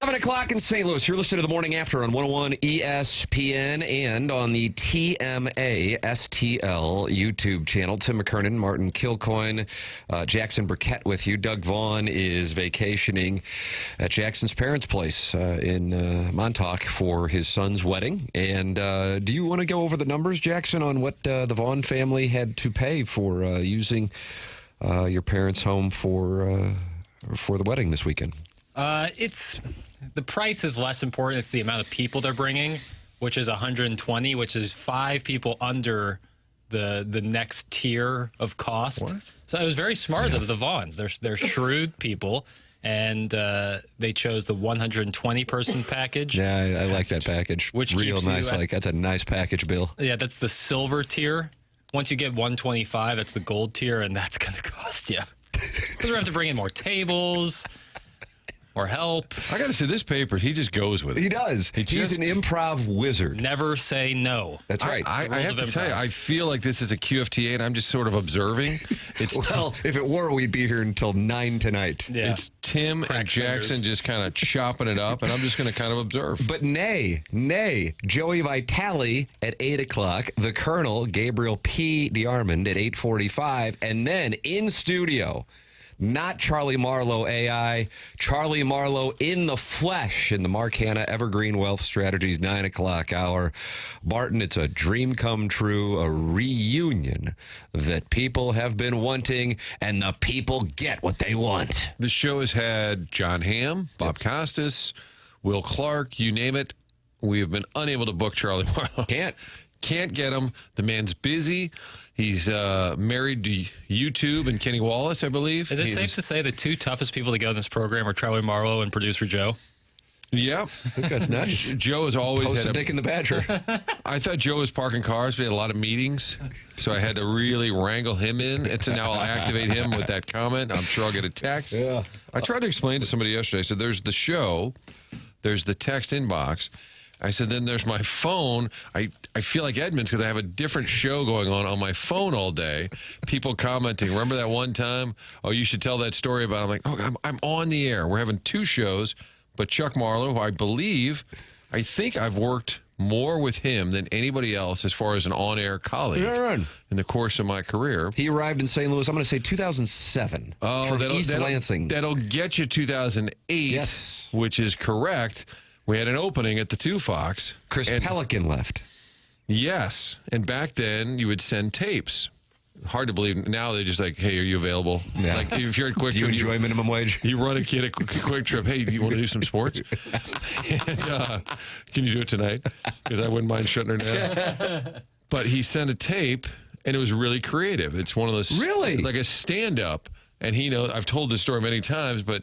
7 o'clock in St. Louis. You're listening to The Morning After on 101 ESPN and on the TMA STL YouTube channel. Tim McKernan, Martin Kilcoyne, Jackson Burkett with you. Doug Vaughn is vacationing at Jackson's parents' place in Montauk for his son's wedding. And do you want to go over the numbers, Jackson, on what the Vaughn family had to pay for using your parents' home for the wedding this weekend? The price is less important. It's the amount of people they're bringing, which is 120, which is 5 people under the next tier of cost. What? So it was very smart of the Vaughns. They're shrewd people, and they chose the 120-person package. Yeah, I like that package. Which real keeps nice. you That's a nice package, Bill. Yeah, that's the silver tier. Once you get 125, that's the gold tier, and that's going to cost you. Because we're going to have to bring in more tables. Or help. I got to say, this paper, he just goes with it. He does. He's an improv wizard. Never say no. That's right. I have to tell you, I feel like this is a QFTA, and I'm just sort of observing. Well, if it were, we'd be here until 9 tonight. Yeah. It's Tim and Jackson just kind of chopping it up, and I'm just going to kind of observe. But nay, Joey Vitale at 8 o'clock, the Colonel, Gabriel P. DeArmond at 8:45, and then in studio, not Charlie Marlow AI, Charlie Marlow in the flesh in the Mark Hanna Evergreen Wealth Strategies 9 o'clock hour. Martin, it's a dream come true, a reunion that people have been wanting, and the people get what they want. The show has had John Hamm, Bob Costas, Will Clark, you name it. We have been unable to book Charlie Marlow. Can't get him. The man's busy. He's married to YouTube and Kenny Wallace, I believe. Is it safe to say the two toughest people to go in this program are Charlie Marlow and producer Joe? Yeah. I think that's nice. Joe has always Post had Dick and the Badger. I thought Joe was parking cars. We had a lot of meetings, so I had to really wrangle him in. And so now I'll activate him with that comment. I'm sure I'll get a text. Yeah. I tried to explain to somebody yesterday. I said, there's the show, there's the text inbox. I said, then there's my phone. I feel like Edmonds because I have a different show going on my phone all day. People commenting. Remember that one time? Oh, you should tell that story about. I'm like, oh, I'm on the air. We're having 2 shows, but Chuck Marlow, who I think I've worked more with him than anybody else as far as an on-air colleague in the course of my career. He arrived in St. Louis, I'm going to say 2007 from East Lansing. That'll get you 2008, yes, which is correct. We had an opening at the 2 Fox. Chris Pelican left. Yes. And back then, you would send tapes. Hard to believe. Now they're just like, hey, are you available? Yeah. Like, if you're at Quick Do you enjoy minimum wage? You run a kid at Quick Trip. Hey, do you want to do some sports? And, can you do it tonight? Because I wouldn't mind shutting her down. But he sent a tape, and it was really creative. It's one of those. Really? Like a stand-up. And he knows, I've told this story many times, but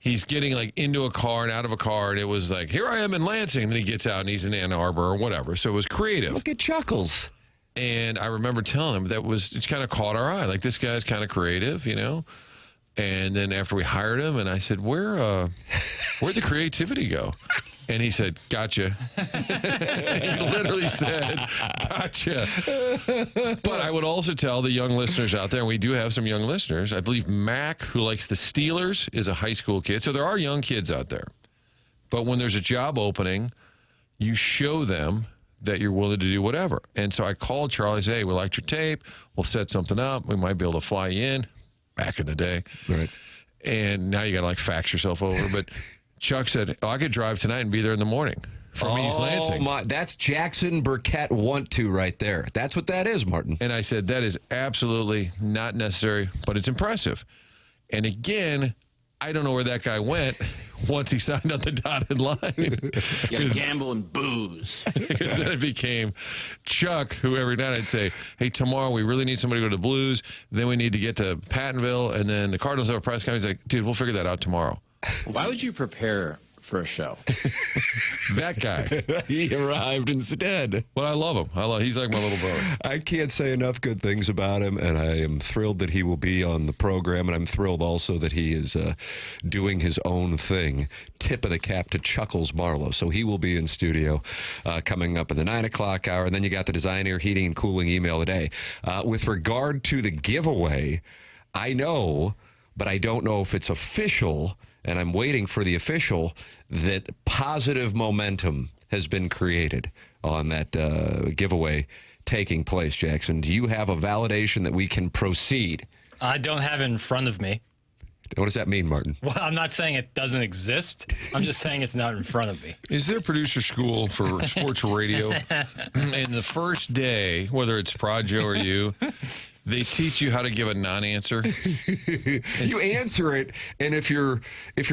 he's getting like into a car and out of a car, and it was like, here I am in Lansing. And then he gets out and he's in Ann Arbor or whatever. So it was creative. Look at Chuckles. And I remember telling him it's kind of caught our eye. Like, this guy's kind of creative, you know? And then after we hired him, and I said, where'd the creativity go? And he said, gotcha. He literally said, gotcha. But I would also tell the young listeners out there, and we do have some young listeners, I believe Mac, who likes the Steelers, is a high school kid. So there are young kids out there. But when there's a job opening, you show them that you're willing to do whatever. And so I called Charlie and said, hey, we liked your tape. We'll set something up. We might be able to fly you in. Back in the day. Right. And now you got to like fax yourself over. But Chuck said, I could drive tonight and be there in the morning from East Lansing. That's Jackson Burkett want to right there. That's what that is, Martin. And I said, that is absolutely not necessary, but it's impressive. And again, I don't know where that guy went once he signed on the dotted line. You gotta gamble and booze. Because then it became Chuck, who every night I'd say, hey, tomorrow we really need somebody to go to the Blues. Then we need to get to Pattonville. And then the Cardinals have a press conference. He's like, dude, we'll figure that out tomorrow. Why would you prepare for a show? That guy. He arrived instead. But I love him. He's like my little brother. I can't say enough good things about him, and I am thrilled that he will be on the program, and I'm thrilled also that he is doing his own thing. Tip of the cap to Chuckles Marlow. So he will be in studio coming up in the 9 o'clock hour, and then you got the Design, Air, Heating, and Cooling email today. With regard to the giveaway, I know, but I don't know if it's official, and I'm waiting for the official that positive momentum has been created on that giveaway taking place. Jackson, do you have a validation that we can proceed? I don't have it in front of me. What does that mean, Martin? Well, I'm not saying it doesn't exist. I'm just saying it's not in front of me. Is there a producer school for sports radio? And the first day, whether it's Prod Joe or you, they teach you how to give a non-answer. You answer it, and if you're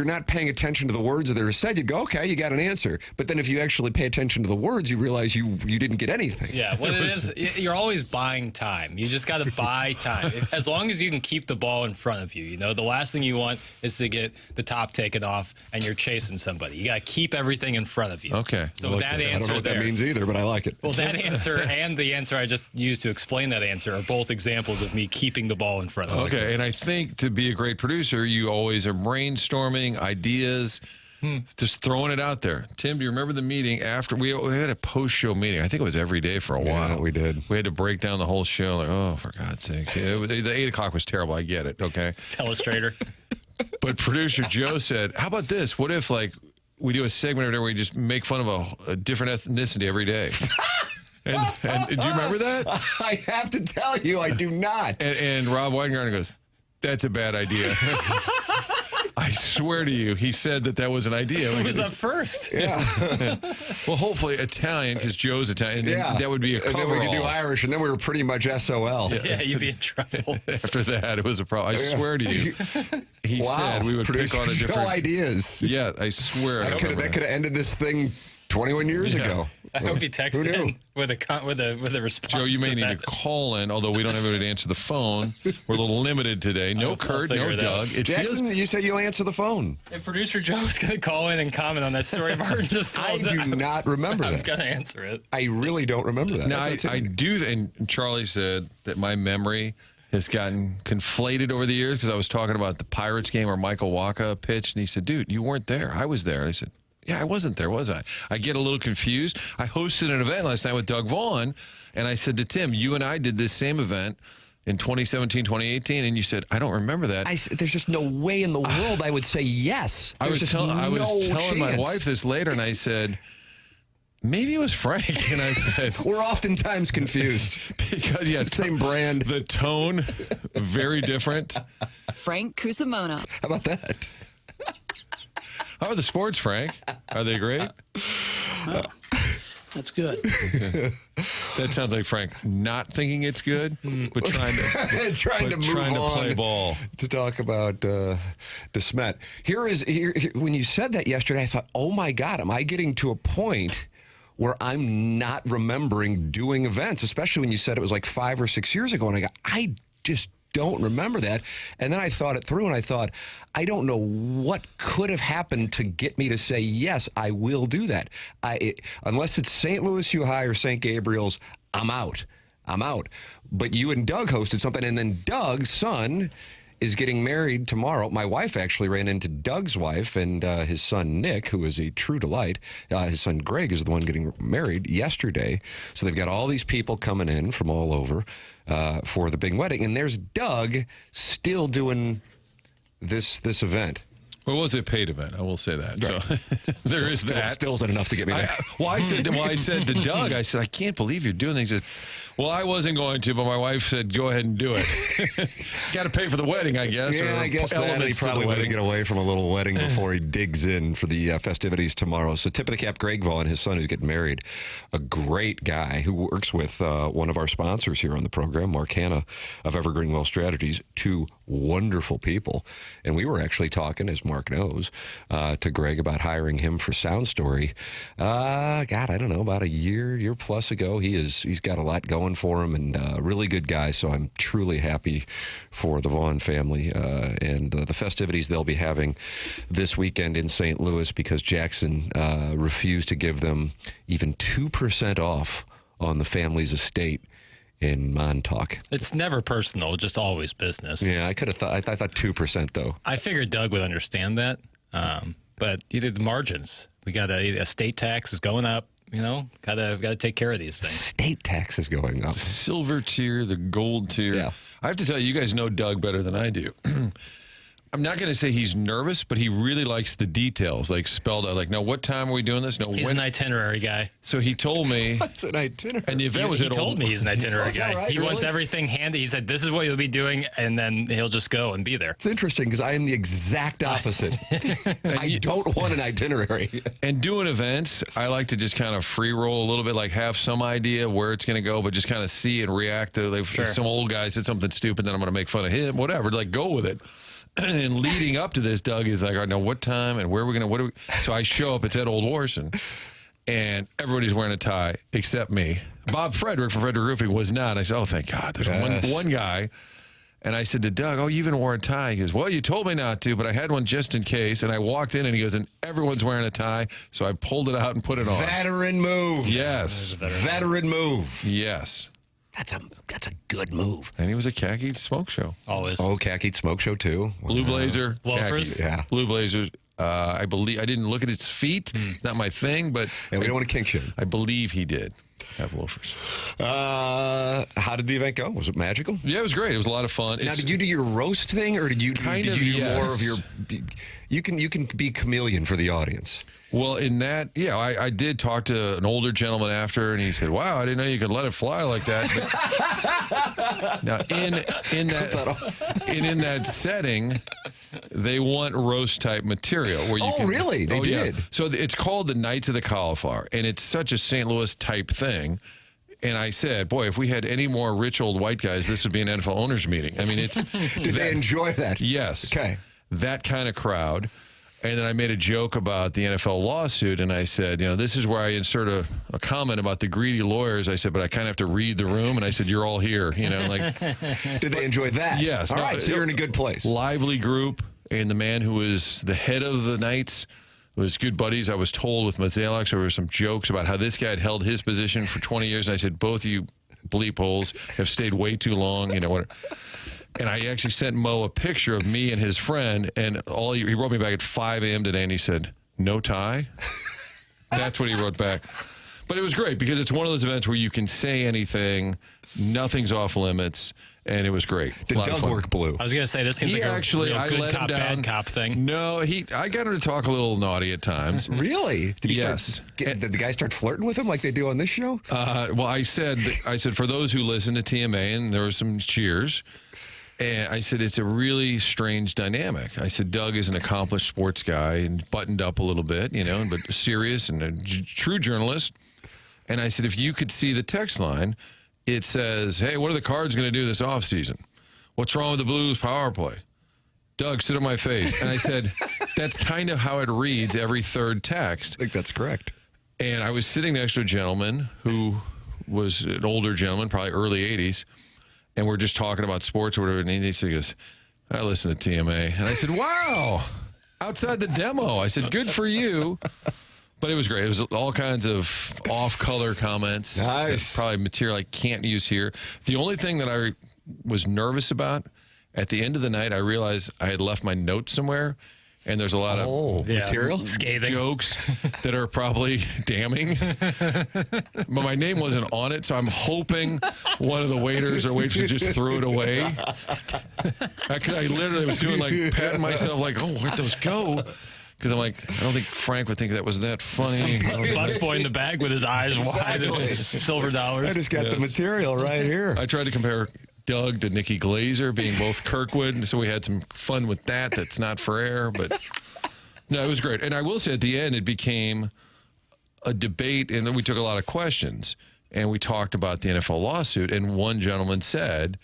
not paying attention to the words that are said, you go, okay, you got an answer. But then if you actually pay attention to the words, you realize you didn't get anything. Yeah, what it is, you're always buying time. You just got to buy time. As long as you can keep the ball in front of you, you know, the last thing you want is to get the top taken off and you're chasing somebody. You got to keep everything in front of you. Okay. So with that answer I don't know what there, that means either, but I like it. well, that answer and the answer I just used to explain that answer are both examples of me keeping the ball in front of me. Okay, and I think to be a great producer, you always are brainstorming ideas, just throwing it out there. Tim, do you remember the meeting after we had a post-show meeting? I think it was every day for a while. Yeah, we did. We had to break down the whole show. Like, oh, for God's sake. The 8 o'clock was terrible. I get it, okay? Telestrator. But producer Joe said, how about this? What if, like, we do a segment where we just make fun of a different ethnicity every day? And do you remember that? I have to tell you, I do not. And Rob Weingarten goes, that's a bad idea. I swear to you, he said that was an idea. Who was up first? Yeah. Well, hopefully Italian, because Joe's Italian. And Yeah. that would be a And then we could do coverall. Irish, and then we were pretty much SOL. Yeah, you'd be in trouble. After that, it was a problem. I swear to you, he Wow. said we would Producer pick on a Joe different. ideas. Yeah, I swear. I That remember could have ended this thing 21 years ago. I hope he texts Who knew? in with a response. Joe, you may to need that. to call in, although we don't have anybody to answer the phone. We're a little limited today. No I'll Kurt, figure no it out. Doug. It Jackson, feels you said you'll answer the phone. If producer Joe's going to call in and comment on that story Martin just told, I do not remember I'm that. going to answer it. I really don't remember that. Now, That's I do, and Charlie said that my memory has gotten conflated over the years because I was talking about the Pirates game where Michael Wacha pitched, and he said, dude, you weren't there. I was there. I said, yeah, I wasn't there, was I? I get a little confused. I hosted an event last night with Doug Vaughn, and I said to Tim, you and I did this same event in 2017, 2018, and you said, I don't remember that. there's just no way in the world I would say yes. I was There's just telling my chance. wife this later, and I said, maybe it was Frank. And I said, We're oftentimes confused. because, yeah, Same brand. the tone, very different. Frank Cusimano. How about that? How are the sports, Frank? Are they great? That's good. That sounds like Frank not thinking it's good, but trying to trying to move trying to on play ball. to talk about DeSmet. Here, when you said that yesterday, I thought, oh my God, am I getting to a point where I'm not remembering doing events, especially when you said it was like 5 or 6 years ago, and I go, I just don't remember that. And then I thought it through, and I thought, I don't know what could have happened to get me to say, yes, I will do that. Unless it's St. Louis U High or St. Gabriel's, I'm out. But you and Doug hosted something, and then Doug's son is getting married tomorrow. My wife actually ran into Doug's wife and his son Nick, who is a true delight. His son Greg is the one getting married yesterday. So they've got all these people coming in from all over for the big wedding. And there's Doug still doing this event. Well, it was a paid event, I will say that. Right. So there is that. Still isn't enough to get me there. I said to Doug, I said, I can't believe you're doing things. He said, well, I wasn't going to, but my wife said, go ahead and do it. Got to pay for the wedding, I guess. Yeah, or I guess that he elements to the probably wanted to wedding. get away from a little wedding before he digs in for the festivities tomorrow. So tip of the cap, Greg Vaughn, his son who's getting married, a great guy who works with one of our sponsors here on the program, Mark Hanna of Evergreen Wealth Strategies, 2 wonderful people. And we were actually talking, as Mark knows, to Greg about hiring him for Sound Story. God, I don't know, about a year plus ago. He's got a lot going for him, and really good guy. So I'm truly happy for the Vaughn family and the festivities they'll be having this weekend in St. Louis, because Jackson refused to give them even 2% off on the family's estate in Montauk. It's never personal, just always business. Yeah, I could have thought. I thought 2% though. I figured Doug would understand that, but you did the margins. We got a state tax is going up. You know, gotta take care of these things. State tax is going up. Silver tier, the gold tier. Yeah. I have to tell you, you guys know Doug better than I do. I'm not going to say he's nervous, but he really likes the details, like spelled out. Like, no, what time are we doing this? No, He's an itinerary guy. So he told me. What's an itinerary? And the event was He at told Old. me he's an itinerary guy. right? He wants Really? everything handy. He said, this is what you'll be doing, and then he'll just go and be there. It's interesting because I am the exact opposite. I don't want an itinerary. And doing events, I like to just kind of free roll a little bit, like have some idea where it's going to go, but just kind of see and react to. Like, if some old guy said something stupid, then I'm going to make fun of him. Whatever, like go with it. And leading up to this, Doug is like, I know what time and where we're going to, So I show up, it's at Old Warson, and everybody's wearing a tie except me. Bob Frederick from Frederick Roofing was not. I said, oh, thank God. There's one guy. And I said to Doug, oh, you even wore a tie? He goes, well, you told me not to, but I had one just in case. And I walked in and he goes, and everyone's wearing a tie. So I pulled it out and put it on. Veteran move. Yes. Veteran move. Yes. That's a good move. And he was a khaki smoke show. Always. Oh, khaki smoke show too. Blue blazer. Loafers? Khaki. Yeah. Blue blazers. I believe, I didn't look at his feet. It's not my thing, but. And we don't want to kink shame. I believe he did have loafers. How did the event go? Was it magical? Yeah, it was great. It was a lot of fun. Now, did you do your roast thing, or did you do more of your? You can be chameleon for the audience. Well, in that, yeah, I did talk to an older gentleman after, and he said, "Wow, I didn't know you could let it fly like that." But now, in that setting, they want roast type material where you can. Really? They did. Yeah. So it's called the Knights of the Cauliflower, and it's such a St. Louis type thing. And I said, boy, if we had any more rich old white guys, this would be an NFL owners meeting. I mean, it's. Did they enjoy that? Yes. Okay. That kind of crowd. And then I made a joke about the NFL lawsuit, and I said, this is where I insert a comment about the greedy lawyers. I said, but I kind of have to read the room, and I said, you're all here, like. Did they enjoy that? Yes. All right, so you're in a good place. Lively group, and the man who was the head of the Knights was good buddies. I was told with Mazalek, there were some jokes about how this guy had held his position for 20 years, and I said, both of you bleep holes have stayed way too long, what. And I actually sent Mo a picture of me and his friend, and he wrote me back at 5 a.m. today, and he said, no tie? That's what he wrote back. But it was great because it's one of those events where you can say anything, nothing's off limits, and it was great. Did Doug work blue? I was going to say, this seems like a real good cop, bad cop thing. No, I got him to talk a little naughty at times. Really? Did he Yes. did the guy start flirting with him like they do on this show? Well, I said for those who listen to TMA, and there were some cheers, and I said, it's a really strange dynamic. I said, Doug is an accomplished sports guy and buttoned up a little bit, but serious and a true journalist. And I said, if you could see the text line, it says, hey, what are the Cards going to do this offseason? What's wrong with the Blues power play? Doug, sit on my face. And I said, that's kind of how it reads every third text. I think that's correct. And I was sitting next to a gentleman who was an older gentleman, probably early 80s. And we're just talking about sports or whatever. And he goes, I listen to TMA. And I said, wow, outside the demo. I said, good for you. But it was great. It was all kinds of off-color comments. Nice. Probably material I can't use here. The only thing that I was nervous about, at the end of the night, I realized I had left my notes somewhere. And there's a lot of material? Scathing jokes that are probably damning. But my name wasn't on it, so I'm hoping one of the waiters or waitresses just threw it away. I literally was doing patting myself oh, where'd those go? Because I'm like, I don't think Frank would think that was that funny. Busboy in the bag with his eyes wide and his silver dollars. I just got the material right here. I tried to compare Doug to Nikki Glazer, being both Kirkwood, so we had some fun with that. That's not for air, but no, it was great. And I will say at the end, it became a debate, and then we took a lot of questions, and we talked about the NFL lawsuit, and one gentleman said,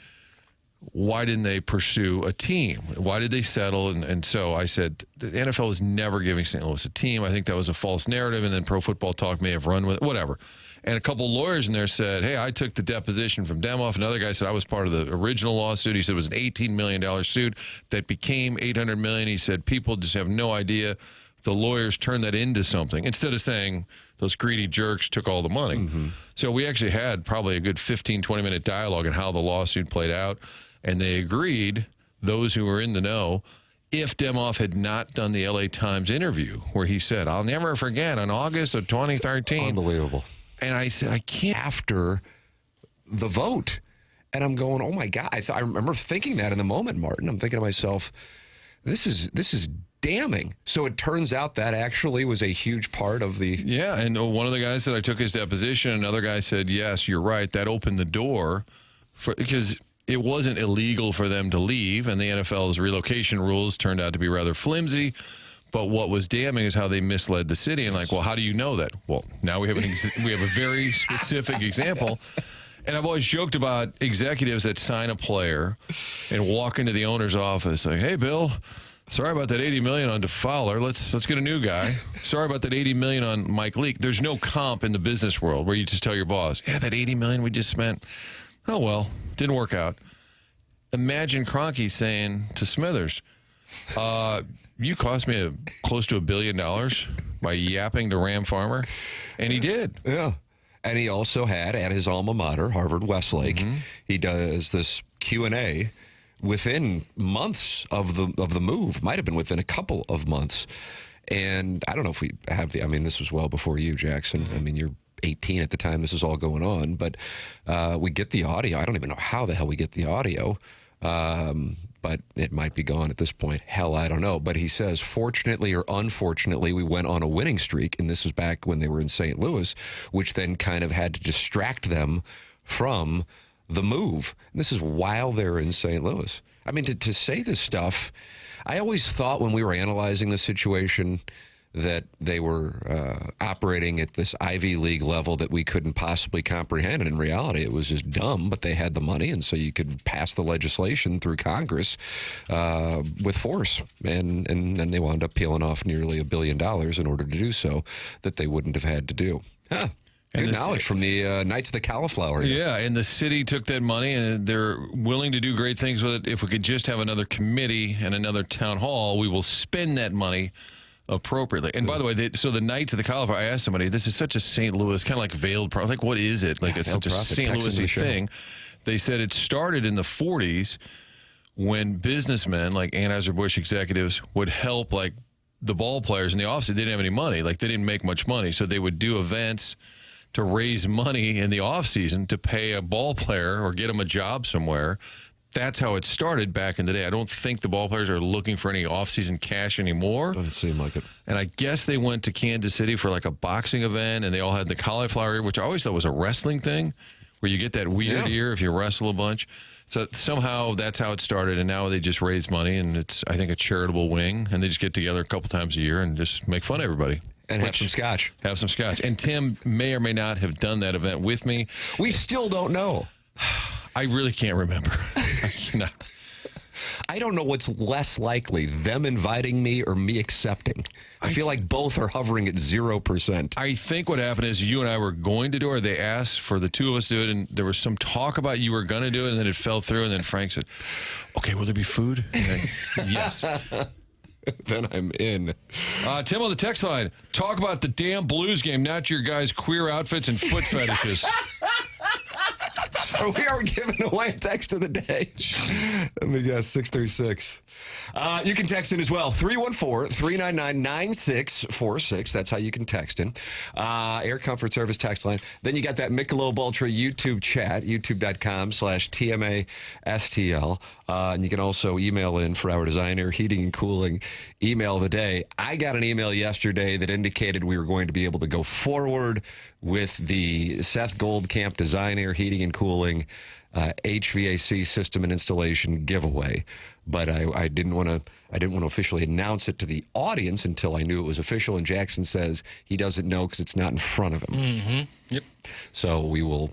why didn't they pursue a team? Why did they settle? And so I said, the NFL is never giving St. Louis a team. I think that was a false narrative, and then Pro Football Talk may have run with it, whatever. And a couple lawyers in there said, hey, I took the deposition from Demoff. Another guy said I was part of the original lawsuit. He said it was an $18 million suit that became $800 million. He said people just have no idea. The lawyers turned that into something instead of saying those greedy jerks took all the money. Mm-hmm. So we actually had probably a good 15, 20-minute dialogue on how the lawsuit played out. And they agreed, those who were in the know, if Demoff had not done the LA Times interview where he said, I'll never forget, in August of 2013. Unbelievable. And I said, I can't. After the vote. And I'm going, oh, my God. I remember thinking that in the moment, Martin. I'm thinking to myself, this is damning. So it turns out that actually was a huge part of the... Yeah, and one of the guys said I took his deposition. Another guy said, yes, you're right. That opened the door because it wasn't illegal for them to leave, and the NFL's relocation rules turned out to be rather flimsy. But what was damning is how they misled the city. And like, well, how do you know that? Well, now we have we have a very specific example. And I've always joked about executives that sign a player and walk into the owner's office like, hey, Bill, sorry about that $80 million on DeFowler. Let's get a new guy. Sorry about that $80 million on Mike Leake. There's no comp in the business world where you just tell your boss, yeah, that $80 million we just spent. Oh, well, didn't work out. Imagine Kroenke saying to Smithers, you cost me close to $1 billion by yapping to Ram Farmer. And he did. Yeah. And he also had at his alma mater, Harvard Westlake, he does this Q&A within months of the move. Might have been within a couple of months. And I don't know if we have this was well before you, Jackson. I mean, you're 18 at the time this is all going on. But we get the audio. I don't even know how the hell we get the audio. But it might be gone at this point. Hell, I don't know. But he says, fortunately or unfortunately, we went on a winning streak. And this is back when they were in St. Louis, which then kind of had to distract them from the move. And this is while they're in St. Louis. I mean, to say this stuff, I always thought when we were analyzing the situation that they were operating at this Ivy League level that we couldn't possibly comprehend. And in reality, it was just dumb, but they had the money, and so you could pass the legislation through Congress with force. And then they wound up peeling off nearly $1 billion in order to do so that they wouldn't have had to do. Huh. Good knowledge from the Knights of the Cauliflower. Yeah, and the city took that money, and they're willing to do great things with it. If we could just have another committee and another town hall, we will spend that money appropriately. And by the way, so the Knights of the Cauliflower, I asked somebody, this is such a St. Louis, kind of like veiled prophet. Like, what is it? Like, it's such a St. Louis thing. They said it started in the 40s when businessmen, like Anheuser-Busch executives, would help, like, the ball players in the office. They didn't have any money. Like, they didn't make much money. So they would do events to raise money in the off season to pay a ball player or get them a job somewhere. That's how it started back in the day. I don't think the ball players are looking for any off-season cash anymore. Doesn't seem like it. And I guess they went to Kansas City for like a boxing event, and they all had the cauliflower ear, which I always thought was a wrestling thing, where you get that weird ear if you wrestle a bunch. So somehow that's how it started, and now they just raise money, and it's, I think, a charitable wing, and they just get together a couple times a year and just make fun of everybody. And have some scotch. Have some scotch. And Tim may or may not have done that event with me. We still don't know. I really can't remember. I don't know what's less likely, them inviting me or me accepting. I feel like both are hovering at 0%. I think what happened is you and I were going to do it, or they asked for the two of us to do it, and there was some talk about you were going to do it, and then it fell through, and then Frank said, okay, will there be food? And then, yes. Then I'm in. Tim on the text line, talk about the damn Blues game, not your guys' queer outfits and foot fetishes. We are giving away a text of the day. Let me guess, 636. You can text in as well, 314-399-9646. That's how you can text in. Air Comfort Service text line. Then you got that Michelob Ultra YouTube chat, youtube.com/TMASTL. And you can also email in for our designer heating and cooling email of the day. I got an email yesterday that indicated we were going to be able to go forward with the Seth Goldcamp Design Air Heating and Cooling HVAC system and installation giveaway, but I didn't want to officially announce it to the audience until I knew it was official. And Jackson says he doesn't know because it's not in front of him. Mm-hmm. Yep. So we will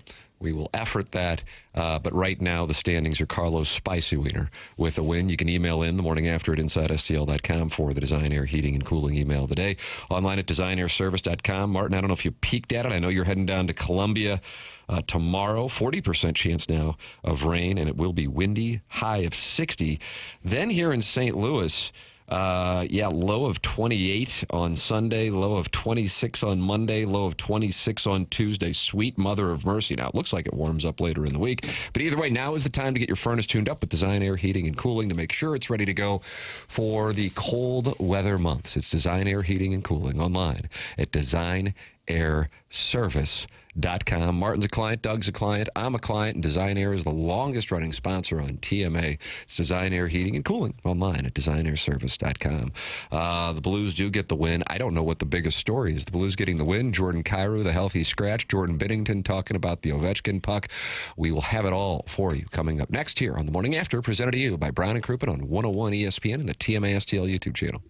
effort that. But right now the standings are Carlos Spicy Wiener with a win. You can email in the morning after at InsideSTL.com for the Design Air Heating and Cooling email of the day. Online at DesignAirService.com. Martin, I don't know if you peeked at it. I know you're heading down to Columbia tomorrow. 40% chance now of rain, and it will be windy, high of 60. Then here in St. Louis, low of 28 on Sunday, low of 26 on Monday, low of 26 on Tuesday. Sweet mother of mercy. Now, it looks like it warms up later in the week. But either way, now is the time to get your furnace tuned up with Design Air Heating and Cooling to make sure it's ready to go for the cold weather months. It's Design Air Heating and Cooling online at designairheatingandcooling.com. DesignairService.com. Martin's a client, Doug's a client, I'm a client, and Design Air is the longest running sponsor on TMA. It's Design Air Heating and Cooling online at DesignairService.com. The Blues do get the win. I don't know what the biggest story is. The Blues getting the win. Jordan Kyrou, the healthy scratch. Jordan Binnington talking about the Ovechkin puck. We will have it all for you coming up next here on The Morning After, presented to you by Brown and Crouppen on 101 ESPN and the TMA STL YouTube channel.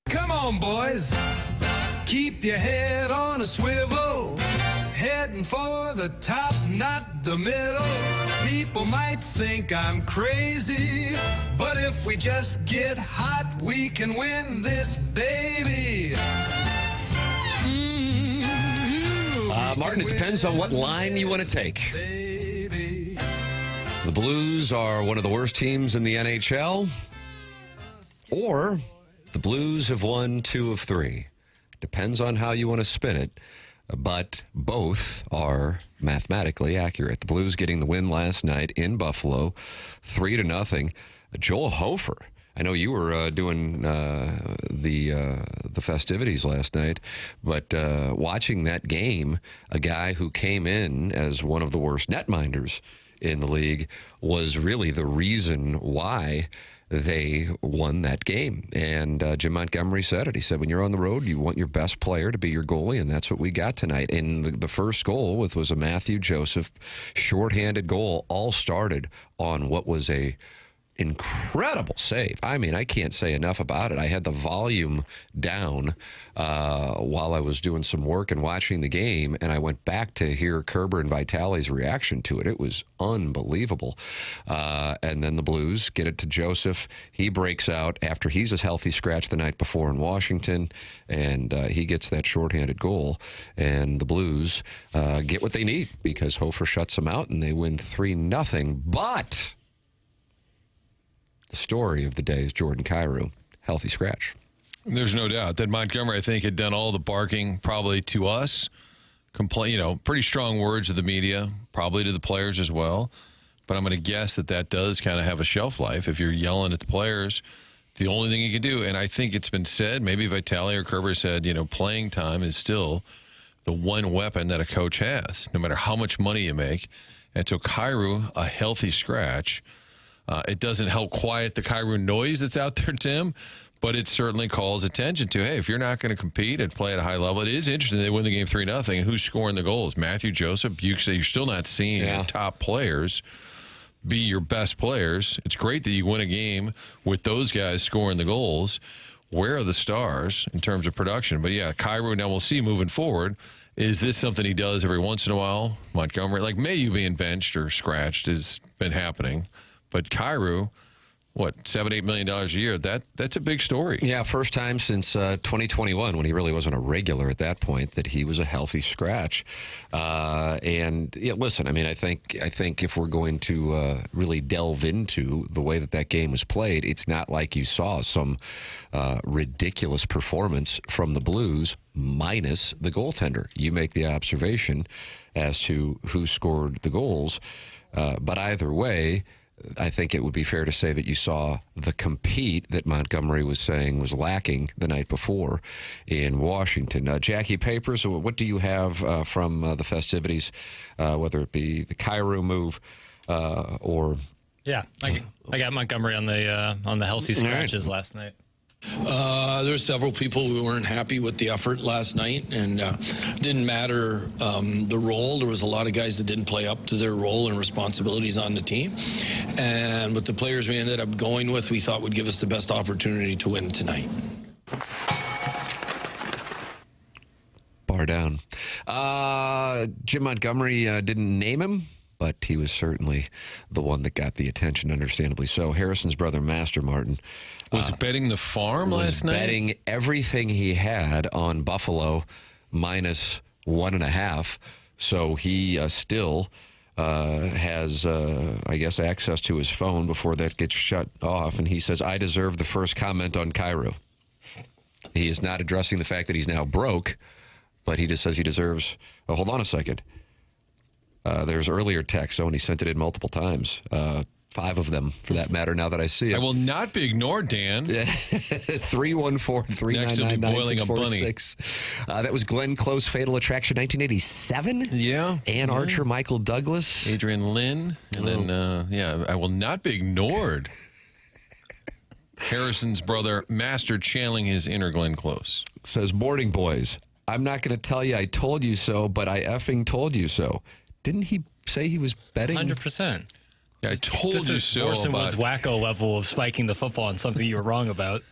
Come on, boys. Keep your head on a swivel. Heading for the top, not the middle. People might think I'm crazy, but if we just get hot, we can win this baby. Martin, it depends on what line you want to take. Baby. The Blues are one of the worst teams in the NHL, or the Blues have won 2 of 3. Depends on how you want to spin it, but both are mathematically accurate. The Blues getting the win last night in Buffalo, 3-0. Joel Hofer I know you were doing the festivities last night, but watching that game, a guy who came in as one of the worst netminders in the league was really the reason why they won that game. And Jim Montgomery said it. He said, when you're on the road, you want your best player to be your goalie, and that's what we got tonight. And the first goal was a Matthew Joseph shorthanded goal, all started on what was a incredible save. I mean, I can't say enough about it. I had the volume down while I was doing some work and watching the game, and I went back to hear Kerber and Vitale's reaction to it. It was unbelievable. And then the Blues get it to Joseph. He breaks out after he's a healthy scratch the night before in Washington, and he gets that shorthanded goal. And the Blues get what they need because Hofer shuts them out, and they win 3-0. But the story of the day is Jordan Kyrou, healthy scratch. There's no doubt that Montgomery, I think, had done all the barking probably to us. Pretty strong words of the media, probably to the players as well. But I'm going to guess that does kind of have a shelf life. If you're yelling at the players, the only thing you can do, and I think it's been said, maybe Vitale or Kerber said, playing time is still the one weapon that a coach has, no matter how much money you make. And so Kyrou, a healthy scratch, it doesn't help quiet the Kyrou noise that's out there, Tim, but it certainly calls attention to, hey, if you're not going to compete and play at a high level, it is interesting. They win the game 3-0. And who's scoring the goals? Matthew Joseph. You say you're still not seeing your top players be your best players. It's great that you win a game with those guys scoring the goals. Where are the stars in terms of production? But, yeah, Kyrou, now we'll see moving forward. Is this something he does every once in a while? Montgomery, like Mayu being benched or scratched has been happening. But Kyrou, $7-8 million a year, that's a big story. Yeah, first time since 2021 when he really wasn't a regular at that point that he was a healthy scratch. Listen, I mean, I think if we're going to really delve into the way that game was played, it's not like you saw some ridiculous performance from the Blues minus the goaltender. You make the observation as to who scored the goals, but either way, I think it would be fair to say that you saw the compete that Montgomery was saying was lacking the night before in Washington. Jackie Papers, what do you have from the festivities, whether it be the Kyrou move or... Yeah, I got Montgomery on the healthy scratches last night. There's several people who weren't happy with the effort last night, and didn't matter the role. There was a lot of guys that didn't play up to their role and responsibilities on the team. And with the players we ended up going with, we thought would give us the best opportunity to win tonight. Bar down. Jim Montgomery didn't name him, but he was certainly the one that got the attention, understandably so. Harrison's brother, Master Martin, was betting the farm last night? Was betting everything he had on Buffalo minus 1.5. So he still has, I guess, access to his phone before that gets shut off. And he says, I deserve the first comment on Kyrou. He is not addressing the fact that he's now broke, but he just says he deserves... Oh, hold on a second. There's earlier text, and he sent it in multiple times. 5 of them, for that matter, now that I see it. I will not be ignored, Dan. 314-399-9646. That was Glenn Close, Fatal Attraction, 1987. Yeah. Ann Archer, Michael Douglas. Adrian Lynn. And then, I will not be ignored. Harrison's brother, Master, channeling his inner Glenn Close. Says, morning, boys. I'm not going to tell you I told you so, but I effing told you so. Didn't he say he was betting? 100%. Yeah, I told this you is so. Orson Woods' wacko level of spiking the football on something you were wrong about.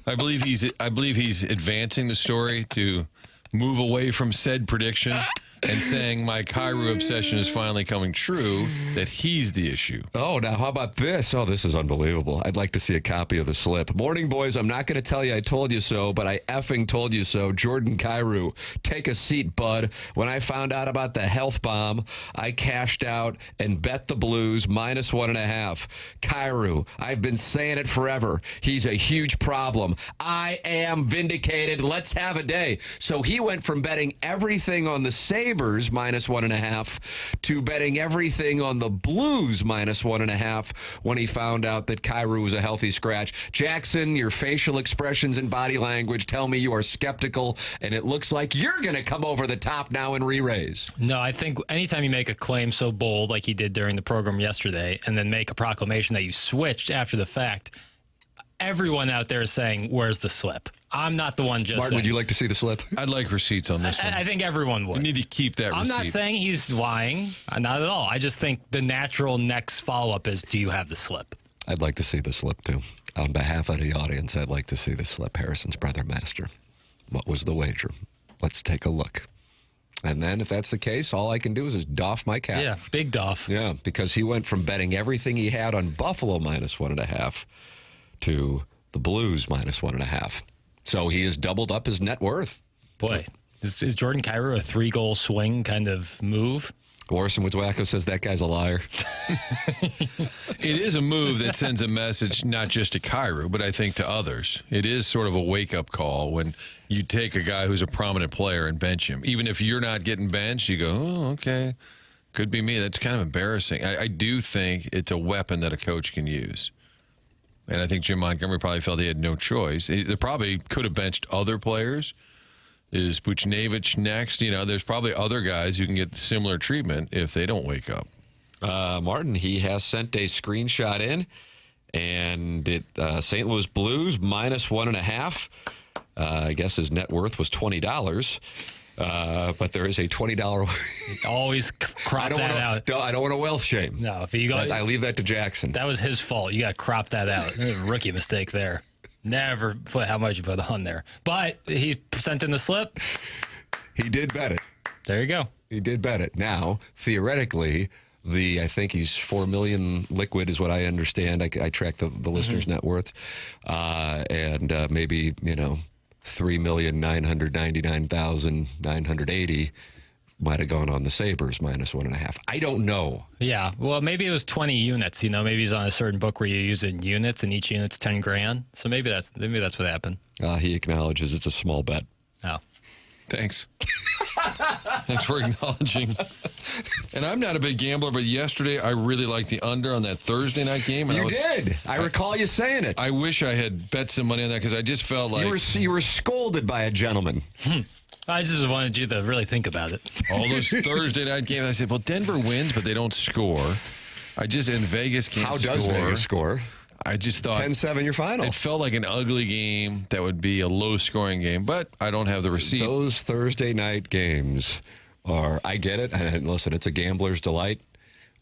I believe he's advancing the story to move away from said prediction and saying my Kyrou obsession is finally coming true, that he's the issue. Oh, now how about this? Oh, this is unbelievable. I'd like to see a copy of the slip. Morning, boys. I'm not going to tell you I told you so, but I effing told you so. Jordan Kyrou, take a seat, bud. When I found out about the health bomb, I cashed out and bet the Blues minus 1.5. Kyrou, I've been saying it forever. He's a huge problem. I am vindicated. Let's have a day. So he went from betting everything on the save Sabres -1.5 to betting everything on the Blues -1.5 when he found out that Kyrou was a healthy scratch. Jackson, your facial expressions and body language tell me you are skeptical, and it looks like you're going to come over the top now and re-raise. No, I think anytime you make a claim so bold like he did during the program yesterday and then make a proclamation that you switched after the fact, everyone out there is saying, where's the slip? I'm not the one just Martin, saying. would you like to see the slip? I'd like receipts on this one. I think everyone would. You need to keep that I'm receipt. not saying he's lying. Not at all. I just think the natural next follow-up is, do you have the slip? I'd like to see the slip, too. On behalf of the audience, I'd like to see the slip. Harrison's brother, Master. What was the wager? Let's take a look. And then, if that's the case, all I can do is just doff my cap. Yeah, big doff. Yeah, because he went from betting everything he had on Buffalo -1.5 to the Blues -1.5. So he has doubled up his net worth. Boy, is Jordan Kyrou a 3-goal swing kind of move? Orson Wacko says that guy's a liar. It is a move that sends a message not just to Kyrou, but I think to others. It is sort of a wake-up call when you take a guy who's a prominent player and bench him. Even if you're not getting benched, you go, oh, okay, could be me. That's kind of embarrassing. I do think it's a weapon that a coach can use. And I think Jim Montgomery probably felt he had no choice. They probably could have benched other players. Is Buchnevich next? You know, there's probably other guys who can get similar treatment if they don't wake up. Martin, he has sent a screenshot in, and it St. Louis Blues -1.5. I guess his net worth was $20. But there is a $20. Always crop that out. I don't want to wealth shame. No, if you go, I leave that to Jackson. That was his fault. You got to crop that out. Rookie mistake there. Never put how much you put on there. But he sent in the slip. He did bet it. There you go. He did bet it. Now, theoretically, I think he's $4 million liquid is what I understand. I track the listener's net worth. And maybe, $3,999,980 might have gone on the Sabres -1.5. I don't know. Yeah. Well, maybe it was 20 units. Maybe he's on a certain book where you use it in units, and each unit's 10 grand. So maybe that's what happened. He acknowledges it's a small bet. Oh. Thanks. Thanks for acknowledging. And I'm not a big gambler, but yesterday I really liked the under on that Thursday night game. And You did. I recall you saying it. I wish I had bet some money on that because I just felt like you were scolded by a gentleman. I just wanted you to really think about it. all those Thursday night games. I said, well, Denver wins, but they don't score. In Vegas can't How score. does Vegas score? I just thought 10-7 your final. it felt like an ugly game that would be a low-scoring game, but I don't have the receipt. Those Thursday night games I get it, and listen, it's a gambler's delight,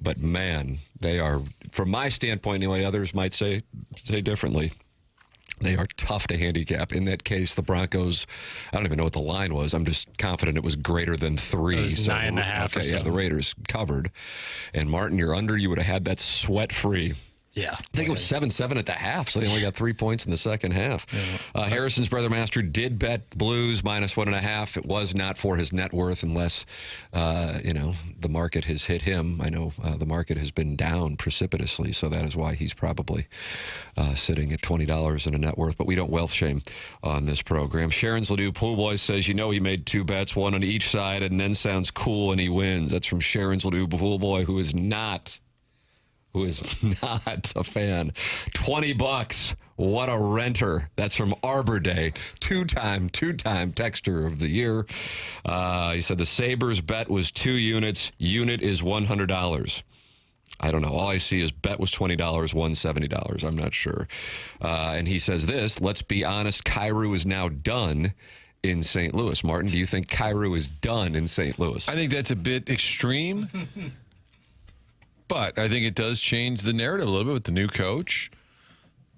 but man, they are, from my standpoint anyway, others might say differently, they are tough to handicap. In that case, the Broncos, I don't even know what the line was. I'm just confident it was greater than 3. It was 9.5 or Okay, yeah, something. the Raiders covered. And Martin, you're under, you would have had that sweat-free. Yeah. I think it was 7-7 at the half, so they only got 3 points in the second half. Yeah. Harrison's brother Master did bet Blues -1.5. It was not for his net worth unless, the market has hit him. I know the market has been down precipitously, so that is why he's probably sitting at $20 in a net worth. But we don't wealth shame on this program. Sharon's Ladue Pool Boy says, he made 2 bets, one on each side, and then sounds cool and he wins. That's from Sharon's Ladue Pool Boy, who is not a fan. $20. What a renter. That's from Arbor Day. Two-time texter of the year. He said the Sabres bet was 2 units. Unit is $100. I don't know. All I see is bet was $20, won $70. I'm not sure. And he says this, let's be honest, Kyrou is now done in St. Louis. Martin, do you think Kyrou is done in St. Louis? I think that's a bit extreme. But I think it does change the narrative a little bit with the new coach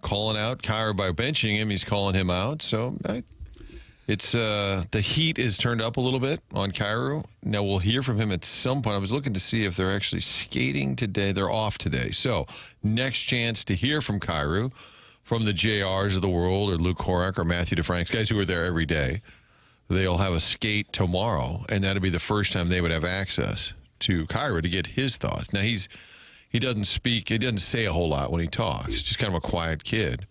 calling out Kyrou by benching him. He's calling him out. So it's the heat is turned up a little bit on Kyrou. Now we'll hear from him at some point. I was looking to see if they're actually skating today. They're off today. So next chance to hear from Kyrou from the JRs of the world or Luke Horak or Matthew DeFranks, guys who are there every day. They'll have a skate tomorrow, and that'll be the first time they would have access to Kyrou to get his thoughts. Now, he doesn't speak, he doesn't say a whole lot when he talks, just kind of a quiet kid.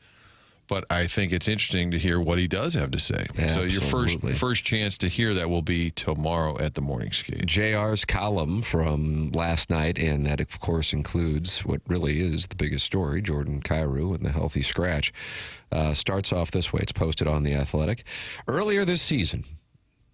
But I think it's interesting to hear what he does have to say. So your Absolutely. first chance to hear that will be tomorrow at the morning skate. JR's column from last night, and that, of course, includes what really is the biggest story, Jordan Kyrou and the healthy scratch, starts off this way. It's posted on The Athletic. Earlier this season,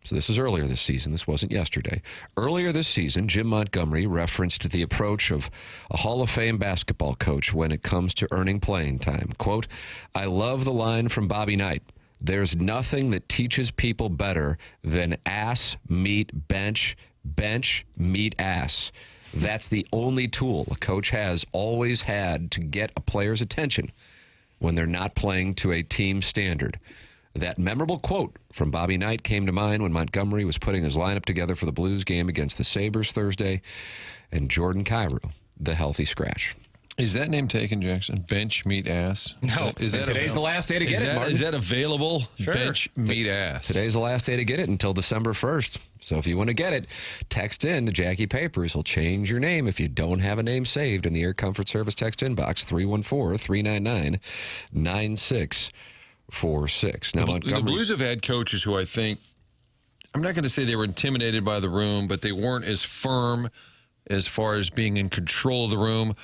so this is earlier this season. This wasn't yesterday. Earlier this season, Jim Montgomery referenced the approach of a Hall of Fame basketball coach when it comes to earning playing time. Quote, I love the line from Bobby Knight. There's nothing that teaches people better than ass, meet, bench, bench, meet, ass. That's the only tool a coach has always had to get a player's attention when they're not playing to a team standard. That memorable quote from Bobby Knight came to mind when Montgomery was putting his lineup together for the Blues game against the Sabres Thursday, and Jordan Kyrou, the healthy scratch. Is that name taken, Jackson? Bench, meet, ass? No. Is that Today's the last day to get it, Martin. Is that available? Sure. Bench, meet, ass. Today's the last day to get it until December 1st. So if you want to get it, text in to Jackie Papers. He'll change your name if you don't have a name saved in the Air Comfort Service text inbox, 314-399-9646. Now, The Montgomery, Blues have had coaches who I think, I'm not going to say they were intimidated by the room, but they weren't as firm as far as being in control of the room.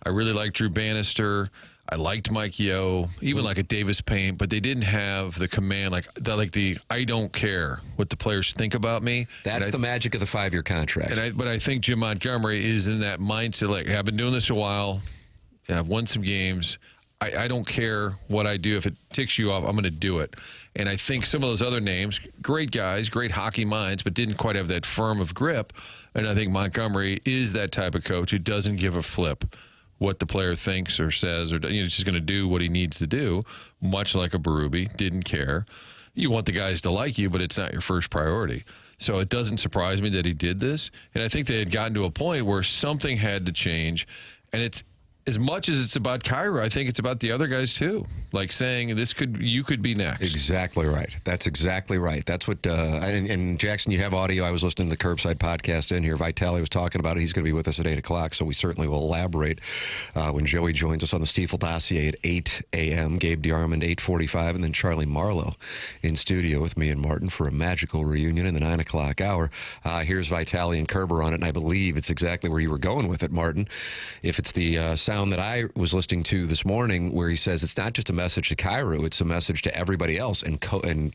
I really liked Drew Bannister. I liked Mike Yeo, even like a Davis Payne, but they didn't have the command, like the I don't care what the players think about me. that's the magic of the 5-year contract. But I think Jim Montgomery is in that mindset, like, hey, I've been doing this a while. Yeah, I've won some games. I don't care what I do. If it ticks you off, I'm going to do it. And I think some of those other names, great guys, great hockey minds, but didn't quite have that firm of grip. And I think Montgomery is that type of coach who doesn't give a flip what the player thinks or says, or he's just going to do what he needs to do, much like a Berube, didn't care. You want the guys to like you, but it's not your first priority. So it doesn't surprise me that he did this. And I think they had gotten to a point where something had to change. And it's, as much as it's about Kyrou, I think it's about the other guys too. Like saying you could be next. Exactly right. That's exactly right. That's what, and Jackson, you have audio. I was listening to the Curbside podcast in here. Vitale was talking about it. He's going to be with us at 8 o'clock, so we certainly will elaborate when Joey joins us on the Stiefel Dossier at 8 a.m. Gabe DeArmond, 8:45, and then Charlie Marlow in studio with me and Martin for a magical reunion in the 9 o'clock hour. Here's Vitale and Kerber on it, and I believe it's exactly where you were going with it, Martin. If it's the sound that I was listening to this morning where he says it's not just a message to Kyrou, it's a message to everybody else, and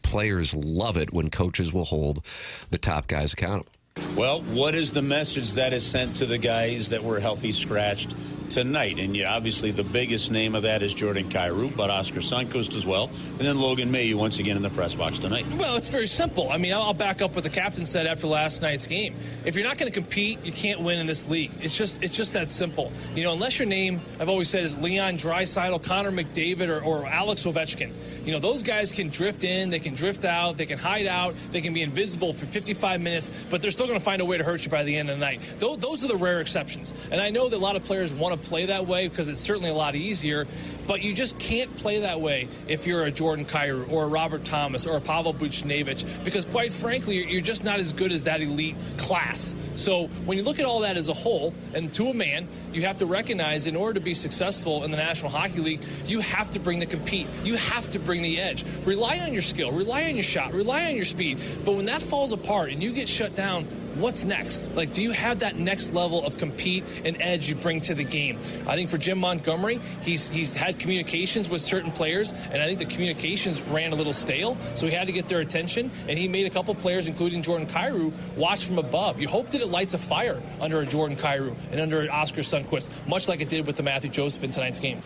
players love it when coaches will hold the top guys accountable. Well, what is the message that is sent to the guys that were healthy scratched tonight? And obviously the biggest name of that is Jordan Kyrou, but Oscar Sundqvist as well. And then Logan Mailloux once again in the press box tonight. Well, it's very simple. I mean, I'll back up what the captain said after last night's game. If you're not going to compete, you can't win in this league. It's just that simple. You know, unless your name, I've always said, is Leon Draisaitl, Connor McDavid, or Alex Ovechkin. You know, those guys can drift in, they can drift out, they can hide out, they can be invisible for 55 minutes, but they're still going to find a way to hurt you by the end of the night. Those are the rare exceptions. And I know that a lot of players want to play that way because it's certainly a lot easier, but you just can't play that way if you're a Jordan Kyrou or a Robert Thomas or a Pavel Buchnevich, because quite frankly, you're just not as good as that elite class. So when you look at all that as a whole, and to a man, you have to recognize in order to be successful in the National Hockey League, you have to bring the compete. You have to bring the edge. Rely on your skill. Rely on your shot. Rely on your speed. But when that falls apart and you get shut down, what's next? Like, do you have that next level of compete and edge you bring to the game? I think for Jim Montgomery, he's had communications with certain players, and I think the communications ran a little stale, so he had to get their attention, and he made a couple players, including Jordan Kyrou, watch from above. You hope that it lights a fire under a Jordan Kyrou and under an Oscar Sundqvist, much like it did with the Matthew Joseph in tonight's game.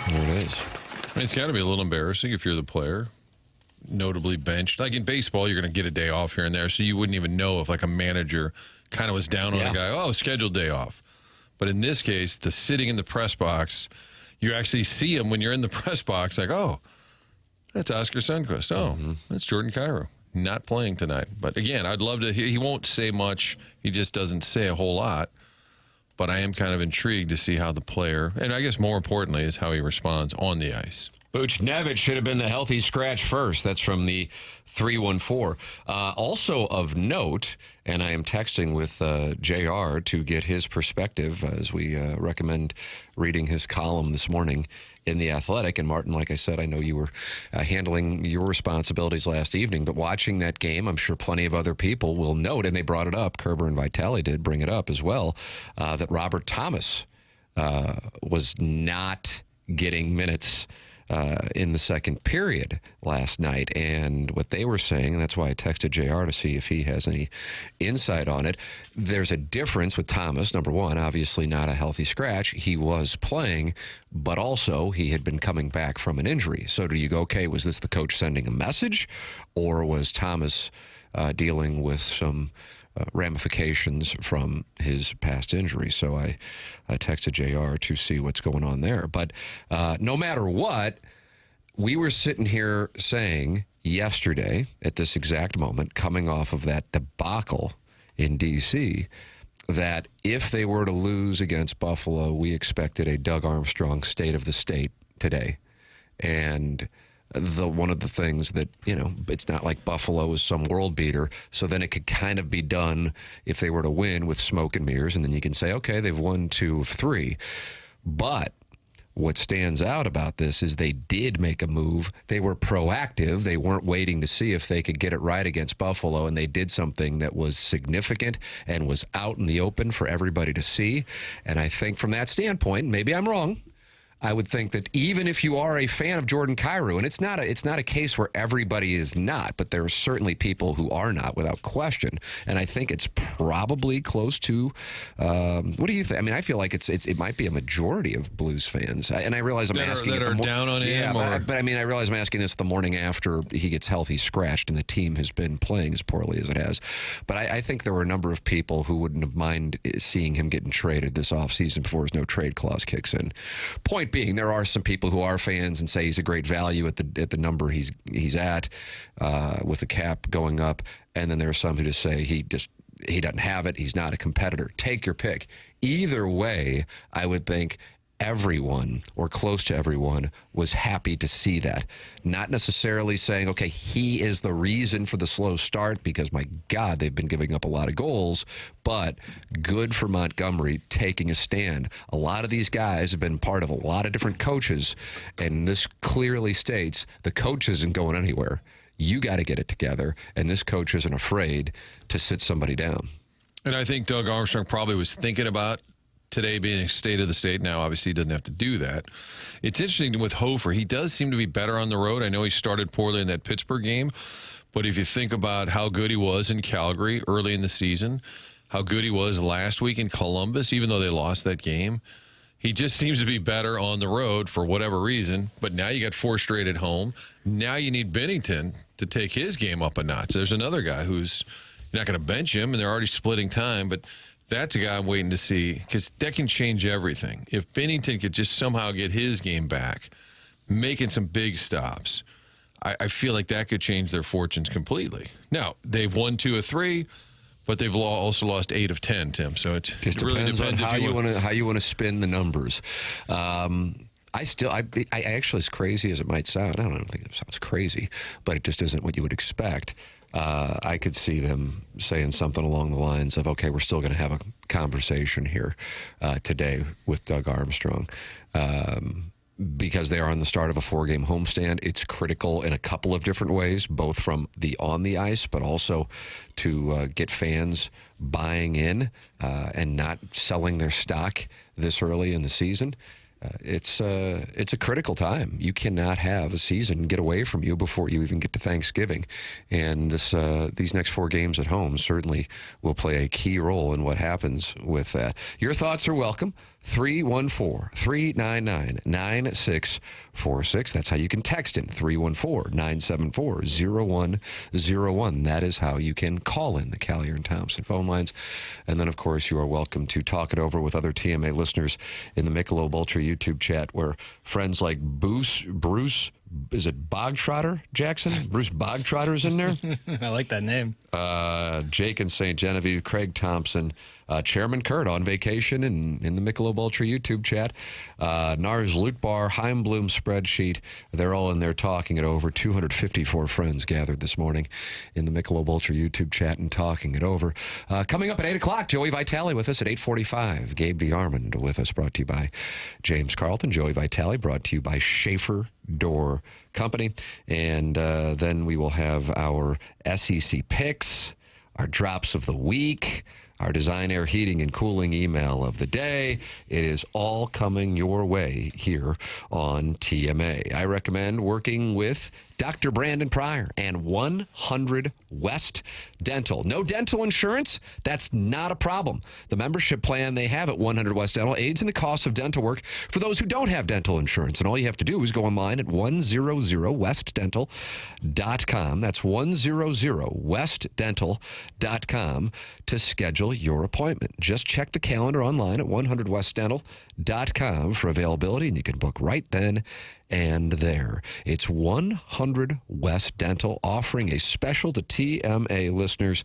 There it is. I mean, it's got to be a little embarrassing if you're the player, notably benched. Like in baseball, you're going to get a day off here and there, so you wouldn't even know if like a manager kind of was down on a guy, oh, scheduled day off. But in this case, the sitting in the press box, you actually see him when you're in the press box, like, oh, that's Oscar Sundqvist. Oh, that's Jordan Kyrou. Not playing tonight. But again, I'd love to. He won't say much. He just doesn't say a whole lot. But I am kind of intrigued to see how the player, and I guess more importantly, is how he responds on the ice. Buchnevich should have been the healthy scratch first. That's from the 314. Also of note, and I am texting with JR to get his perspective as we recommend reading his column this morning in The Athletic. And Martin, like I said, I know you were handling your responsibilities last evening, but watching that game, I'm sure plenty of other people will note, and they brought it up, Kerber and Vitale did bring it up as well, that Robert Thomas was not getting minutes in the second period last night. And what they were saying, and that's why I texted JR to see if he has any insight on it, there's a difference with Thomas. Number one, obviously not a healthy scratch. He was playing, but also he had been coming back from an injury. So do you go, okay, was this the coach sending a message, or was Thomas dealing with some ramifications from his past injury? So I texted JR to see what's going on there. But no matter what, we were sitting here saying yesterday at this exact moment, coming off of that debacle in D.C., that if they were to lose against Buffalo, we expected a Doug Armstrong state of the state today. And one of the things that, it's not like Buffalo is some world beater, so then it could kind of be done if they were to win with smoke and mirrors, and then you can say, okay, they've won 2 of 3. But what stands out about this is they did make a move. They were proactive. They weren't waiting to see if they could get it right against Buffalo, and they did something that was significant and was out in the open for everybody to see. And I think from that standpoint, maybe I'm wrong, I would think that even if you are a fan of Jordan Kyrou, and it's not a case where everybody is not, but there are certainly people who are not without question. And I think it's probably close to, what do you think? I mean, I feel like it might be a majority of Blues fans. And I realize I'm asking that are down on him. But I mean, I realize I'm asking this the morning after he gets healthy scratched and the team has been playing as poorly as it has. But I think there were a number of people who wouldn't have minded seeing him getting traded this offseason before his no trade clause kicks in. Point being, there are some people who are fans and say he's a great value at the number he's at with the cap going up, and then there are some who just say he doesn't have it. He's not a competitor. Take your pick. Either way, I would think everyone or close to everyone was happy to see that. Not necessarily saying, okay, he is the reason for the slow start because, my God, they've been giving up a lot of goals, but good for Montgomery taking a stand. A lot of these guys have been part of a lot of different coaches, and this clearly states the coach isn't going anywhere. You got to get it together, and this coach isn't afraid to sit somebody down. And I think Doug Armstrong probably was thinking about today being a state of the state. Now, obviously, he doesn't have to do that. It's interesting with Hofer. He does seem to be better on the road. I know he started poorly in that Pittsburgh game, but if you think about how good he was in Calgary early in the season, how good he was last week in Columbus, even though they lost that game, he just seems to be better on the road for whatever reason. But now you got 4 straight at home. Now you need Binnington to take his game up a notch. There's another guy who's, you're not going to bench him, and they're already splitting time, but that's a guy I'm waiting to see because that can change everything. If Binnington could just somehow get his game back, making some big stops, I feel like that could change their fortunes completely. Now, they've won 2 of 3, but they've also lost 8 of 10, Tim. So it really depends on how you want to spin the numbers. I actually, as crazy as it might sound, I don't think it sounds crazy, but it just isn't what you would expect. I could see them saying something along the lines of, okay, we're still going to have a conversation here today with Doug Armstrong. Because they are on the start of a 4-game homestand, it's critical in a couple of different ways, both from the on the ice, but also to get fans buying in and not selling their stock this early in the season. It's a critical time. You cannot have a season get away from you before you even get to Thanksgiving. And these next 4 games at home certainly will play a key role in what happens with that. Your thoughts are welcome. 314-399-9646. That's how you can text in. 314-974-0101. That is how you can call in the Callier and Thompson phone lines. And then, of course, you are welcome to talk it over with other TMA listeners in the Michelob Ultra YouTube chat, where friends like Bruce, is it Bogtrotter, Jackson? Bruce Bogtrotter is in there. I like that name. Jake in St. Genevieve, Craig Thompson, Chairman Kurt on vacation and in the Michelob Ultra YouTube chat. NARS Loot Bar, Heimblum spreadsheet. They're all in there talking it over. 254 friends gathered this morning in the Michelob Ultra YouTube chat and talking it over. Coming up at 8 o'clock, Joey Vitale with us at 8:45. Gabe DeArmond with us, brought to you by James Carlton. Joey Vitale brought to you by Schaefer Door Company. And then we will have our SEC picks, our drops of the week, our Design Air Heating and Cooling email of the day. It is all coming your way here on TMA. I recommend working with Dr. Brandon Pryor and 100 West Dental. No dental insurance? That's not a problem. The membership plan they have at 100 West Dental aids in the cost of dental work for those who don't have dental insurance. And all you have to do is go online at 100westdental.com. That's 100westdental.com to schedule your appointment. Just check the calendar online at 100westdental.com for availability, and you can book right then and there. It's 100 West Dental offering a special to TMA listeners,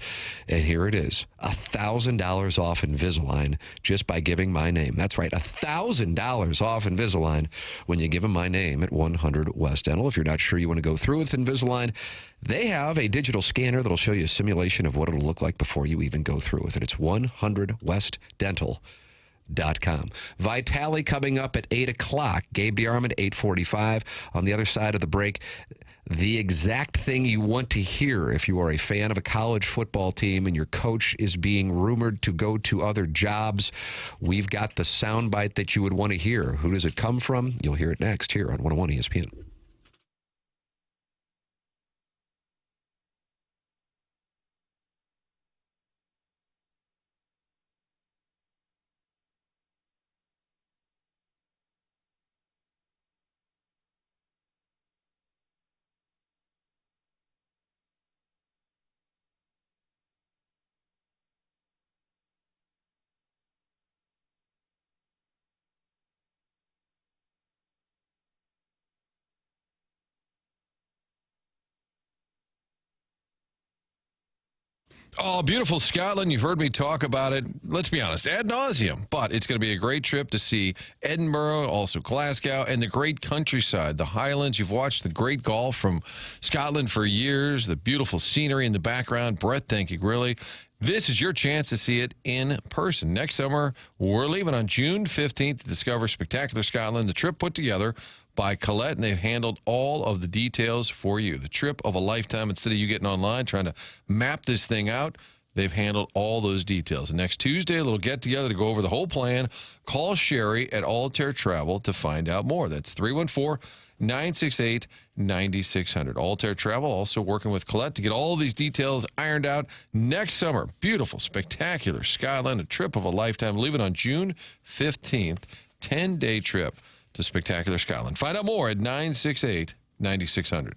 and here it is, $1,000 off Invisalign just by giving my name. That's right, $1,000 off Invisalign when you give them my name at 100 West Dental. If you're not sure you want to go through with Invisalign, they have a digital scanner that'll show you a simulation of what it'll look like before you even go through with it. It's 100westdental.com. Vitale coming up at 8 o'clock. Gabe DeArmond, 8:45. On the other side of the break, the exact thing you want to hear if you are a fan of a college football team and your coach is being rumored to go to other jobs. We've got the soundbite that you would want to hear. Who does it come from? You'll hear it next here on 101 ESPN. Oh, beautiful Scotland. You've heard me talk about it. Let's be honest, ad nauseum. But it's going to be a great trip to see Edinburgh, also Glasgow, and the great countryside, the Highlands. You've watched the great golf from Scotland for years, the beautiful scenery in the background, breathtaking, really. This is your chance to see it in person. Next summer, we're leaving on June 15th to discover spectacular Scotland. The trip put together by Colette, and they've handled all of the details for you. The trip of a lifetime. Instead of you getting online trying to map this thing out, they've handled all those details. And next Tuesday, a little get-together to go over the whole plan. Call Sherry at Altair Travel to find out more. That's 314-968-9600. Altair Travel also working with Colette to get all these details ironed out. Next summer, beautiful, spectacular Scotland, a trip of a lifetime. Leaving on June 15th, 10-day trip to spectacular Scotland. Find out more at 968-9600.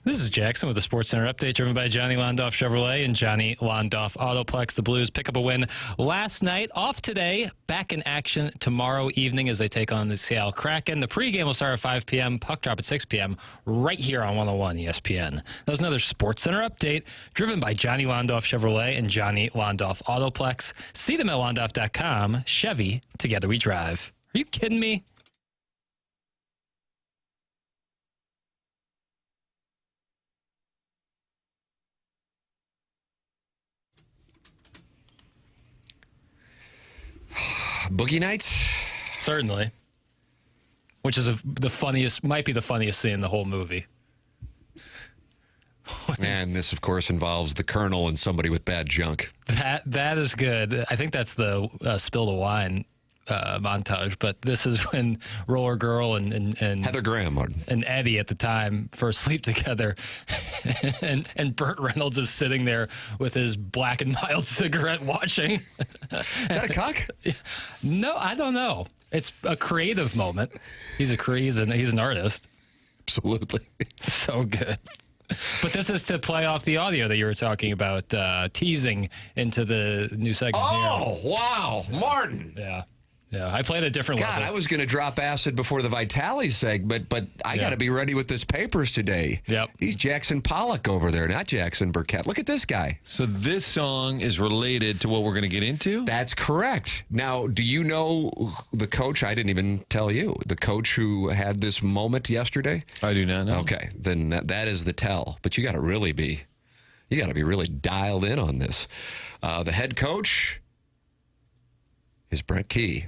This is Jackson with the Sports Center update, driven by Johnny Londoff Chevrolet and Johnny Londoff Autoplex. The Blues pick up a win last night, off today, back in action tomorrow evening as they take on the Seattle Kraken. The pregame will start at 5 p.m., puck drop at 6 p.m., right here on 101 ESPN. That was another Sports Center update, driven by Johnny Londoff Chevrolet and Johnny Londoff Autoplex. See them at londoff.com. Chevy, together we drive. Are you kidding me? Boogie Nights? Certainly. Which is might be the funniest scene in the whole movie. And this, of course, involves the Colonel and somebody with bad junk. That is good. I think that's the spill the wine montage, but this is when Roller Girl and Heather Graham, Martin. and Eddie at the time first sleep together, and Burt Reynolds is sitting there with his Black and Mild cigarette watching. Is that a cock? No, I don't know. It's a creative moment. He's an artist. Absolutely. So good. But this is to play off the audio that you were talking about, teasing into the new segment here. Oh, wow. Martin. Yeah. Yeah, I played a different God, level. I was going to drop acid before the Vitale segment, but I got to be ready with this papers today. Yep. He's Jackson Pollock over there, not Jackson Burkett. Look at this guy. So this song is related to what we're going to get into? That's correct. Now, do you know the coach? I didn't even tell you. The coach who had this moment yesterday? I do not know. Okay, then that is the tell. But you got to be really dialed in on this. The head coach is Brent Key.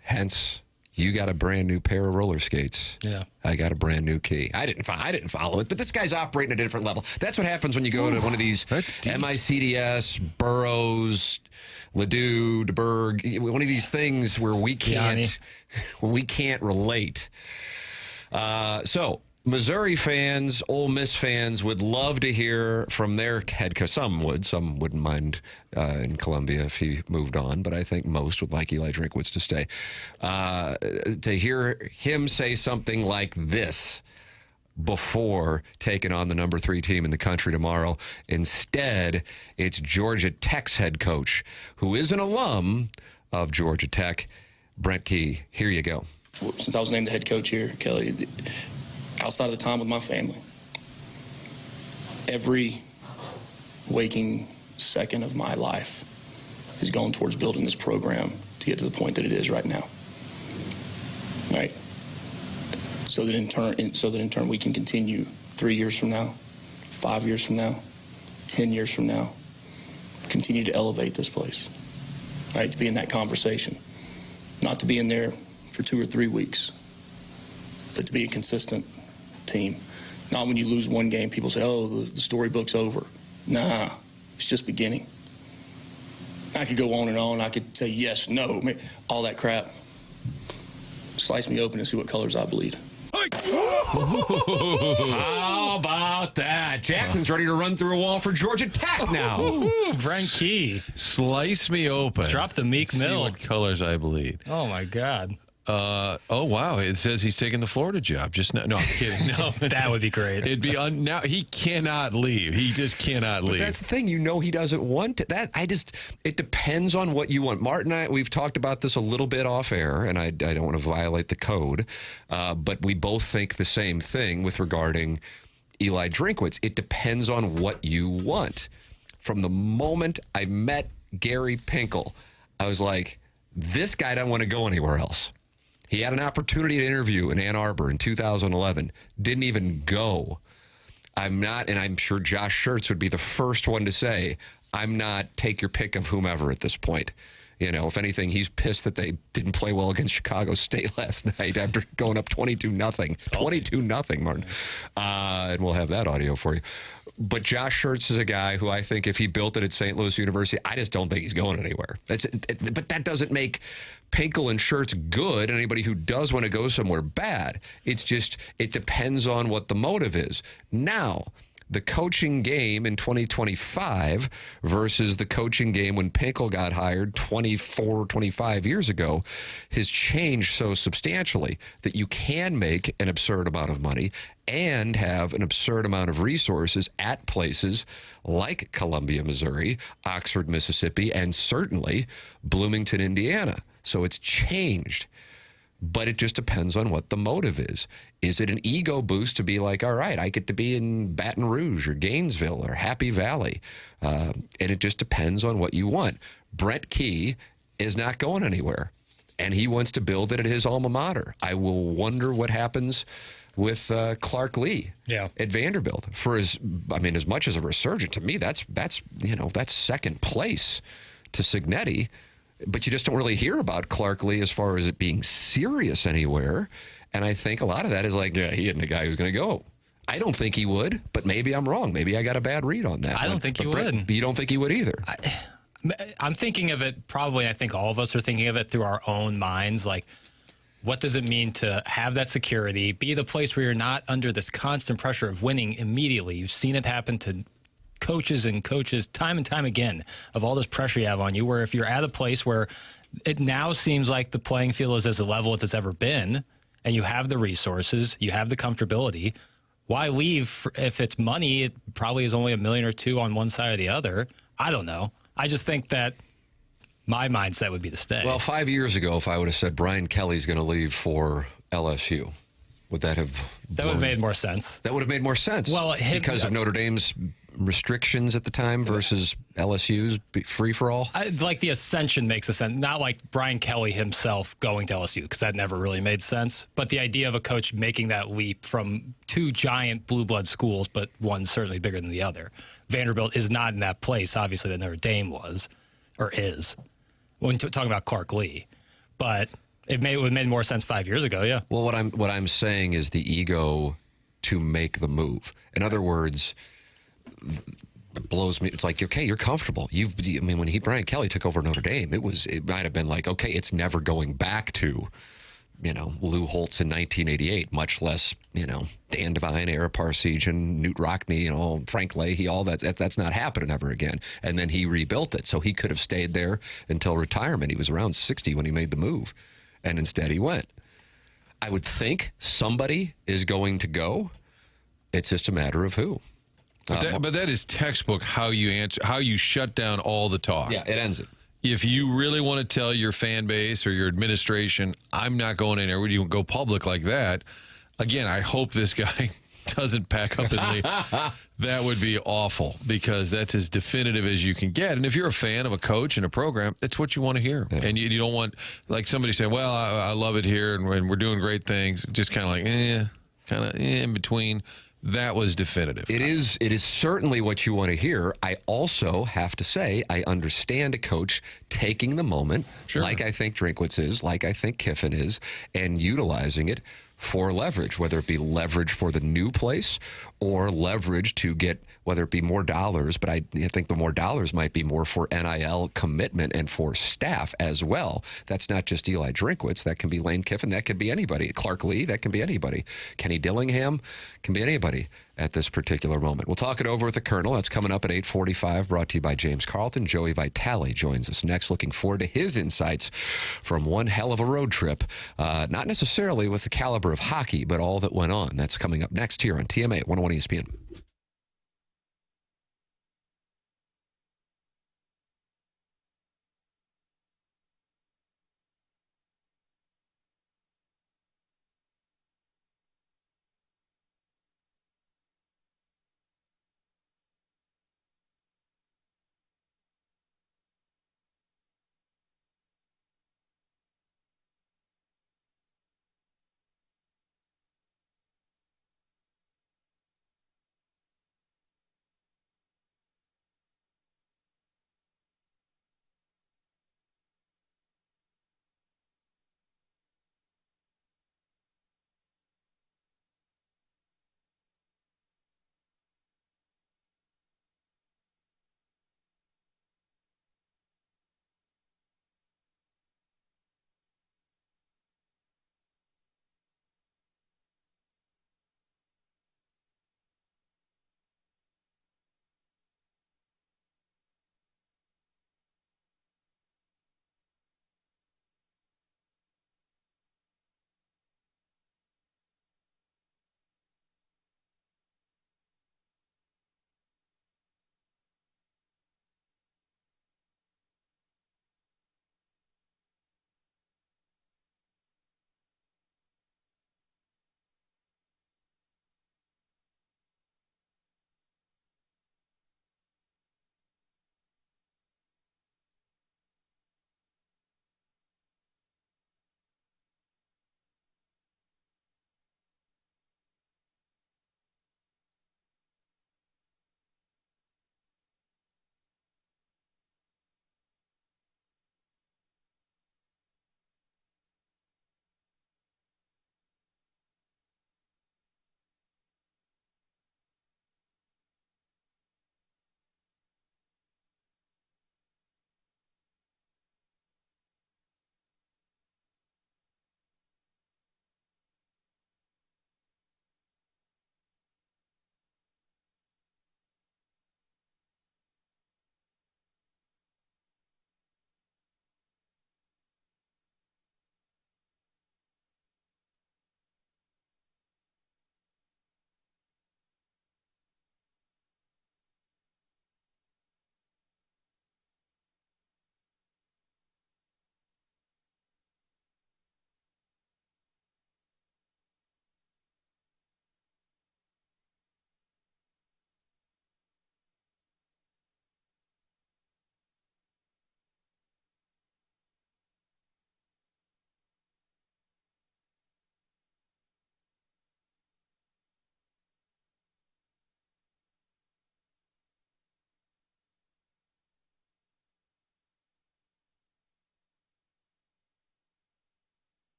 Hence, you got a brand new pair of roller skates. Yeah. I got a brand new key. I didn't follow it, but this guy's operating at a different level. That's what happens when you go to one of these MICDS, Burroughs, Ladue, DeBerg, one of these things where we can't relate. So Missouri fans, Ole Miss fans would love to hear from their head coach. Some wouldn't mind in Columbia if he moved on, but I think most would like Eli Drinkwitz to stay. To hear him say something like this before taking on the number 3 team in the country tomorrow. Instead, it's Georgia Tech's head coach, who is an alum of Georgia Tech, Brent Key. Here you go. Since I was named the head coach here, Kelly, outside of the time with my family, every waking second of my life is going towards building this program to get to the point that it is right now. Right? So that in turn we can continue 3 years from now, 5 years from now, 10 years from now, continue to elevate this place. Right? To be in that conversation, not to be in there for 2 or 3 weeks, but to be a consistent team. Not when you lose one game, people say, oh, the storybook's over. Nah, it's just beginning. I could go on and on. I could say yes, no, all that crap. Slice me open and see what colors I bleed. How about that? Jackson's ready to run through a wall for Georgia Tech now. Brent Key. Slice me open. Drop the Meek See Mill. what colors I bleed. Oh, my God. Oh, wow. It says he's taking the Florida job. Just no, I'm kidding. No, That would be great. it'd be now. He cannot leave. He just cannot leave. That's the thing. He doesn't want it. It depends on what you want. Martin and I, we've talked about this a little bit off air, and I don't want to violate the code, but we both think the same thing with regarding Eli Drinkwitz. It depends on what you want. From the moment I met Gary Pinkel, I was like, this guy doesn't want to go anywhere else. He had an opportunity to interview in Ann Arbor in 2011. Didn't even go. I'm not, and I'm sure Josh Schertz would be the first one to say, I'm not, take your pick of whomever at this point. You know, if anything, he's pissed that they didn't play well against Chicago State last night after going up 22-0. 22-0, Martin. And we'll have that audio for you. But Josh Schertz is a guy who I think if he built it at St. Louis University, I just don't think he's going anywhere. But that doesn't make Pinkel and Schertz good, and anybody who does want to go somewhere bad. It's just, it depends on what the motive is. Now, the coaching game in 2025 versus the coaching game when Pinkel got hired 24, 25 years ago has changed so substantially that you can make an absurd amount of money and have an absurd amount of resources at places like Columbia, Missouri, Oxford, Mississippi, and certainly Bloomington, Indiana. So it's changed. But it just depends on what the motive is. Is it an ego boost to be like, all right, I get to be in Baton Rouge or Gainesville or Happy Valley? And it just depends on what you want. Brent Key is not going anywhere, and he wants to build it at his alma mater. I will wonder what happens with Clark Lee at Vanderbilt. As much as a resurgent, to me, that's second place to Cignetti. But you just don't really hear about Clark Lee as far as it being serious anywhere. And I think a lot of that is like, yeah, he isn't the guy who's going to go. I don't think he would, but maybe I'm wrong. Maybe I got a bad read on that. I don't think he would. You don't think he would either? I'm thinking of it probably, I think all of us are thinking of it through our own minds. Like, what does it mean to have that security, be the place where you're not under this constant pressure of winning immediately? You've seen it happen to coaches time and time again, of all this pressure you have on you, where if you're at a place where it now seems like the playing field is as a level as it's ever been, and you have the resources, you have the comfortability, why leave? If it's money, it probably is only $1 million or $2 million on one side or the other. I don't know. I just think that my mindset would be to stay. Well, 5 years ago, if I would have said Brian Kelly's going to leave for LSU, would that have... That would have made more sense. That would have made more sense. Well, because of Notre Dame's restrictions at the time versus LSU's free-for-all? Like the ascension makes a sense. Not like Brian Kelly himself going to LSU, because that never really made sense. But the idea of a coach making that leap from two giant blue blood schools, but one certainly bigger than the other. Vanderbilt is not in that place, obviously, that Notre Dame was, or is, when talking about Clark Lee. But it would have made more sense 5 years ago, yeah. Well, what I'm saying is the ego to make the move. In other words, it blows me. It's like, okay, you're comfortable. When Brian Kelly took over Notre Dame, it might have been like, okay, it's never going back to, Lou Holtz in 1988, much less, Dan Devine, Ara Parseghian, Newt Rockne, Frank Leahy, all that. That's not happening ever again. And then he rebuilt it. So he could have stayed there until retirement. He was around 60 when he made the move. And instead he went. I would think somebody is going to go. It's just a matter of who. But that is textbook how you shut down all the talk. Yeah, it ends it. If you really want to tell your fan base or your administration, I'm not going in there, would you go public like that? Again, I hope this guy doesn't pack up and leave. That would be awful, because that's as definitive as you can get. And if you're a fan of a coach and a program, that's what you want to hear. Yeah. And you don't want, like, somebody saying, well, I love it here and we're doing great things. Just kind of in between. That was definitive. It is certainly what you want to hear. I also have to say, I understand a coach taking the moment, like I think Drinkwitz is, like I think Kiffin is, and utilizing it for leverage, whether it be leverage for the new place or leverage to get, whether it be more dollars, but I think the more dollars might be more for NIL commitment and for staff as well. That's not just Eli Drinkwitz. That can be Lane Kiffin. That could be anybody. Clark Lee, that can be anybody. Kenny Dillingham can be anybody at this particular moment. We'll talk it over with the Colonel. That's coming up at 8:45, brought to you by James Carlton. Joey Vitale joins us next. Looking forward to his insights from one hell of a road trip. Not necessarily with the caliber of hockey, but all that went on. That's coming up next here on TMA 101 ESPN.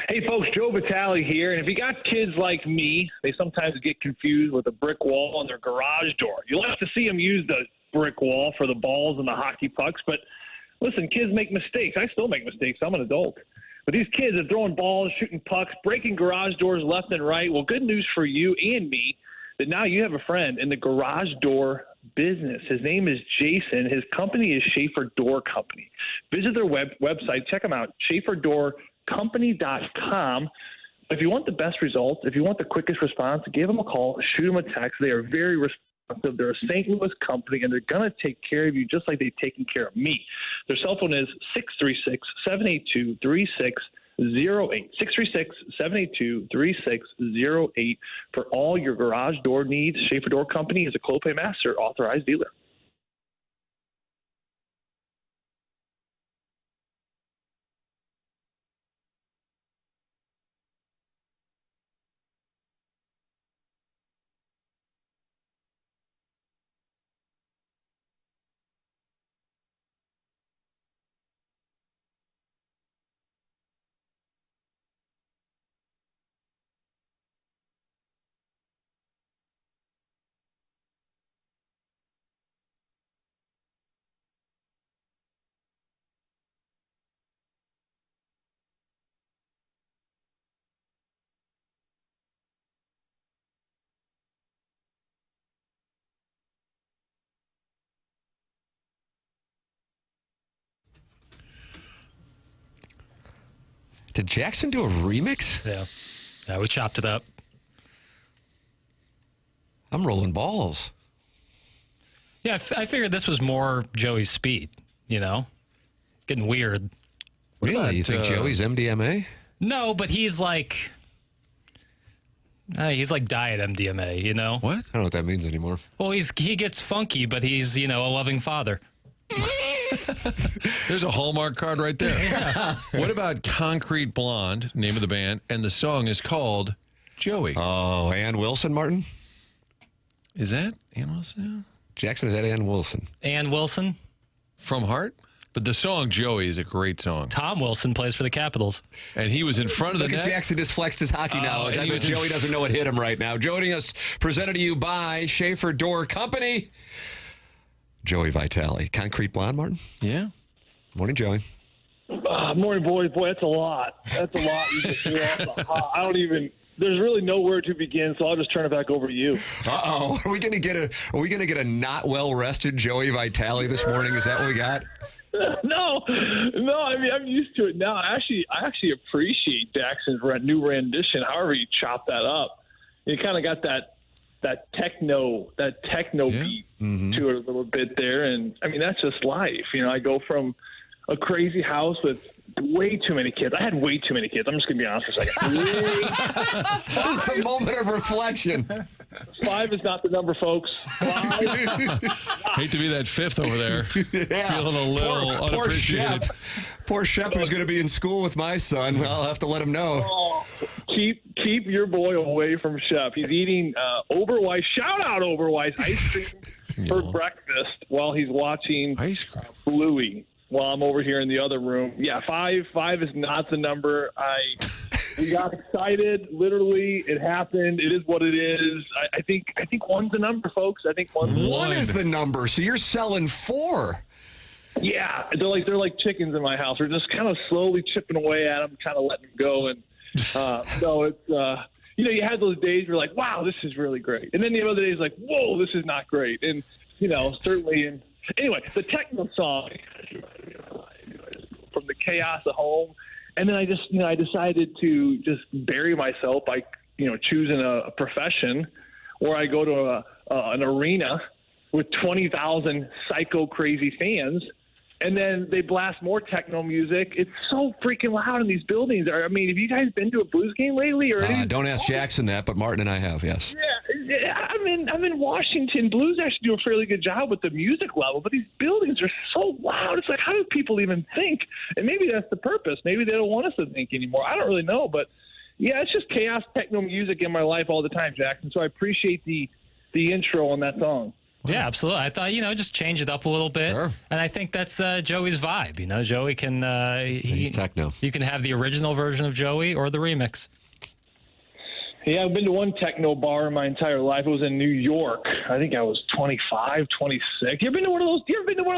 Hey, folks, Joe Vitale here. And if you got kids like me, they sometimes get confused with a brick wall on their garage door. You'll have to see them use the brick wall for the balls and the hockey pucks. But listen, kids make mistakes. I still make mistakes. I'm an adult. But these kids are throwing balls, shooting pucks, breaking garage doors left and right. Well, good news for you and me that now you have a friend in the garage door business. His name is Jason. His company is Schaefer Door Company. Visit their website. Check them out, SchaeferDoorCompany.com. If you want the best results, if you want the quickest response, give them a call, shoot them a text. They are very responsive. They're a St. Louis company, and they're going to take care of you just like they've taken care of me. Their cell phone is 636-782-3608. 636-782-3608 for all your garage door needs. Schaefer Door Company is a Clopay Master authorized dealer. Did Jackson do a remix? Yeah. Yeah, we chopped it up. I'm rolling balls. Yeah, I figured this was more Joey's speed, you know? Getting weird. Really? You think Joey's MDMA? No, but he's like diet MDMA, you know? What? I don't know what that means anymore. Well, he gets funky, but he's, a loving father. There's a Hallmark card right there. Yeah. What about Concrete Blonde, name of the band, and the song is called Joey? Oh, Ann Wilson, Martin? Is that Ann Wilson? Jackson, is that Ann Wilson? Ann Wilson? From Heart? But the song Joey is a great song. Tom Wilson plays for the Capitals. And he was in front of the net. Look at Jackson just flexed his hockey knowledge. I bet Joey doesn't know what hit him right now. Joining us, presented to you by Schaefer Door Company, Joey Vitale. Concrete Blonde, Martin? Yeah. Morning, Joey. Morning, boys. Boy, that's a lot. That's a lot. You just threw off the hot. I don't even. There's really nowhere to begin, so I'll just turn it back over to you. Uh-oh. Are we gonna get a not well rested Joey Vitale this morning? Is that what we got? No. I mean, I'm used to it now. I actually appreciate Jackson's new rendition. However you chop that up, you kind of got that techno beat to it a little bit there, and I mean that's just life. I go from a crazy house with way too many kids. I had way too many kids. I'm just gonna be honest for a second. This is a moment of reflection. 5 is not the number, folks. 5. Hate to be that fifth over there. Yeah. Feeling a little unappreciated. Poor Shep who's going to be in school with my son. Well, I'll have to let him know. Oh, keep your boy away from Shep. He's eating Oberweis. Shout out Oberweis ice cream for breakfast while he's watching ice cream. Bluey. While I'm over here in the other room. Yeah, 5 is not the number. We got excited. Literally, it happened. It is what it is. I think 1's the number, folks. I think 1's One is the number. So you're selling 4. Yeah, they're like chickens in my house. We're just kind of slowly chipping away at them, kind of letting them go. And so it's you had those days where you're like, wow, this is really great, and then the other days like, whoa, this is not great. And certainly in. Anyway, the techno song from the chaos of home, and then I decided to just bury myself by choosing a profession where I go to an arena with 20,000 psycho crazy fans, and then they blast more techno music. It's so freaking loud in these buildings. I mean, have you guys been to a Blues game lately? Or don't ask Jackson that, but Martin and I have, yes. Yeah, I'm in Washington. Blues actually do a fairly good job with the music level, but these buildings are so loud. It's like, how do people even think? And maybe that's the purpose. Maybe they don't want us to think anymore. I don't really know, but yeah, it's just chaos techno music in my life all the time, Jackson. So I appreciate the intro on that song. Yeah, absolutely. I thought, just change it up a little bit. Sure. And I think that's Joey's vibe. Joey can... He's techno. You can have the original version of Joey or the remix. Yeah, I've been to one techno bar in my entire life. It was in New York. I think I was 25, 26. You ever been to one of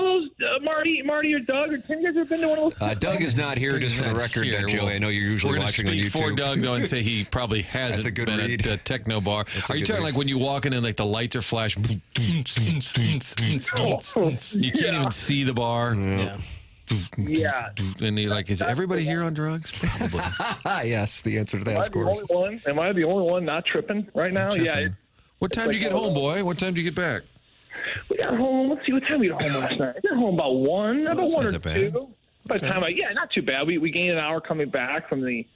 those? Marty or Doug or Tim? You guys ever been to one of those? Doug is not here, just for the record, here. Joey. I know you're usually We're watching on speak YouTube. for Doug, though, and say he probably hasn't That's a good been read. at a techno bar. Are you good talking read. like when you walk in and like the lights are flashing? You can't even see the bar. Yeah. Yeah. And you're like, is everybody here on drugs? Probably. Yes, the answer to that, of course. Am I the only one not tripping right now? Yeah. What time do you get home, boy? What time do you get back? We got home. Let's see, what time we got home last night? I got home about 1. About that's 1 not or that bad. 2. By the time not too bad. We gained an hour coming back from the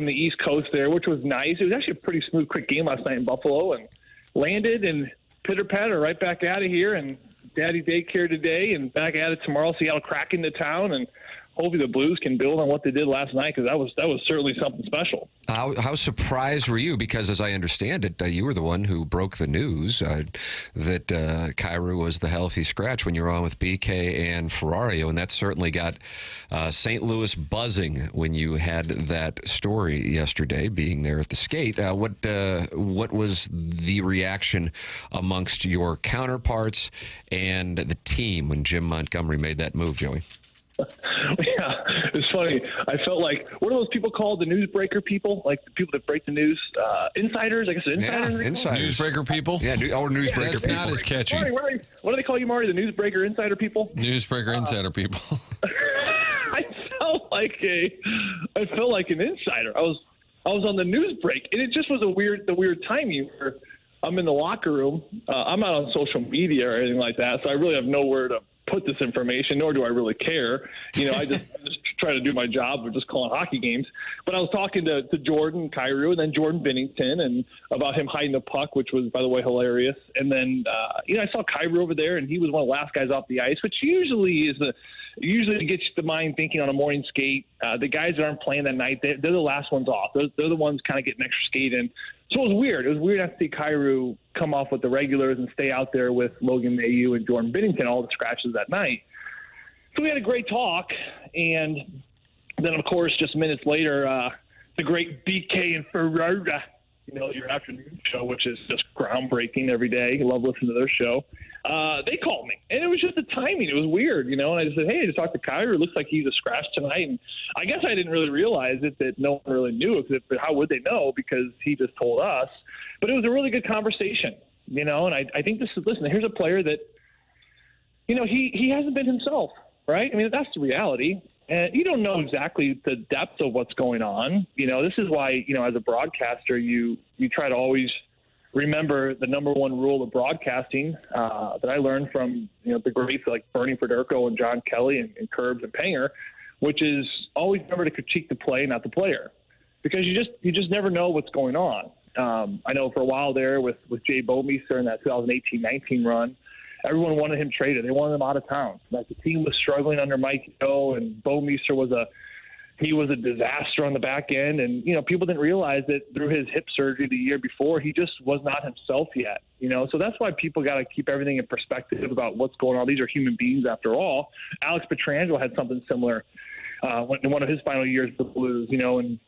East Coast there, which was nice. It was actually a pretty smooth, quick game last night in Buffalo, and landed and pitter-patter right back out of here, and Daddy daycare today, and back at it tomorrow. Seattle crack into town, and hopefully the Blues can build on what they did last night, because that was certainly something special. How surprised were you? Because as I understand it, you were the one who broke the news that Kyrou was the healthy scratch when you were on with BK and Ferrario, and that certainly got St. Louis buzzing when you had that story yesterday, being there at the skate. What was the reaction amongst your counterparts and the team when Jim Montgomery made that move, Joey? Yeah, it's funny. I felt like, what are those people called? The newsbreaker people? Like the people that break the news? Insiders? I guess insiders. Yeah, insiders. Newsbreaker people? Yeah, or newsbreaker That's people. not as catchy. Marty, what do they call you, Marty? The newsbreaker insider people? Newsbreaker insider people. I felt like an insider. I was on the news break, and it just was the weird timing where I'm in the locker room. I'm not on social media or anything like that, so I really have nowhere to put this information, nor do I really care. I just try to do my job of just calling hockey games. But I was talking to Jordan Kyrou and then Jordan Binnington and about him hiding the puck, which was, by the way, hilarious. And then, I saw Kyrou over there, and he was one of the last guys off the ice, which usually gets the mind thinking on a morning skate. The guys that aren't playing that night, they're the last ones off. They're the ones kind of getting extra skate in. So it was weird. It was weird to see Kyrou come off with the regulars and stay out there with Logan Mailloux and Jordan Binnington, all the scratches that night. So we had a great talk, and then, of course, just minutes later, the great BK and Ferrara, your afternoon show, which is just groundbreaking every day. I love listening to their show. They called me, and it was just the timing. It was weird, and I just said, hey, I just talked to Kyrou. It looks like he's a scratch tonight. And I guess I didn't really realize it, that no one really knew. How would they know? Because he just told us. But it was a really good conversation, and I think listen, here's a player that, he hasn't been himself, right? I mean, that's the reality. And you don't know exactly the depth of what's going on. This is why, as a broadcaster, you try to always remember the number one rule of broadcasting that I learned from, the greats like Bernie Federko and John Kelly and Curbs and Panger, which is always remember to critique the play, not the player, because you just never know what's going on. I know for a while there with Jay Bouwmeester in that 2018-19 run, everyone wanted him traded. They wanted him out of town. Like the team was struggling under Mike Yeo, and Bouwmeester was a disaster on the back end. And, people didn't realize that through his hip surgery the year before, he just was not himself yet, So that's why people got to keep everything in perspective about what's going on. These are human beings after all. Alex Pietrangelo had something similar in one of his final years with the Blues, and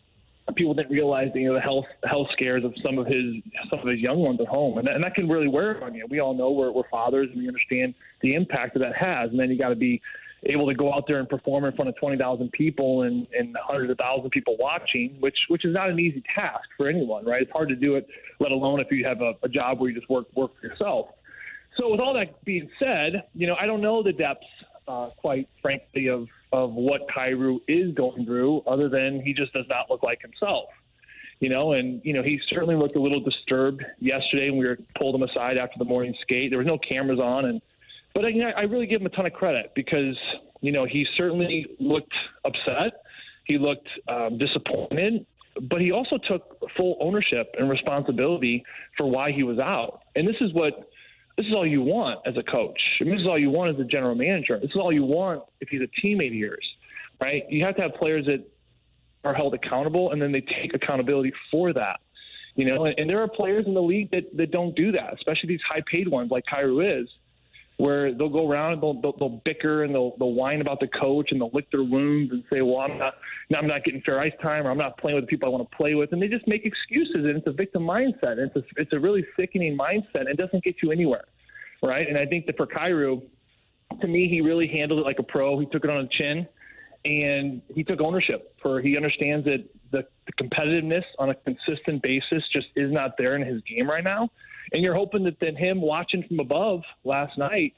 people didn't realize, the health scares of some of his young ones at home. And that can really wear on you. We all know we're fathers, and we understand the impact that has. And then you got to be able to go out there and perform in front of 20,000 people and hundreds of thousands of people watching, which is not an easy task for anyone, right? It's hard to do it, let alone if you have a job where you just work for yourself. So with all that being said, I don't know the depths, quite frankly, of what Kyrou is going through, other than he just does not look like himself. And he certainly looked a little disturbed yesterday, and we pulled him aside after the morning skate. There was no cameras on, but I really give him a ton of credit because, he certainly looked upset. He looked disappointed, but he also took full ownership and responsibility for why he was out. And this is all you want as a coach. I mean, this is all you want as a general manager. This is all you want if he's a teammate of yours, right? You have to have players that are held accountable, and then they take accountability for that. And there are players in the league that don't do that, especially these high-paid ones like Kyrou is. where they'll go around and they'll bicker and they'll whine about the coach and they'll lick their wounds and say, well, I'm not getting fair ice time, or I'm not playing with the people I want to play with. And they just make excuses, and it's a victim mindset. And it's a really sickening mindset. It doesn't get you anywhere, right? And I think that for Kyrou, to me, he really handled it like a pro. He took it on the chin, and he took ownership. He understands that the competitiveness on a consistent basis just is not there in his game right now. And you're hoping that then him watching from above last night,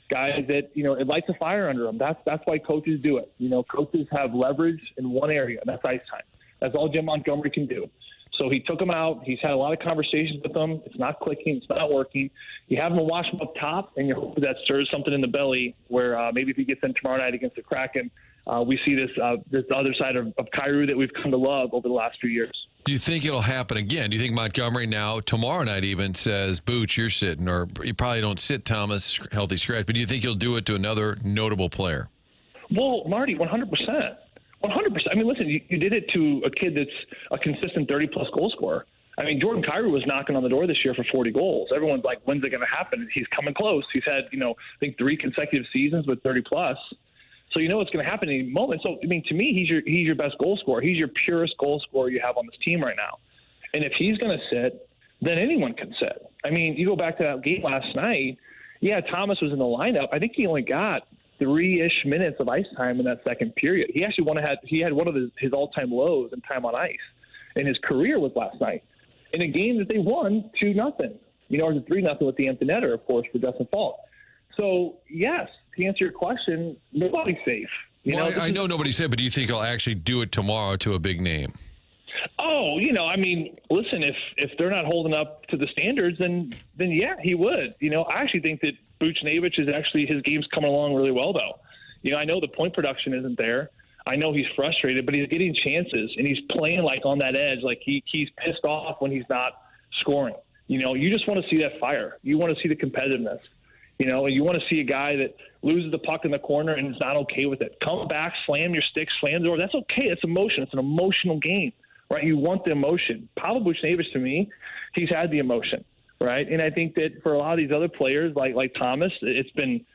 guys, that, it lights a fire under him. That's why coaches do it. Coaches have leverage in one area, and that's ice time. That's all Jim Montgomery can do. So he took him out. He's had a lot of conversations with them. It's not clicking. It's not working. You have him to watch him up top, and you hope that stirs something in the belly where maybe if he gets in tomorrow night against the Kraken, we see this other side of Kyrou that we've come to love over the last few years. Do you think it'll happen again? Do you think Montgomery now, tomorrow night even, says, Booch, you're sitting, or you probably don't sit Thomas, healthy scratch, but do you think he'll do it to another notable player? Well, Marty, 100%. 100%. I mean, listen, you did it to a kid that's a consistent 30-plus goal scorer. I mean, Jordan Kyrou was knocking on the door this year for 40 goals. Everyone's like, when's it going to happen? He's coming close. He's had, I think 3 consecutive seasons with 30-plus. So you know it's going to happen any moment. So, I mean, to me, he's your best goal scorer. He's your purest goal scorer you have on this team right now. And if he's going to sit, then anyone can sit. I mean, you go back to that game last night. Yeah, Thomas was in the lineup. I think he only got 3-ish minutes of ice time in that second period. He actually had one of his all-time lows in time on ice in his career was last night in a game that they won 2-0. Or 3-0 with the empty netter, of course, for Justin Falk. So, yes, to answer your question, nobody's safe. I know nobody's safe, but do you think he'll actually do it tomorrow to a big name? Oh, I mean, listen, if they're not holding up to the standards, then yeah, he would. I actually think that Buchnevich is actually, his game's coming along really well, though. I know the point production isn't there. I know he's frustrated, but he's getting chances, and he's playing like on that edge, like he's pissed off when he's not scoring. You just want to see that fire. You want to see the competitiveness. And you want to see a guy that loses the puck in the corner and is not okay with it. Come back, slam your stick, slam the door. That's okay. It's emotion. It's an emotional game, right? You want the emotion. Pavel Buchnevich, to me, he's had the emotion, right? And I think that for a lot of these other players, like Thomas, it's been,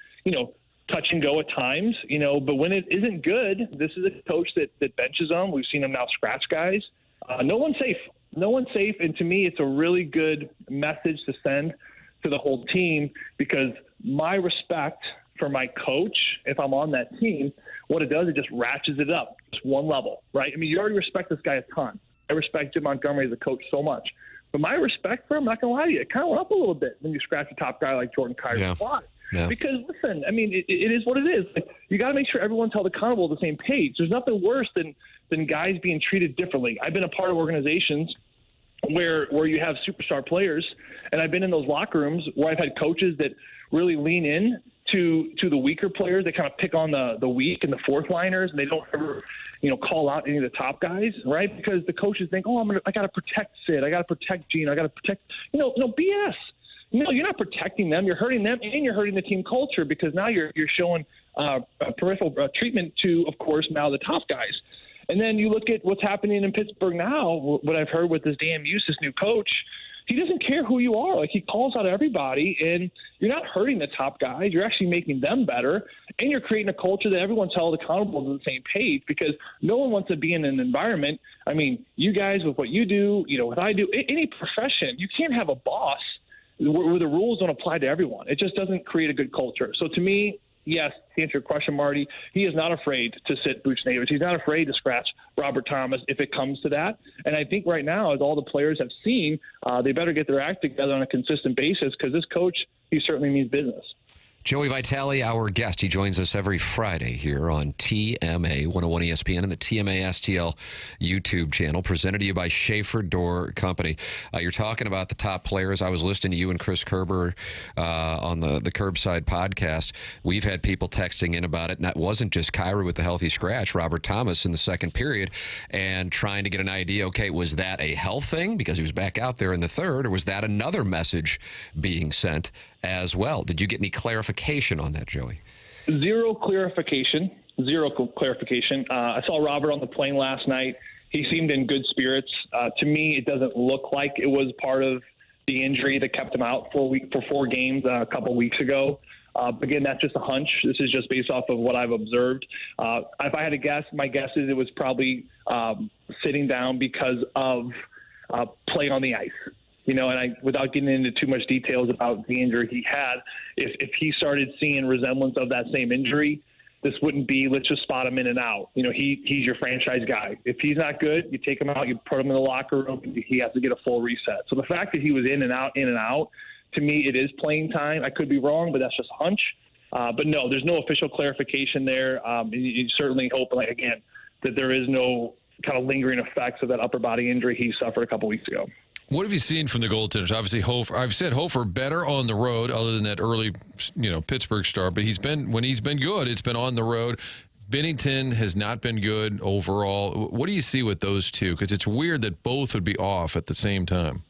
touch and go at times, but when it isn't good, this is a coach that benches them. We've seen him now scratch guys. No one's safe. No one's safe. And to me, it's a really good message to send to the whole team, because my respect for my coach, if I'm on that team, what it does, it just ratchets it up. It's one level, right? I mean, you already respect this guy a ton. I respect Jim Montgomery as a coach so much. But my respect for him, I'm not going to lie to you, it kind of went up a little bit when you scratch a top guy like Jordan Kyrou. Yeah. Why? Yeah. Because, listen, I mean, it is what it is. Like, you got to make sure everyone's held accountable at the same page. There's nothing worse than guys being treated differently. I've been a part of organizations where you have superstar players, and I've been in those locker rooms where I've had coaches that really lean in to the weaker players. They kind of pick on the weak and the fourth liners, and they don't ever, call out any of the top guys, right? Because the coaches think, I got to protect Sid, I got to protect Gene, I got to protect, no BS. No, you're not protecting them. You're hurting them, and you're hurting the team culture, because now you're showing peripheral treatment to, of course, now the top guys. And then you look at what's happening in Pittsburgh now, what I've heard with this Dan Muse, this new coach. He doesn't care who you are. Like, he calls out everybody, and you're not hurting the top guys. You're actually making them better, and you're creating a culture that everyone's held accountable to the same page, because no one wants to be in an environment. I mean, you guys, with what you do, what I do, any profession, you can't have a boss where the rules don't apply to everyone. It just doesn't create a good culture. So to me, yes, to answer your question, Marty, he is not afraid to sit Buchnevich. He's not afraid to scratch Robert Thomas if it comes to that. And I think right now, as all the players have seen, they better get their act together on a consistent basis, because this coach, he certainly means business. Joey Vitale, our guest. He joins us every Friday here on TMA 101 ESPN and the TMA STL YouTube channel, presented to you by Schaefer Door Company. You're talking about the top players. I was listening to you and Chris Kerber on the Curbside podcast. We've had people texting in about it, and that wasn't just Kyrou with the healthy scratch, Robert Thomas in the second period, and trying to get an idea, okay, was that a health thing because he was back out there in the third, or was that another message being sent as well? Did you get any clarification on that, Joey? Zero clarification. I saw Robert on the plane last night. He seemed in good spirits. To me, it doesn't look like it was part of the injury that kept him out for 4 games a couple weeks ago. Again, that's just a hunch. This is just based off of what I've observed. If I had to guess, my guess is it was probably sitting down because of play on the ice. And without getting into too much details about the injury he had, if he started seeing resemblance of that same injury, this wouldn't be, let's just spot him in and out. He's your franchise guy. If he's not good, you take him out, you put him in the locker room, he has to get a full reset. So the fact that he was in and out, to me, it is playing time. I could be wrong, but that's just a hunch. But no, there's no official clarification there. You certainly hope, again, that there is no kind of lingering effects of that upper body injury he suffered a couple weeks ago. What have you seen from the goaltenders? Obviously, Hofer. I've said Hofer better on the road, other than that early, Pittsburgh start. But when he's been good, it's been on the road. Binnington has not been good overall. What do you see with those two? Because it's weird that both would be off at the same time.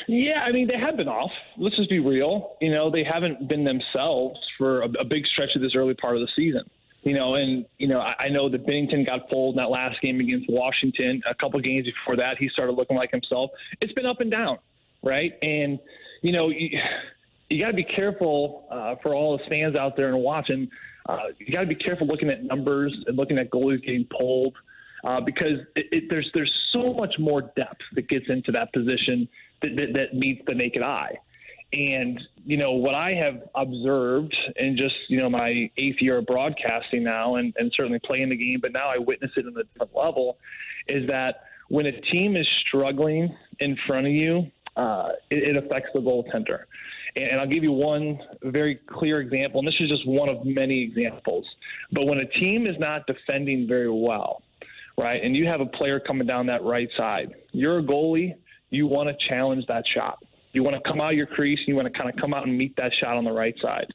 Yeah, they have been off. Let's just be real. They haven't been themselves for a big stretch of this early part of the season. I know that Binnington got pulled in that last game against Washington. A couple games before that, he started looking like himself. It's been up and down, right? And, you got to be careful for all the fans out there and watching. You got to be careful looking at numbers and looking at goalies getting pulled because there's so much more depth that gets into that position that meets the naked eye. And, what I have observed in just, my 8th year of broadcasting now and certainly playing the game, but now I witness it on a different level, is that when a team is struggling in front of you, it affects the goaltender. And I'll give you one very clear example, and this is just one of many examples. But when a team is not defending very well, right, and you have a player coming down that right side, you're a goalie, you want to challenge that shot. You want to come out of your crease, and you want to kind of come out and meet that shot on the right side.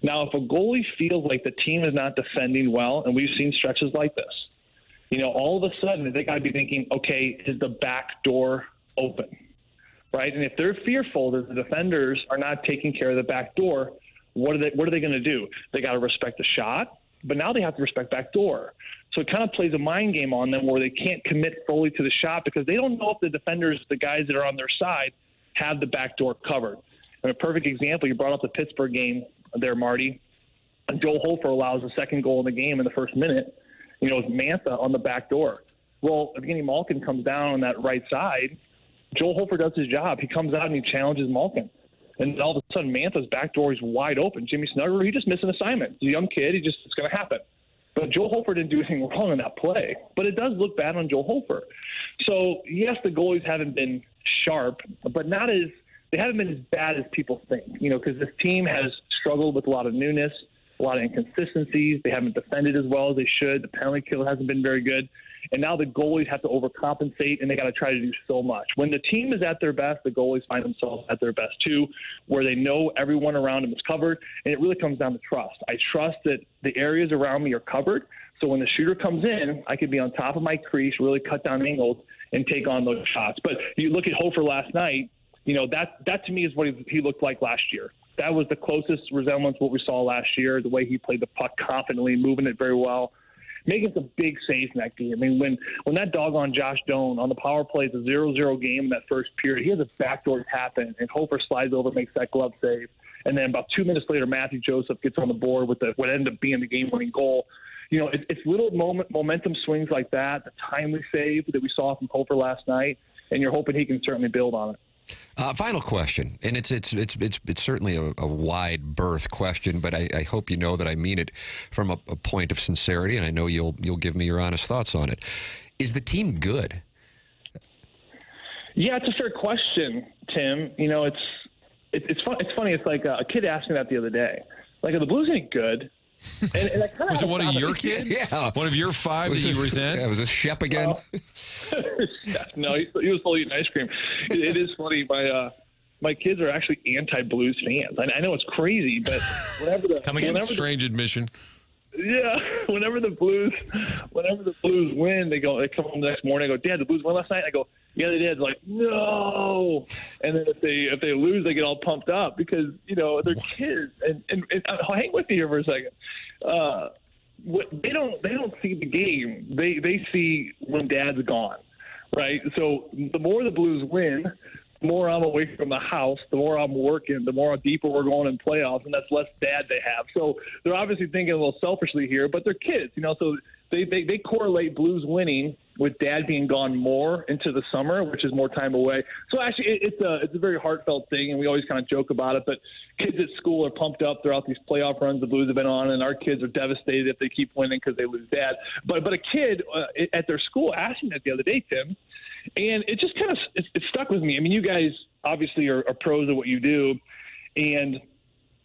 Now, if a goalie feels like the team is not defending well, and we've seen stretches like this, all of a sudden they got to be thinking, okay, is the back door open, right? And if they're fearful that the defenders are not taking care of the back door, what are they going to do? They got to respect the shot, but now they have to respect back door. So it kind of plays a mind game on them where they can't commit fully to the shot because they don't know if the defenders, the guys that are on their side, have the back door covered. And a perfect example, you brought up the Pittsburgh game there, Marty. Joel Hofer allows the second goal in the game in the first minute. With Mantha on the back door. Well, Evgeny Malkin comes down on that right side. Joel Hofer does his job. He comes out and he challenges Malkin. And all of a sudden, Mantha's back door is wide open. Jimmy Snugger, he just missed an assignment. He's a young kid. It's going to happen. But Joel Hofer didn't do anything wrong in that play. But it does look bad on Joel Hofer. So, yes, the goalies haven't been sharp, but they haven't been as bad as people think, because this team has struggled with a lot of newness, a lot of inconsistencies. They haven't defended as well as they should. The penalty kill hasn't been very good. And now the goalies have to overcompensate, and they got to try to do so much. When the team is at their best, the goalies find themselves at their best too, where they know everyone around them is covered, and it really comes down to trust. I trust that the areas around me are covered, so when the shooter comes in, I can be on top of my crease, really cut down angles, and take on those shots. But you look at Hofer last night, that to me is what he looked like last year. That was the closest resemblance to what we saw last year, the way he played the puck confidently, moving it very well, making some big saves in that game. When that doggone Josh Doan on the power play is a 0-0 game in that first period, he has a backdoor tap in, and Hofer slides over, makes that glove save. And then about 2 minutes later, Matthew Joseph gets on the board with what ended up being the game-winning goal. It's little momentum swings like that, the timely save that we saw from Hofer last night, and you're hoping he can certainly build on it. Final question, and it's certainly a wide berth question, but I hope you know that I mean it from a point of sincerity, and I know you'll give me your honest thoughts on it. Is the team good? Yeah, it's a fair question, Tim. It's funny. It's like a kid asked me that the other day. Like, are the Blues any good? And I kinda was it one of your kids? Yeah. One of your 5 that you resent? Yeah, was this Shep again? No, he was still eating ice cream. It is funny. My kids are actually anti-Blues fans. I know it's crazy, but whenever strange admission. Yeah, whenever the Blues win, they come home the next morning. I go, Dad, the Blues won last night. I go, yeah, they did. Like, no. And then if they lose, they get all pumped up because they're kids. And hang with me here for a second. They don't see the game. They see when Dad's gone, right? So the more the Blues win, the more I'm away from the house, the more I'm working, the more deeper we're going in playoffs, and that's less dad they have. So they're obviously thinking a little selfishly here, but they're kids, so they correlate Blues winning with dad being gone more into the summer, which is more time away. So actually it's a very heartfelt thing, and we always kind of joke about it, but kids at school are pumped up throughout these playoff runs the Blues have been on, and our kids are devastated if they keep winning because they lose dad. But a kid at their school asked me that the other day, Tim, and it just kind of it stuck with me. I mean, you guys obviously are pros at what you do, and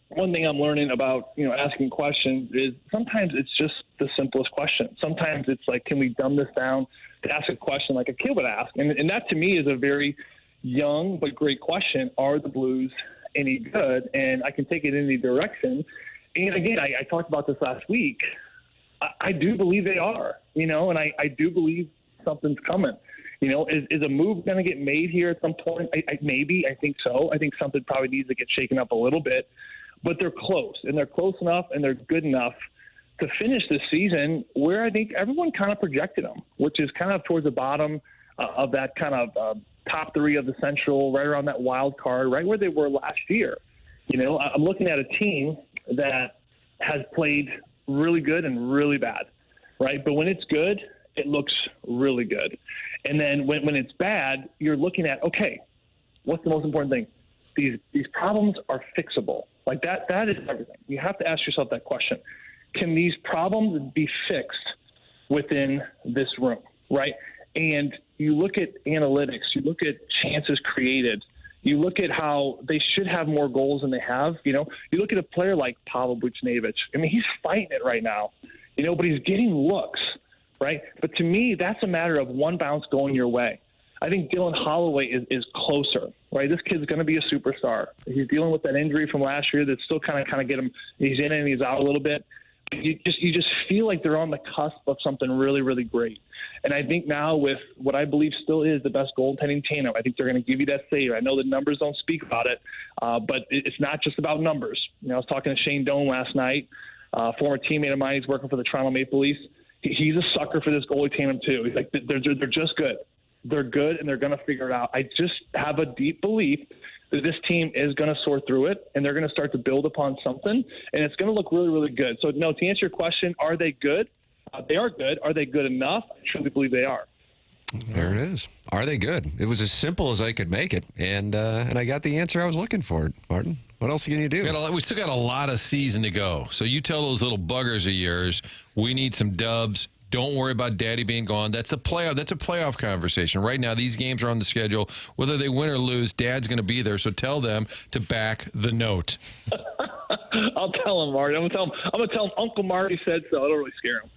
one thing I'm learning about, asking questions is sometimes it's just the simplest question. Sometimes it's like, can we dumb this down to ask a question like a kid would ask? And that to me is a very young but great question. Are the Blues any good? And I can take it in any direction. And again, I talked about this last week. I do believe they are, and I do believe something's coming. Is a move going to get made here at some point? Maybe. I think so. I think something probably needs to get shaken up a little bit. But they're close, and they're close enough, and they're good enough to finish this season where I think everyone kind of projected them, which is kind of towards the bottom of that kind of top three of the Central, right around that wild card, right where they were last year. I'm looking at a team that has played really good and really bad, right? But when it's good, it looks really good. And then when it's bad, you're looking at, okay, what's the most important thing? These problems are fixable. Like that is everything. You have to ask yourself that question. Can these problems be fixed within this room, right? And you look at analytics, you look at chances created, you look at how they should have more goals than they have. You look at a player like Pavel Buchnevich. I mean, he's fighting it right now, but he's getting looks, right? But to me, that's a matter of one bounce going your way. I think Dylan Holloway is closer, right? This kid's going to be a superstar. He's dealing with that injury from last year that's still kind of get him. He's in and he's out a little bit. You just feel like they're on the cusp of something really, really great. And I think now with what I believe still is the best goaltending tandem, I think they're going to give you that save. I know the numbers don't speak about it, but it's not just about numbers. I was talking to Shane Doan last night, former teammate of mine. He's working for the Toronto Maple Leafs. He's a sucker for this goalie tandem too. He's like, they're just good. They're good, and they're going to figure it out. I just have a deep belief that this team is going to sort through it, and they're going to start to build upon something, and it's going to look really, really good. So, no, to answer your question, are they good? They are good. Are they good enough? I truly believe they are. There it is. Are they good? It was as simple as I could make it, and I got the answer I was looking for, Martin. What else can you do? We still got a lot of season to go. So you tell those little buggers of yours, we need some dubs. Don't worry about Daddy being gone. That's a playoff conversation. Right now, these games are on the schedule. Whether they win or lose, Dad's going to be there. So tell them to back the note. I'll tell him, Marty. I'm going to tell him Uncle Marty said so. It'll really scare him.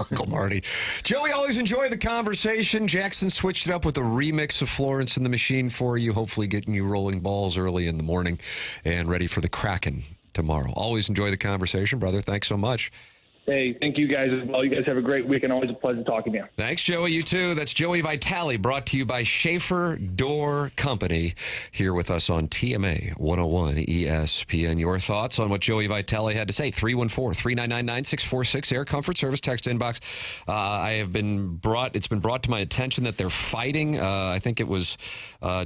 Uncle Marty. Joey, always enjoy the conversation. Jackson switched it up with a remix of Florence and the Machine for you, hopefully getting you rolling balls early in the morning and ready for the Kraken tomorrow. Always enjoy the conversation, brother. Thanks so much. Hey, thank you guys as well. You guys have a great week, and always a pleasure talking to you. Thanks, Joey. You too. That's Joey Vitale, brought to you by Schaefer Door Company, here with us on TMA 101 ESPN. Your thoughts on what Joey Vitale had to say? 314-399-9646, Air Comfort Service text inbox. It's been brought to my attention that they're fighting. I think it was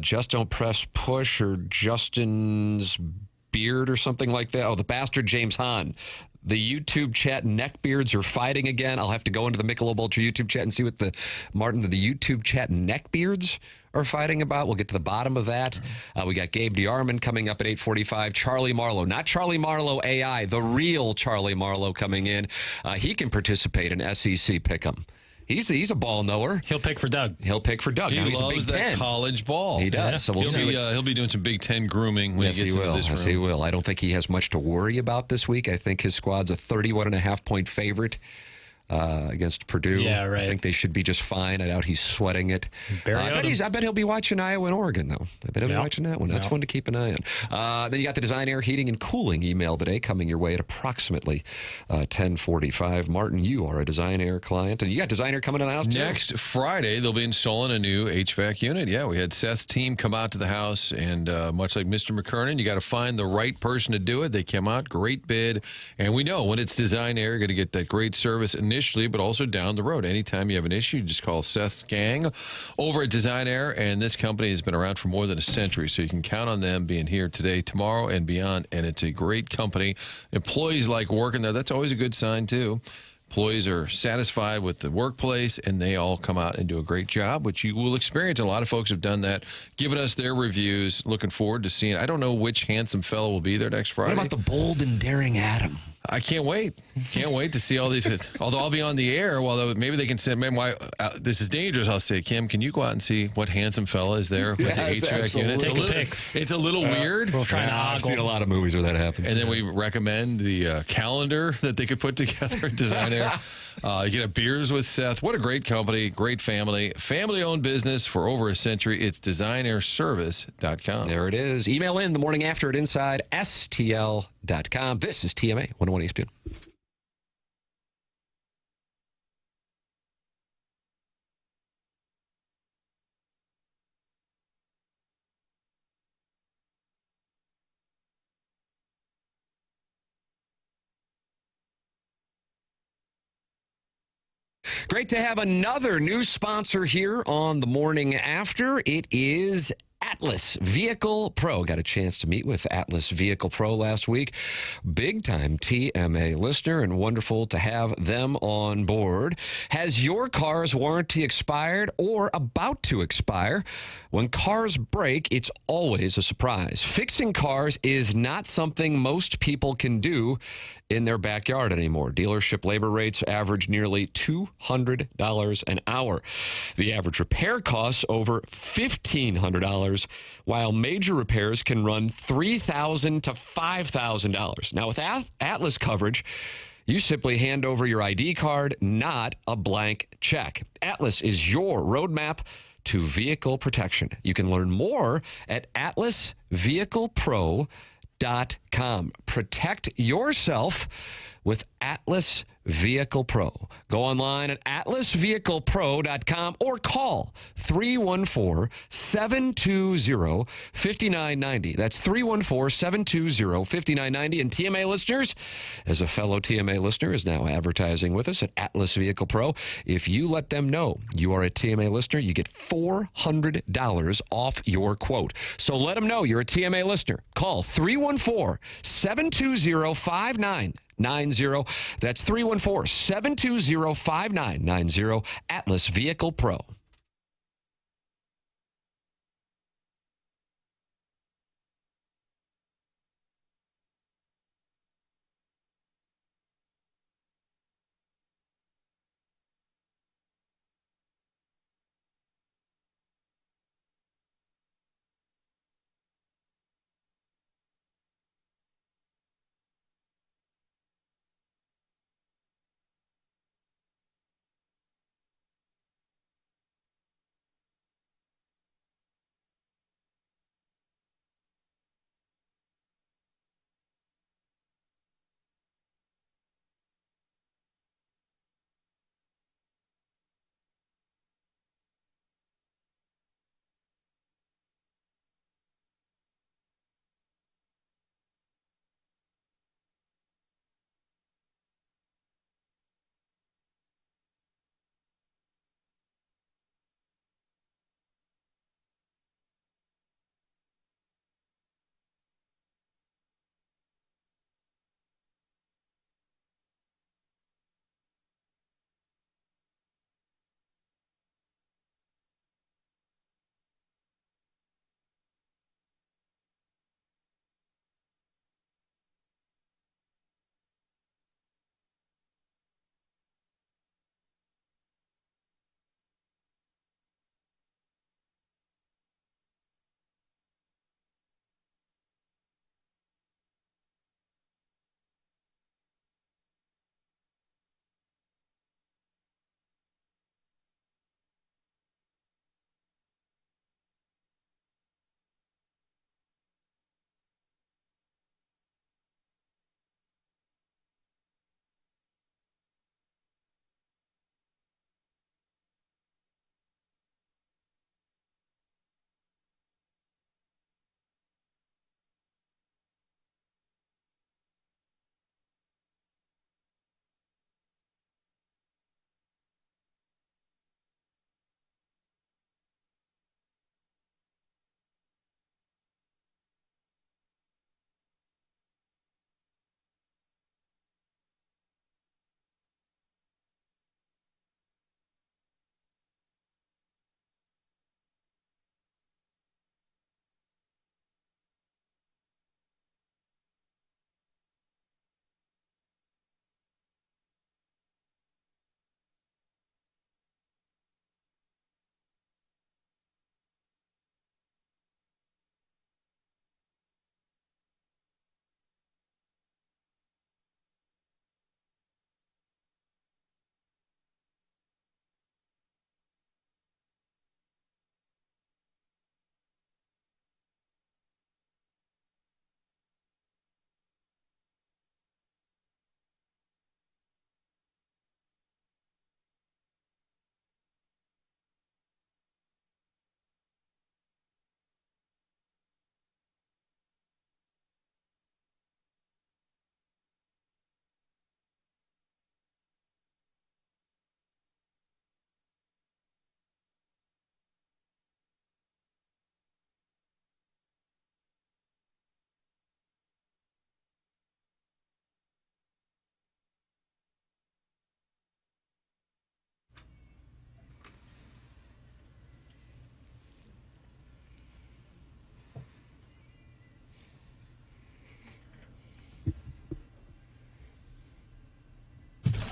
Just Don't Press Push or Justin's Beard or something like that. Oh, the bastard James Hahn. The YouTube chat neckbeards are fighting again. I'll have to go into the Michelob Ultra YouTube chat and see what the YouTube chat neckbeards are fighting about. We'll get to the bottom of that. We got Gabe DeArmond coming up at 8:45. Charlie Marlow, not Charlie Marlow AI, the real Charlie Marlow coming in. He can participate in SEC Pick'em. He's a ball knower. He'll pick for Doug. He He's loves that Ten. college ball. He does. Yeah. So we'll see. He'll be doing some Big Ten grooming when he gets into this room. Yes, he will. I don't think he has much to worry about this week. I think his squad's a 31.5-point favorite against Purdue. Yeah, right. I think they should be just fine. I doubt he's sweating it. I bet he'll be watching Iowa and Oregon, though. I bet he'll be watching that one. That's one to keep an eye on. Then you got the Design Air Heating and Cooling email today coming your way at approximately 10:45. Martin, you are a Design Air client, and you got Design Air coming to the house, too. Next Friday, they'll be installing a new HVAC unit. Yeah, we had Seth's team come out to the house, and much like Mr. McKernan, you got to find the right person to do it. They came out, great bid, and we know when it's Design Air, you're going to get that great service initially. initially, but also down the road. Anytime you have an issue, you just call Seth's gang over at Design Air, and this company has been around for more than a century, so you can count on them being here today, tomorrow, and beyond, and it's a great company. Employees like working there. That's always a good sign, too. Employees are satisfied with the workplace, and they all come out and do a great job, which you will experience. A lot of folks have done that, given us their reviews. Looking forward to seeing. I don't know which handsome fellow will be there next Friday. What about the bold and daring Adam? I can't wait. Can't wait to see all these. Although I'll be on the air, maybe they can send. Maybe this is dangerous. I'll say, Kim, can you go out and see what handsome fella is there with the HVAC unit? Take a pic. It's a little weird. We'll try to I've seen a lot of movies where that happens. And then we recommend the calendar that they could put together at Design Air. You can have beers with Seth. What a great company, great family. Family-owned business for over a century. It's designairservice.com. There it is. Email in the morning after at InsideSTL.com. This is TMA 101 ESPN. Great to have another new sponsor here on the morning after. It is Atlas Vehicle Pro. Got a chance to meet with Atlas Vehicle Pro last week. Big time TMA listener, and wonderful to have them on board. Has your car's warranty expired or about to expire? When cars break, it's always a surprise. Fixing cars is not something most people can do in their backyard anymore. Dealership labor rates average nearly $200 an hour. The average repair costs over $1,500, while major repairs can run $3,000 to $5,000. Now, with Atlas coverage, you simply hand over your ID card, not a blank check. Atlas is your roadmap to vehicle protection. You can learn more at atlasvehiclepro.com. Protect yourself with Atlas Vehicle Pro. Go online at atlasvehiclepro.com or call 314-720-5990. That's 314-720-5990. And TMA listeners, as a fellow TMA listener is now advertising with us at Atlas Vehicle Pro, if you let them know you are a TMA listener, you get $400 off your quote. So let them know you're a TMA listener. Call 314-720-5990. That's 314-720-5990. Atlas Vehicle Pro.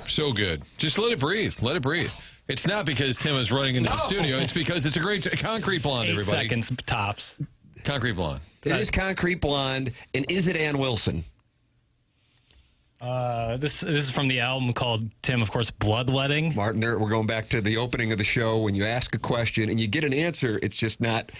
So good. Just let it breathe. Let it breathe. It's not because Tim is running into the studio. It's because it's a great Concrete Blonde, 8 everybody. seconds tops. Concrete Blonde. It is Concrete Blonde, and is it Ann Wilson? This is from the album called, Tim, of course, Bloodletting. Martin, we're going back to the opening of the show. When you ask a question and you get an answer, it's just not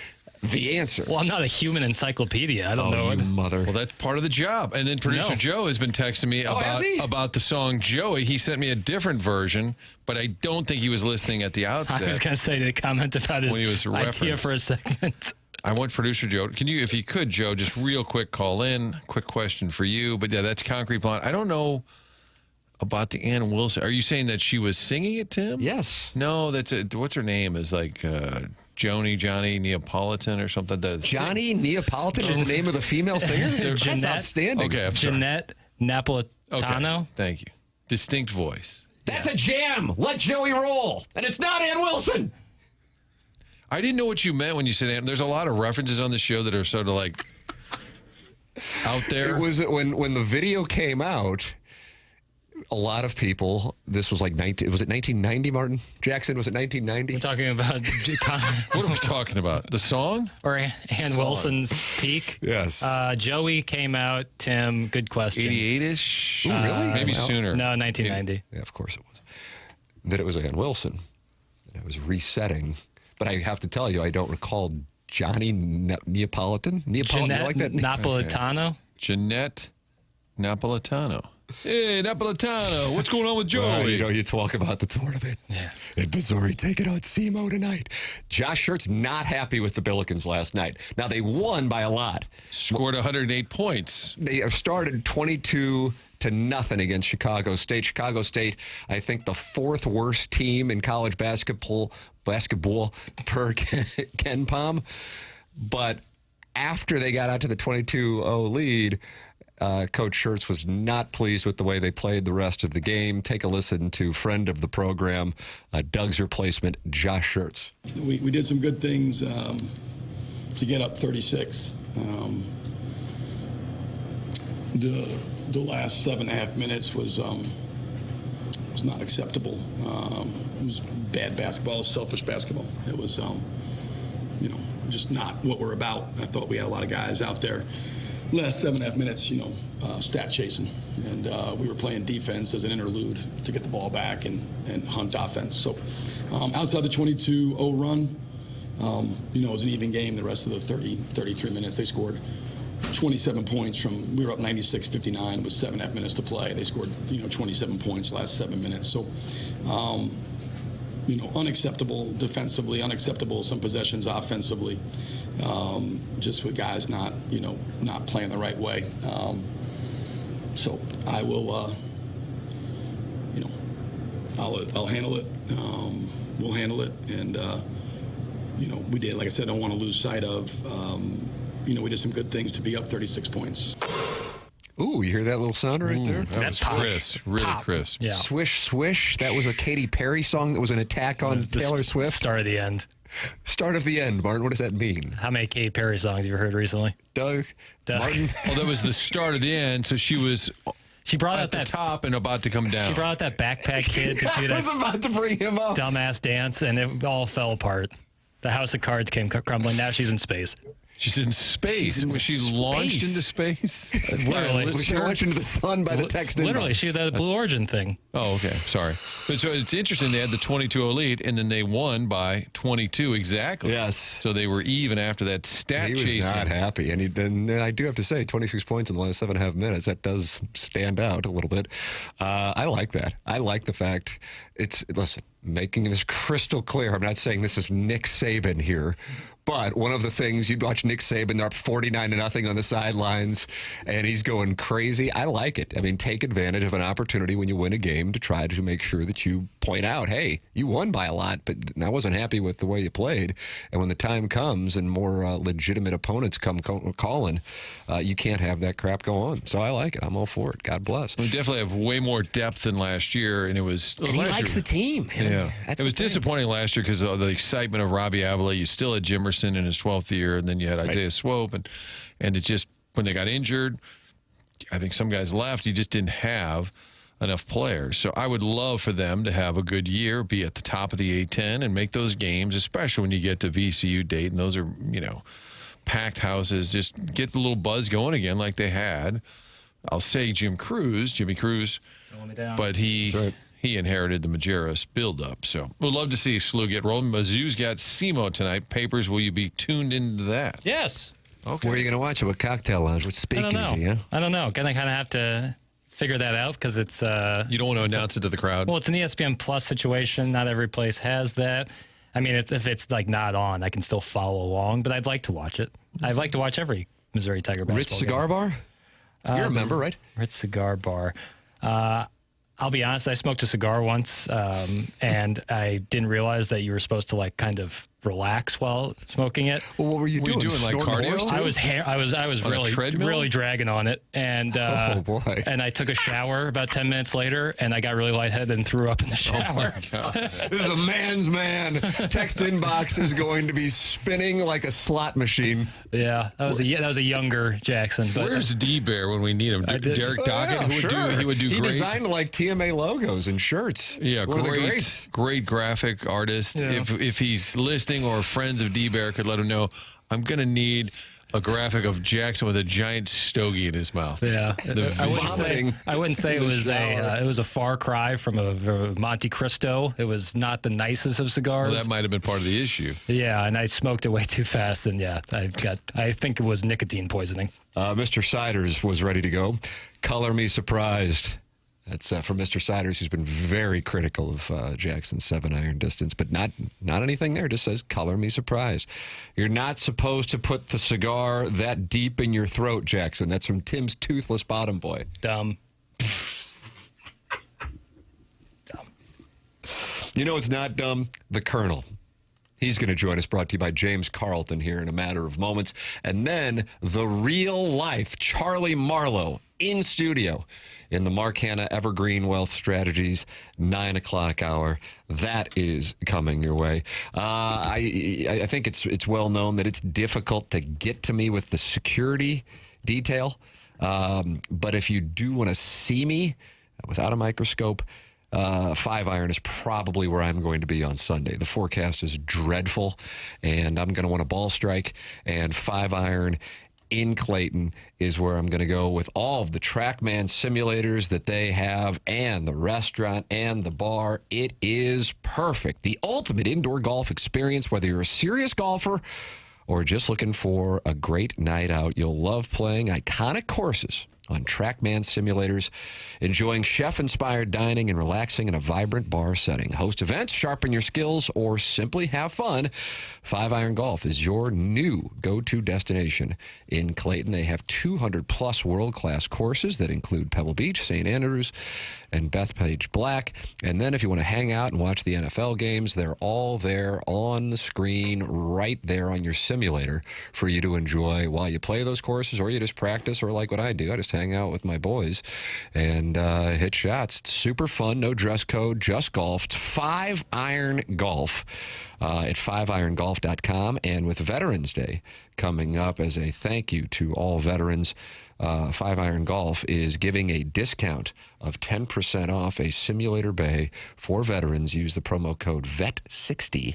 the answer. Well, I'm not a human encyclopedia. I don't know. You mother. Well, that's part of the job. And then producer Joe has been texting me about the song Joey. He sent me a different version, but I don't think he was listening at the outset. I was going to say to comment about his when he was idea referenced. for a second. I want producer Joe. Can you, if you could, Joe, just real quick call in. Quick question for you. But yeah, that's Concrete Blonde. I don't know about the Ann Wilson. Are you saying that she was singing it, Tim? Yes. No, that's what's her name? Is like Johnny Neapolitan or something. Johnny Neapolitan is the name of the female singer? That's outstanding. Okay, I'm sorry. Jeanette Napolitano. Okay, thank you. Distinct voice. That's a jam. Let Joey roll. And it's not Ann Wilson. I didn't know what you meant when you said Ann. There's a lot of references on the show that are sort of like out there. It was when the video came out. A lot of people. This was like was it 1990, Martin Jackson? Was it 1990? We're talking about what are we talking about? The song or Ann Wilson's peak? Yes. Joey came out. Tim, good question. 88-ish. Really? Maybe sooner. No, 1990. Yeah, of course it was. That it was Ann Wilson. And it was resetting. But I have to tell you, I don't recall Johnny Neapolitan. Jeanette you like that? Napolitano. Jeanette Napolitano. Hey, Napolitano, what's going on with Joey? Well, you talk about the tournament. Yeah. And Missouri taking on SEMO tonight. Josh Schertz not happy with the Billikens last night. Now, they won by a lot. Scored 108 points. They have started 22-0 against Chicago State. Chicago State, I think, the 4th worst team in college basketball per Ken Palm. But after they got out to the 22-0 lead, Coach Schertz was not pleased with the way they played the rest of the game. Take a listen to friend of the program, Doug's replacement, Josh Schertz. We did some good things to get up 36. The last 7.5 minutes was not acceptable. It was bad basketball, selfish basketball. It was, just not what we're about. I thought we had a lot of guys out there. Last 7.5 minutes, stat chasing, and we were playing defense as an interlude to get the ball back and hunt offense. So outside the 22-0 run, it was an even game. The rest of the 33 minutes, they scored 27 points from, we were up 96-59 with 7.5 minutes to play. They scored, 27 points the last 7 minutes. So, unacceptable defensively, unacceptable some possessions offensively, just with guys not playing the right way. So I will, I'll handle it. We'll handle it. And, we did, like I said, I don't want to lose sight of, we did some good things to be up 36 points. Ooh, you hear that little sound right there? That was crisp, really crisp. Yeah. Swish, swish. That was a Katy Perry song that was an attack on Taylor Swift. Start of the end. Start of the end, Martin. What does that mean? How many Katy Perry songs have you heard recently? Doug. Martin. Well, that was the start of the end, so she was brought at out the that top and about to come down. She brought out that backpack kid to do that. I was about to bring him up. Dumbass dance, and it all fell apart. The house of cards came crumbling. Now she's in space. She's in space. Was she launched into space? Literally. Was she launched into the sun by the text? Literally, she did the Blue Origin thing. Oh, okay. Sorry. But so it's interesting. They had the 22-0 lead, and then they won by 22 exactly. Yes. So they were even after that stat chasing. He was not happy. And I do have to say, 26 points in the last 7.5 minutes, that does stand out a little bit. I like that. I like the fact listen, making this crystal clear. I'm not saying this is Nick Saban here, but one of the things, you'd watch Nick Saban, they're up 49-0 on the sidelines, and he's going crazy. I like it. I mean, take advantage of an opportunity when you win a game to try to make sure that you point out, hey, you won by a lot, but I wasn't happy with the way you played. And when the time comes and more legitimate opponents come calling, you can't have that crap go on. So I like it. I'm all for it. God bless. We definitely have way more depth than last year, and it was. And he likes the team, man. Yeah, it was disappointing last year because of the excitement of Robbie Avila. You still had Jimerson in his 12th year, and then you had Isaiah Swope, and it just, when they got injured, I think some guys left. You just didn't have enough players. So I would love for them to have a good year, be at the top of the A10 and make those games, especially when you get to VCU Dayton. Those are, packed houses. Just get the little buzz going again like they had. I'll say Jimmy Cruz, Going down. but he inherited the Majerus build-up. So we'd love to see SLU get rolling. Mizzou's got SEMO tonight. Papers, will you be tuned into that? Yes. Okay. Where are you going to watch it? What cocktail lounge? What speakeasy? Yeah? I don't know. Gonna kind of have to figure that out because it's. You don't want to announce it to the crowd? Well, it's an ESPN Plus situation. Not every place has that. I mean, if it's like not on, I can still follow along, but I'd like to watch it. I'd like to watch every Missouri Tiger basketball Ritz Cigar game. Bar? You're a member, right? Ritz Cigar Bar. I'll be honest, I smoked a cigar once, and I didn't realize that you were supposed to like kind of relax while smoking it. Well, what were you doing? Like Snorting cardio? horse too? I was On a really treadmill? dragging on it, and Oh, boy. and I took a shower about 10 minutes later, and I got really lightheaded and threw up in the shower. This is a man's man. Text inbox is going to be spinning like a slot machine. Yeah, that was a younger Jackson. But Where's D-Bear when we need him? Derek Doggett, he would do He great. designed like TMA logos and shirts. Yeah, One of the greats. great graphic artist. Yeah. If he's listening or friends of D-Bear could let him know, I'm going to need a graphic of Jackson with a giant stogie in his mouth. Yeah, vomiting I wouldn't say it was a far cry from a Monte Cristo. It was not the nicest of cigars. Well, that might have been part of the issue. Yeah, and I smoked it way too fast, and yeah, I think it was nicotine poisoning. Mr. Siders was ready to go. Color me surprised. That's from Mr. Siders, who's been very critical of Jackson's 7-iron distance, but not anything there. Just says, color me surprised. You're not supposed to put the cigar that deep in your throat, Jackson. That's from Tim's Toothless Bottom Boy. Dumb. You know it's not dumb? The Colonel. He's going to join us, brought to you by James Carlton here in a matter of moments. And then the real-life Charlie Marlow in studio in the Mark Hanna Evergreen Wealth Strategies 9 o'clock hour. That is coming your way. I think it's well known that it's difficult to get to me with the security detail. But if you do want to see me without a microscope, 5-iron is probably where I'm going to be on Sunday. The forecast is dreadful, and I'm going to want a ball strike, and 5-iron in Clayton is where I'm going to go with all of the TrackMan simulators that they have and the restaurant and the bar. It is perfect. The ultimate indoor golf experience, whether you're a serious golfer or just looking for a great night out. You'll love playing iconic courses on TrackMan simulators, enjoying chef-inspired dining and relaxing in a vibrant bar setting. Host events, sharpen your skills, or simply have fun. 5-Iron Golf is your new go-to destination in Clayton. They have 200-plus world-class courses that include Pebble Beach, St. Andrews, and Bethpage Black. And then if you want to hang out and watch the NFL games, they're all there on the screen right there on your simulator for you to enjoy while you play those courses, or you just practice, or like what I do, I just hang out with my boys and hit shots. It's super fun, no dress code, just golf. It's 5-Iron Golf at 5irongolf.com. And with Veterans Day coming up as a thank you to all veterans, 5-Iron Golf is giving a discount of 10% off a simulator bay for veterans. Use the promo code VET60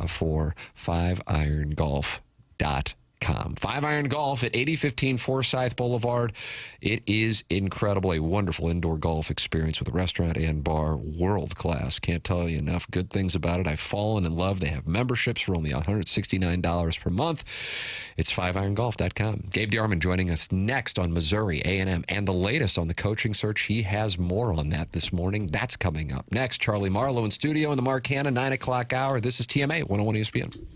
for 5irongolf.com. 5-Iron Golf at 8015 Forsyth Boulevard. It is incredible. A wonderful indoor golf experience with a restaurant and bar. World class. Can't tell you enough good things about it. I've fallen in love. They have memberships for only $169 per month. It's 5irongolf.com. Gabe DeArmond joining us next on Missouri A&M and the latest on the coaching search. He has more on that this morning. That's coming up next. Charlie Marlow in studio in the Mark Hanna 9 o'clock hour. This is TMA 101 ESPN.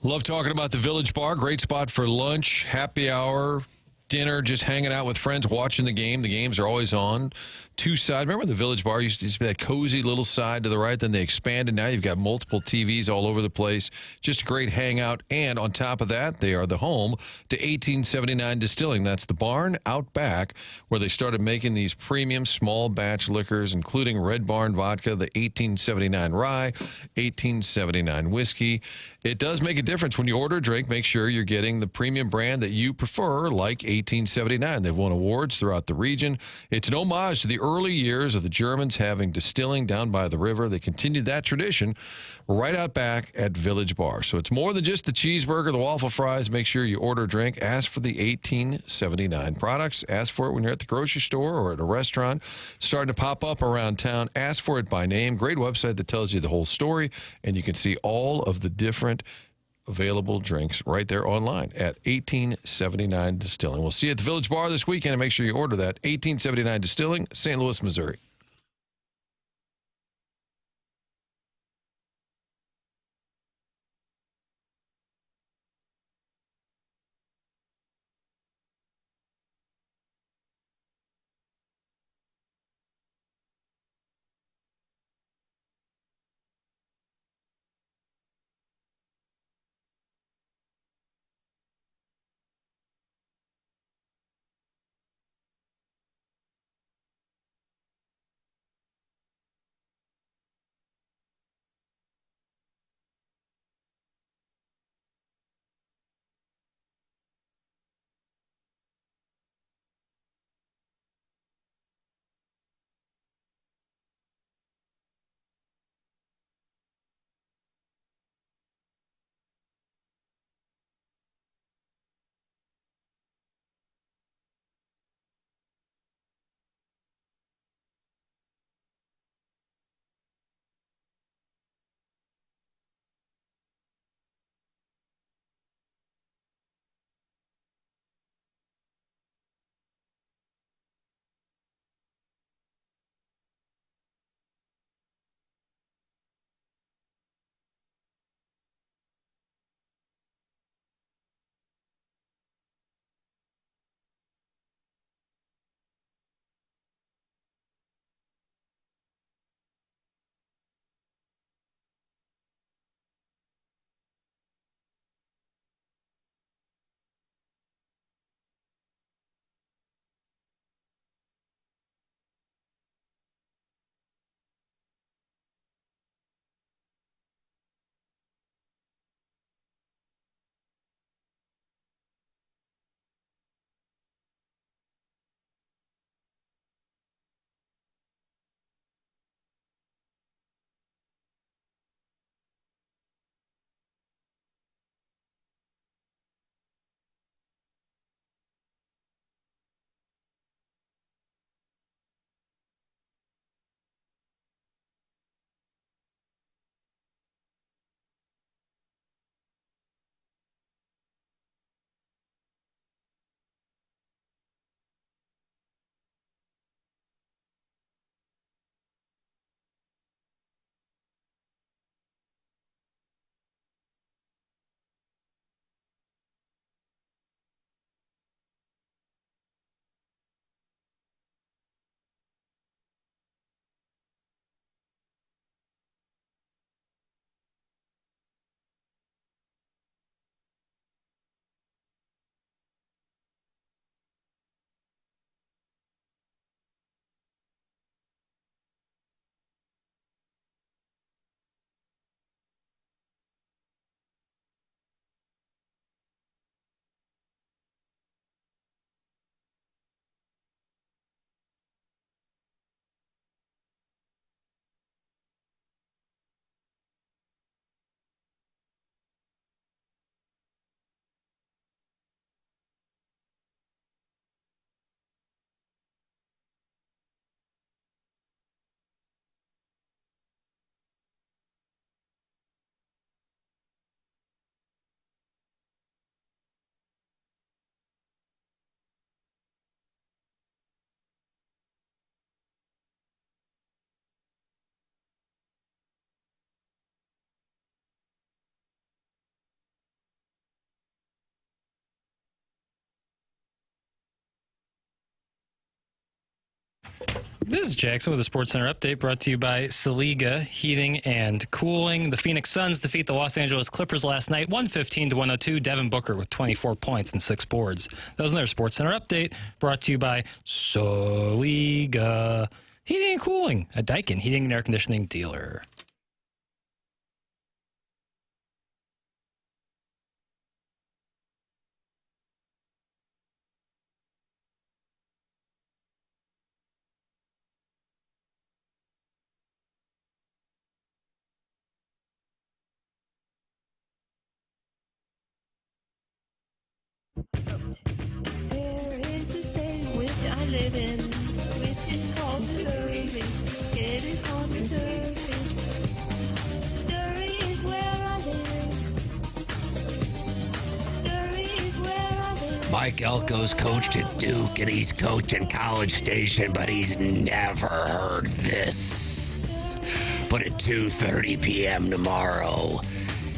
Love talking about the Village Bar. Great spot for lunch, happy hour, dinner, just hanging out with friends, watching the game. The games are always on. Two sides. Remember the Village Bar used to be that cozy little side to the right. Then they expanded. Now you've got multiple TVs all over the place. Just a great hangout. And on top of that, they are the home to 1879 Distilling. That's the barn out back where they started making these premium small batch liquors, including Red Barn vodka, the 1879 rye, 1879 whiskey. It does make a difference when you order a drink. Make sure you're getting the premium brand that you prefer, like 1879. They've won awards throughout the region. It's an homage to the early years of the Germans having distilling down by the river. They continued that tradition right out back at Village Bar. So it's more than just the cheeseburger, the waffle fries. Make sure you order a drink. Ask for the 1879 products. Ask for it when you're at the grocery store or at a restaurant. Starting to pop up around town. Ask for it by name. Great website that tells you the whole story, and you can see all of the different available drinks right there online at 1879 Distilling. We'll see you at the Village Bar this weekend, and make sure you order that. 1879 Distilling, St. Louis, Missouri. This is Jackson with a SportsCenter update brought to you by Saliga Heating and Cooling. The Phoenix Suns defeat the Los Angeles Clippers last night, 115-102. Devin Booker with 24 points and 6 boards. That was another SportsCenter update brought to you by Saliga Heating and Cooling, a Daikin heating and air conditioning dealer. There is a state which I live in, which is called Missouri. It is called Missouri. Missouri is where I live. Missouri is where I live. Mike Elko's coached at Duke and he's coaching College Station, but he's never heard this. But at 2:30 p.m. tomorrow,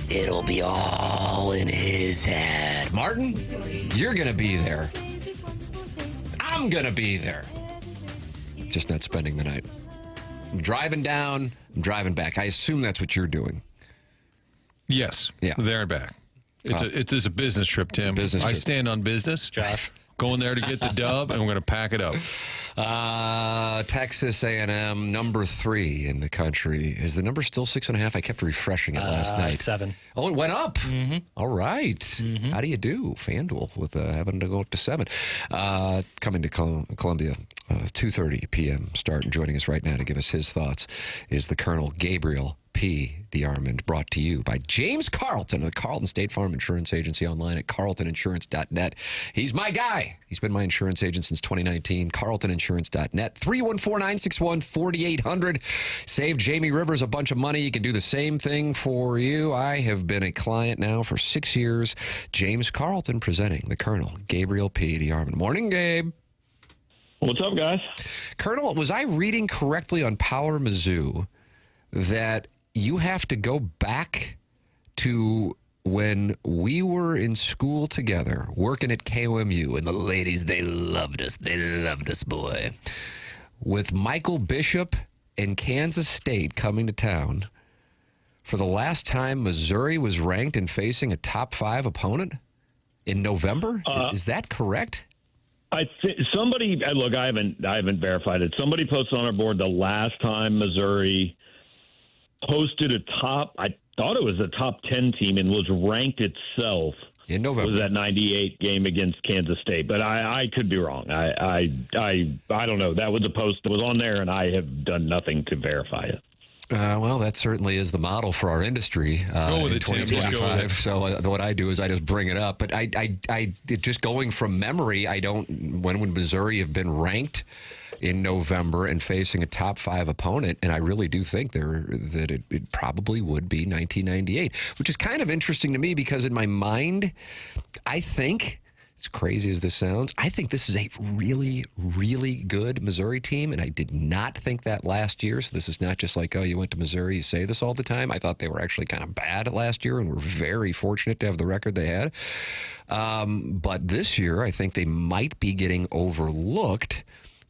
it'll be all in his head. Martin, you're going to be there. I'm going to be there. Just not spending the night. I'm driving down, I'm driving back. I assume that's what you're doing. Yes. Yeah. There and back. It's a business trip, Tim. I stand on business. Josh. Going there to get the dub, and we're going to pack it up. Texas A&M, number 3 in the country. Is the number still 6.5? I kept refreshing it last night. 7. Oh, it went up. Mm-hmm. All right. Mm-hmm. How do you do, FanDuel, with having to go up to 7? Coming to Columbia, 2:30 p.m. start. And joining us right now to give us his thoughts is the Colonel Gabriel P. DeArmond, brought to you by James Carlton of the Carlton State Farm Insurance Agency, online at carltoninsurance.net. He's my guy. He's been my insurance agent since 2019. carltoninsurance.net. 314-961-4800. Save Jamie Rivers a bunch of money. You can do the same thing for you. I have been a client now for 6 years. James Carlton presenting the Colonel Gabriel P. DeArmond. Morning, Gabe. What's up, guys? Colonel, was I reading correctly on Power Mizzou that you have to go back to when we were in school together, working at KOMU, and the ladies, they loved us. They loved us, boy. With Michael Bishop and Kansas State coming to town for the last time Missouri was ranked and facing a top 5 opponent in November? Is that correct? I think somebody, look, I haven't verified it. Somebody posted on our board the last time Missouri hosted a top, I thought it was a top 10 team and was ranked itself in November. Was that 98 game against Kansas State, but I could be wrong. I don't know. That was a post that was on there, and I have done nothing to verify it. Well, that certainly is the model for our industry go with in it, Tim. 2025. So what I do is I just bring it up. But I just going from memory, when would Missouri have been ranked in November and facing a top 5 opponent? And I really do think that it probably would be 1998, which is kind of interesting to me because in my mind, I think, as crazy as this sounds, I think this is a really, really good Missouri team, and I did not think that last year. So this is not just like, oh, you went to Missouri, you say this all the time. I thought they were actually kind of bad last year, and were very fortunate to have the record they had. But this year, I think they might be getting overlooked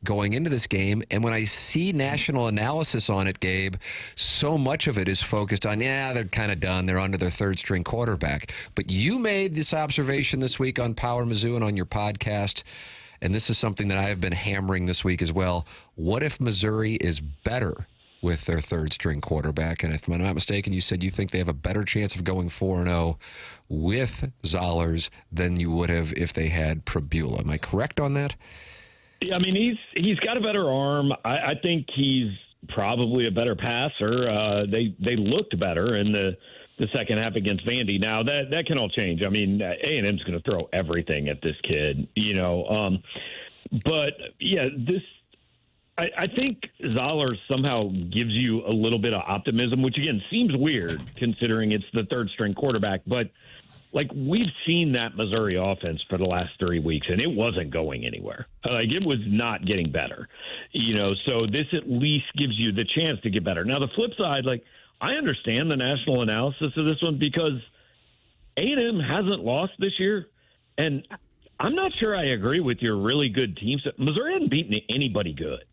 going into this game. And when I see national analysis on it, Gabe, so much of it is focused on, they're kind of done. They're under their third string quarterback. But you made this observation this week on Power Mizzou and on your podcast, and this is something that I have been hammering this week as well. What if Missouri is better with their third string quarterback? And if I'm not mistaken, you said you think they have a better chance of going 4-0 with Zollers than you would have if they had Prabula. Am I correct on that? Yeah, I mean, he's got a better arm. I think he's probably a better passer. They looked better in the second half against Vandy. Now that can all change. I mean, A&M's going to throw everything at this kid, But yeah, I think Zoller somehow gives you a little bit of optimism, which again seems weird considering it's the third string quarterback, but. Like, we've seen that Missouri offense for the last 3 weeks, and it wasn't going anywhere. Like, it was not getting better. So this at least gives you the chance to get better. Now, the flip side, like, I understand the national analysis of this one because A&M hasn't lost this year, and I'm not sure I agree with your really good teams. Missouri hasn't beaten anybody good.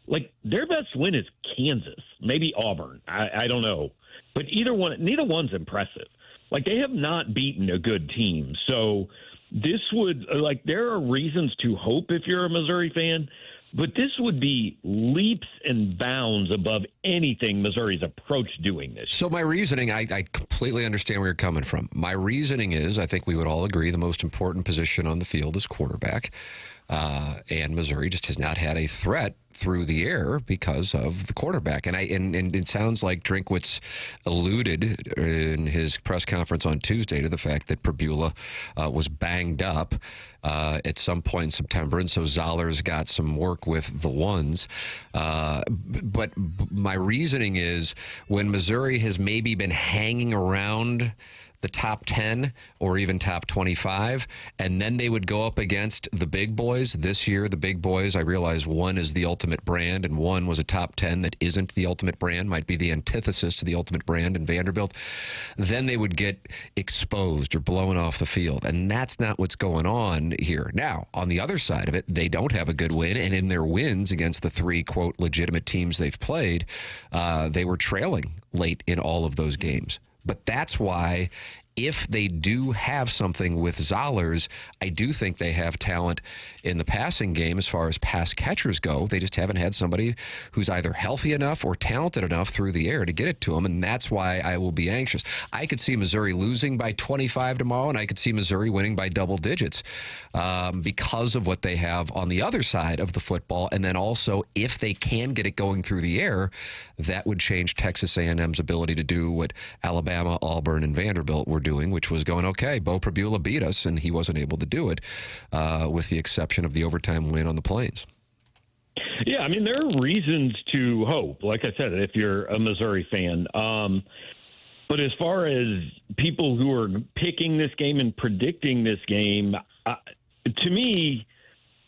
like their best win is Kansas, maybe Auburn. I don't know, but neither one's impressive. Like they have not beaten a good team, so this would there are reasons to hope if you're a Missouri fan. But this would be leaps and bounds above anything Missouri's approached doing this. So my reasoning, I completely understand where you're coming from. My reasoning is, I think we would all agree, the most important position on the field is quarterback. And Missouri just has not had a threat through the air because of the quarterback. And it sounds like Drinkwitz alluded in his press conference on Tuesday to the fact that Pribula was banged up at some point in September, and so Zoller's got some work with the ones. But my reasoning is when Missouri has maybe been hanging around the top 10 or even top 25, and then they would go up against the big boys. This year, the big boys, I realize one is the ultimate brand and one was a top 10 that isn't the ultimate brand, might be the antithesis to the ultimate brand in Vanderbilt. Then they would get exposed or blown off the field, and that's not what's going on here. Now, on the other side of it, they don't have a good win, and in their wins against the three, quote, legitimate teams they've played, they were trailing late in all of those games. But that's why if they do have something with Zollers, I do think they have talent in the passing game as far as pass catchers go. They just haven't had somebody who's either healthy enough or talented enough through the air to get it to them, and that's why I will be anxious. I could see Missouri losing by 25 tomorrow, and I could see Missouri winning by double digits because of what they have on the other side of the football. And then also, if they can get it going through the air, that would change Texas A&M's ability to do what Alabama, Auburn, and Vanderbilt were doing, which was going, okay, Bo Pribula beat us, and he wasn't able to do it with the exception of the overtime win on the Plains. Yeah, I mean, there are reasons to hope, like I said, if you're a Missouri fan. But as far as people who are picking this game and predicting this game, to me,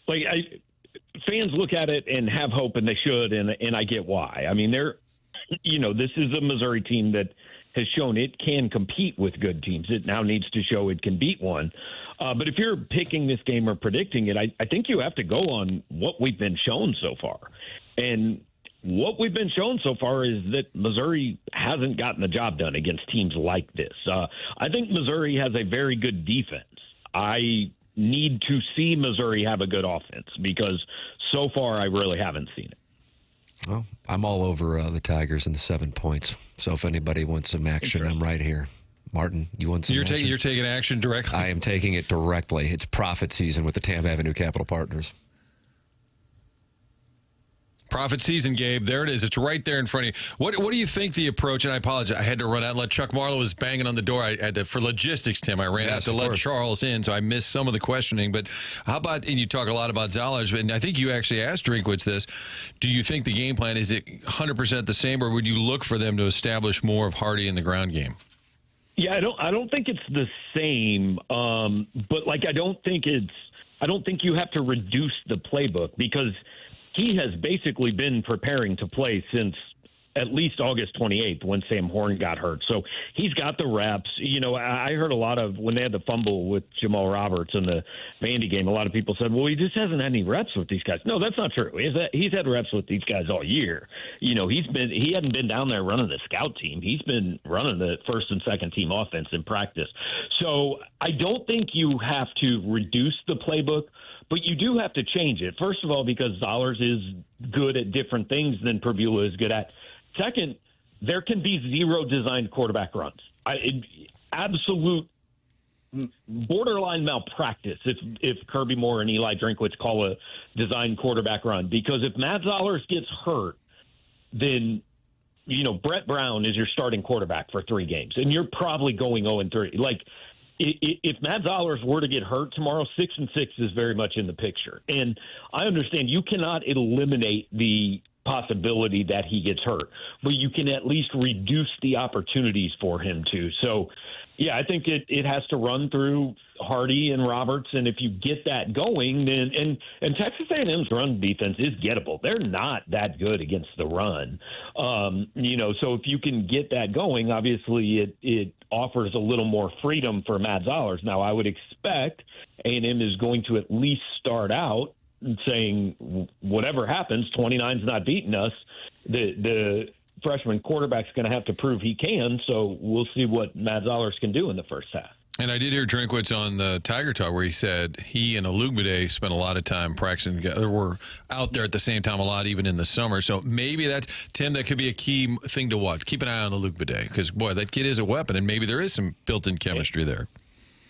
fans look at it and have hope, and they should, and I get why. I mean, this is a Missouri team that has shown it can compete with good teams. It now needs to show it can beat one. But if you're picking this game or predicting it, I think you have to go on what we've been shown so far. And what we've been shown so far is that Missouri hasn't gotten the job done against teams like this. I think Missouri has a very good defense. I need to see Missouri have a good offense because so far I really haven't seen it. Well, I'm all over the Tigers and the 7 points. So if anybody wants some action, I'm right here. Martin, you want some action? You're taking action directly? I am taking it directly. It's profit season with the Tam Avenue Capital Partners. Profit season, Gabe. There it is. It's right there in front of you. What do you think the approach, and I apologize, I had to run out and let Chuck Marlow was banging on the door. I had to, for logistics, Tim, I ran out to let Charles in, so I missed some of the questioning. But how about, and you talk a lot about Zollers, and I think you actually asked Drinkwitz this, do you think the game plan, is it 100% the same, or would you look for them to establish more of Hardy in the ground game? Yeah, I don't think it's the same, but I don't think you have to reduce the playbook because he has basically been preparing to play since at least August 28th when Sam Horn got hurt. So he's got the reps. You know, I heard a lot of, when they had the fumble with Jamal Roberts in the Vandy game, a lot of people said, well, he just hasn't had any reps with these guys. No, that's not true. He's had reps with these guys all year. You know, he hadn't been down there running the scout team. He's been running the first and second team offense in practice. So I don't think you have to reduce the playbook, but you do have to change it. First of all, because Zollers is good at different things than Pribula is good at. Second, there can be zero designed quarterback runs. Absolute borderline malpractice if Kirby Moore and Eli Drinkwitz call a designed quarterback run. Because if Matt Zollers gets hurt, then, you know, Brett Brown is your starting quarterback for 3 games, and you're probably going 0-3. If Matt Zollers were to get hurt tomorrow, 6-6 is very much in the picture. And I understand you cannot eliminate the possibility that he gets hurt, but you can at least reduce the opportunities for him to. So, yeah, I think it has to run through Hardy and Roberts, and if you get that going, then and Texas A&M's run defense is gettable. They're not that good against the run, so if you can get that going, obviously it offers a little more freedom for Matt Zollers. Now, I would expect A&M is going to at least start out saying whatever happens, 29's not beating us. The freshman quarterback's going to have to prove he can. So we'll see what Matt Zollers can do in the first half. And I did hear Drinkwitz on the Tiger Talk where he said he and Olugbe spent a lot of time practicing together. We're out there at the same time a lot, even in the summer. So maybe Tim, that could be a key thing to watch. Keep an eye on Olugbe because, boy, that kid is a weapon, and maybe there is some built-in chemistry there.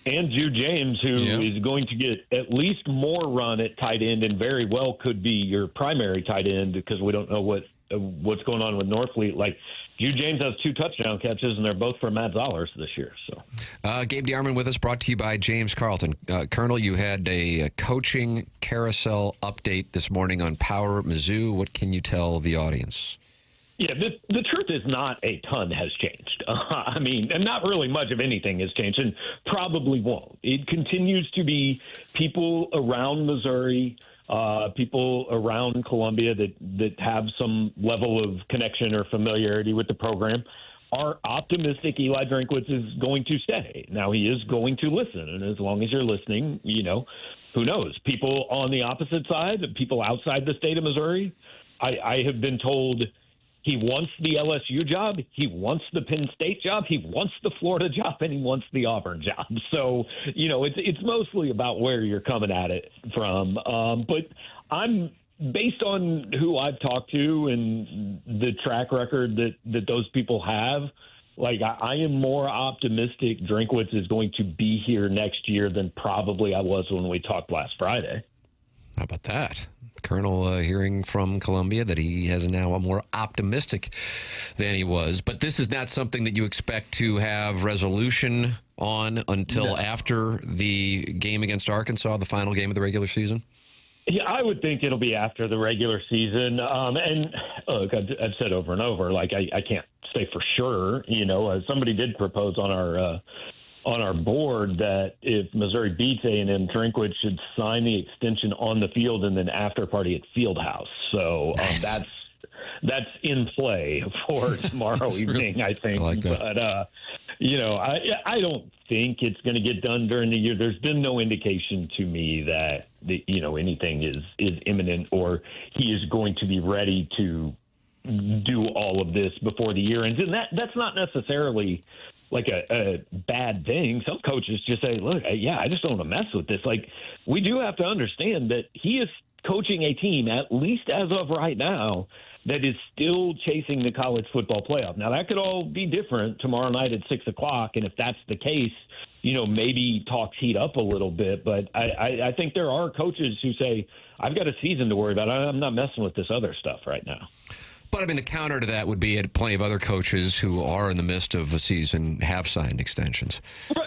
And Jude James, who is going to get at least more run at tight end and very well could be your primary tight end because we don't know what's going on with Norfleet. Like, Jude James has 2 touchdown catches, and they're both for Matt Zollers this year. So, Gabe DeArmond with us, brought to you by James Carlton. Colonel, you had a coaching carousel update this morning on Power Mizzou. What can you tell the audience? Yeah, the truth is not a ton has changed. I mean, and not really much of anything has changed, and probably won't. It continues to be people around Missouri, people around Columbia that have some level of connection or familiarity with the program are optimistic Eli Drinkwitz is going to stay. Now, he is going to listen, and as long as you're listening, who knows? People on the opposite side, people outside the state of Missouri, I have been told he wants the LSU job, he wants the Penn State job, he wants the Florida job, and he wants the Auburn job. So, it's mostly about where you're coming at it from. But I'm based on who I've talked to and the track record that those people have. Like, I am more optimistic Drinkwitz is going to be here next year than probably I was when we talked last Friday. How about that? Colonel hearing from Columbia that he has now a more optimistic than he was. But this is not something that you expect to have resolution on until after the game against Arkansas, the final game of the regular season? Yeah, I would think it'll be after the regular season. And look, I've said over and over, like, I can't say for sure. Somebody did propose on our board that if Missouri beats A&M, Drinkwitz should sign the extension on the field and then after party at Fieldhouse. So nice. That's in play for tomorrow evening, I think. I like that. But I don't think it's going to get done during the year. There's been no indication to me that anything is imminent or he is going to be ready to do all of this before the year ends. And that's not necessarily like a bad thing. Some coaches just say, look, I just don't want to mess with this. Like, we do have to understand that he is coaching a team, at least as of right now, that is still chasing the college football playoff. Now, that could all be different tomorrow night at 6 o'clock. And if that's the case, maybe talks heat up a little bit. But I think there are coaches who say, I've got a season to worry about. I'm not messing with this other stuff right now. But, the counter to that would be plenty of other coaches who are in the midst of a season have signed extensions.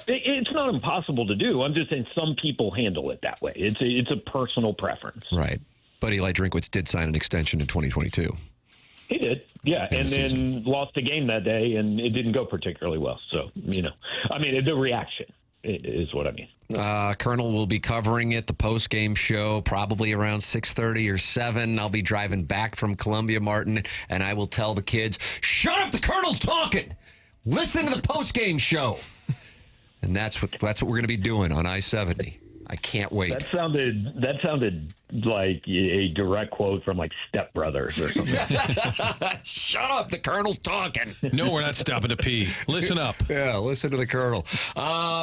It's not impossible to do. I'm just saying some people handle it that way. It's a personal preference. Right. But Eli Drinkwitz did sign an extension in 2022. He did, yeah, and then lost a game that day, and it didn't go particularly well. So, the reaction is what I mean. Colonel will be covering it, the post-game show, probably around 6:30 or 7. I'll be driving back from Columbia, Martin, and I will tell the kids, shut up, the Colonel's talking! Listen to the post-game show! And that's what we're going to be doing on I-70. I can't wait. That sounded like a direct quote from like Step Brothers or something. Shut up, the Colonel's talking. No, we're not stopping to pee. Listen up. Yeah, listen to the Colonel.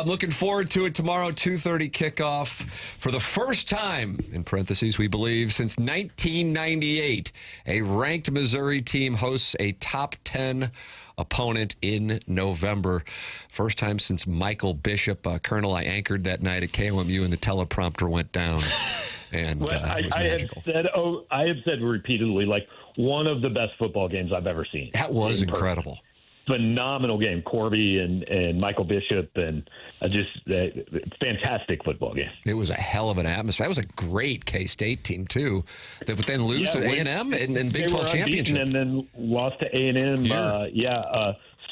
Looking forward to it tomorrow, 2:30 kickoff. For the first time, in parentheses, we believe, since 1998, a ranked Missouri team hosts a top 10 opponent in November. First time since Michael Bishop. Colonel, I anchored that night at KOMU and the teleprompter went down. And well, it was magical. I have said repeatedly, like, one of the best football games I've ever seen. That was incredible. Phenomenal game. Corby and Michael Bishop, and fantastic football game. It was a hell of an atmosphere. That was a great K-State team, too, that would then lose to A&M in Big 12 championship. And then lost to A&M.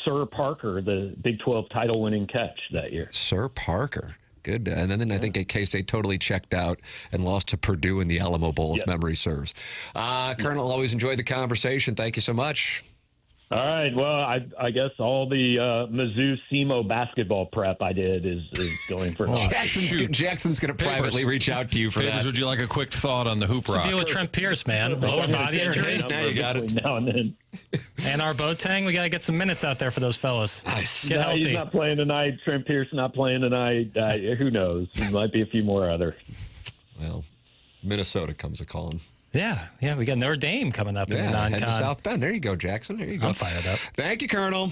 Sir Parker, the Big 12 title-winning catch that year. Sir Parker. Good. And then I think K-State totally checked out and lost to Purdue in the Alamo Bowl, if memory serves. Colonel, always enjoyed the conversation. Thank you so much. All right. Well, I guess all the Mizzou SEMO basketball prep I did is going for naught. Jackson's going to privately reach out to you for Papers, that. would you like a quick thought on the hoop rock? To deal with Trent Pierce, man. Lower body injury. Now you got it. Now and then. And our Boateng, we got to get some minutes out there for those fellas. Nice. Get healthy. He's not playing tonight. Trent Pierce not playing tonight. Who knows? There might be a few more other. Well, Minnesota comes a calling. Yeah, we got Notre Dame coming up in the Head to non-con. South Bend. There you go, Jackson. There you go. I'm fired up. Thank you, Colonel.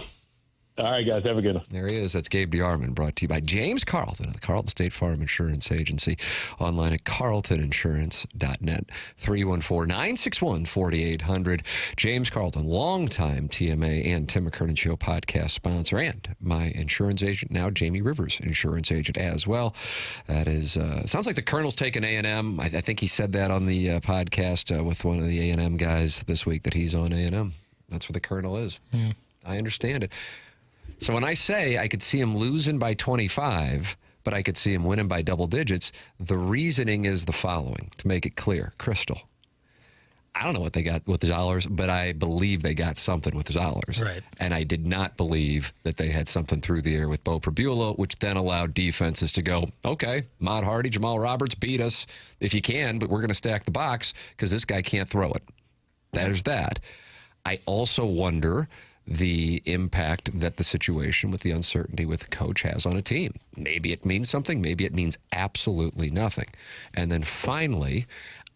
All right, guys, have a good one. There he is. That's Gabe DeArmond, brought to you by James Carlton of the Carlton State Farm Insurance Agency. Online at carltoninsurance.net. 314-961-4800. James Carlton, longtime TMA and Tim McKernan Show podcast sponsor, and my insurance agent, now Jamie Rivers, insurance agent as well. That is, sounds like the Colonel's taking A&M. I think he said that on the podcast with one of the A&M guys this week, that he's on A&M. That's where the Colonel is. Yeah. I understand it. So when I say I could see him losing by 25, but I could see him winning by double digits, the reasoning is the following, to make it clear, crystal. I don't know what they got with the Zollers, but I believe they got something with the Zollers. Right. And I did not believe that they had something through the air with Bo Prabula, which then allowed defenses to go, okay, Maude Hardy, Jamal Roberts, beat us if you can, but we're going to stack the box because this guy can't throw it. There's that. I also wonder the impact that the situation with the uncertainty with the coach has on a team. Maybe it means something. Maybe it means absolutely nothing. And then finally,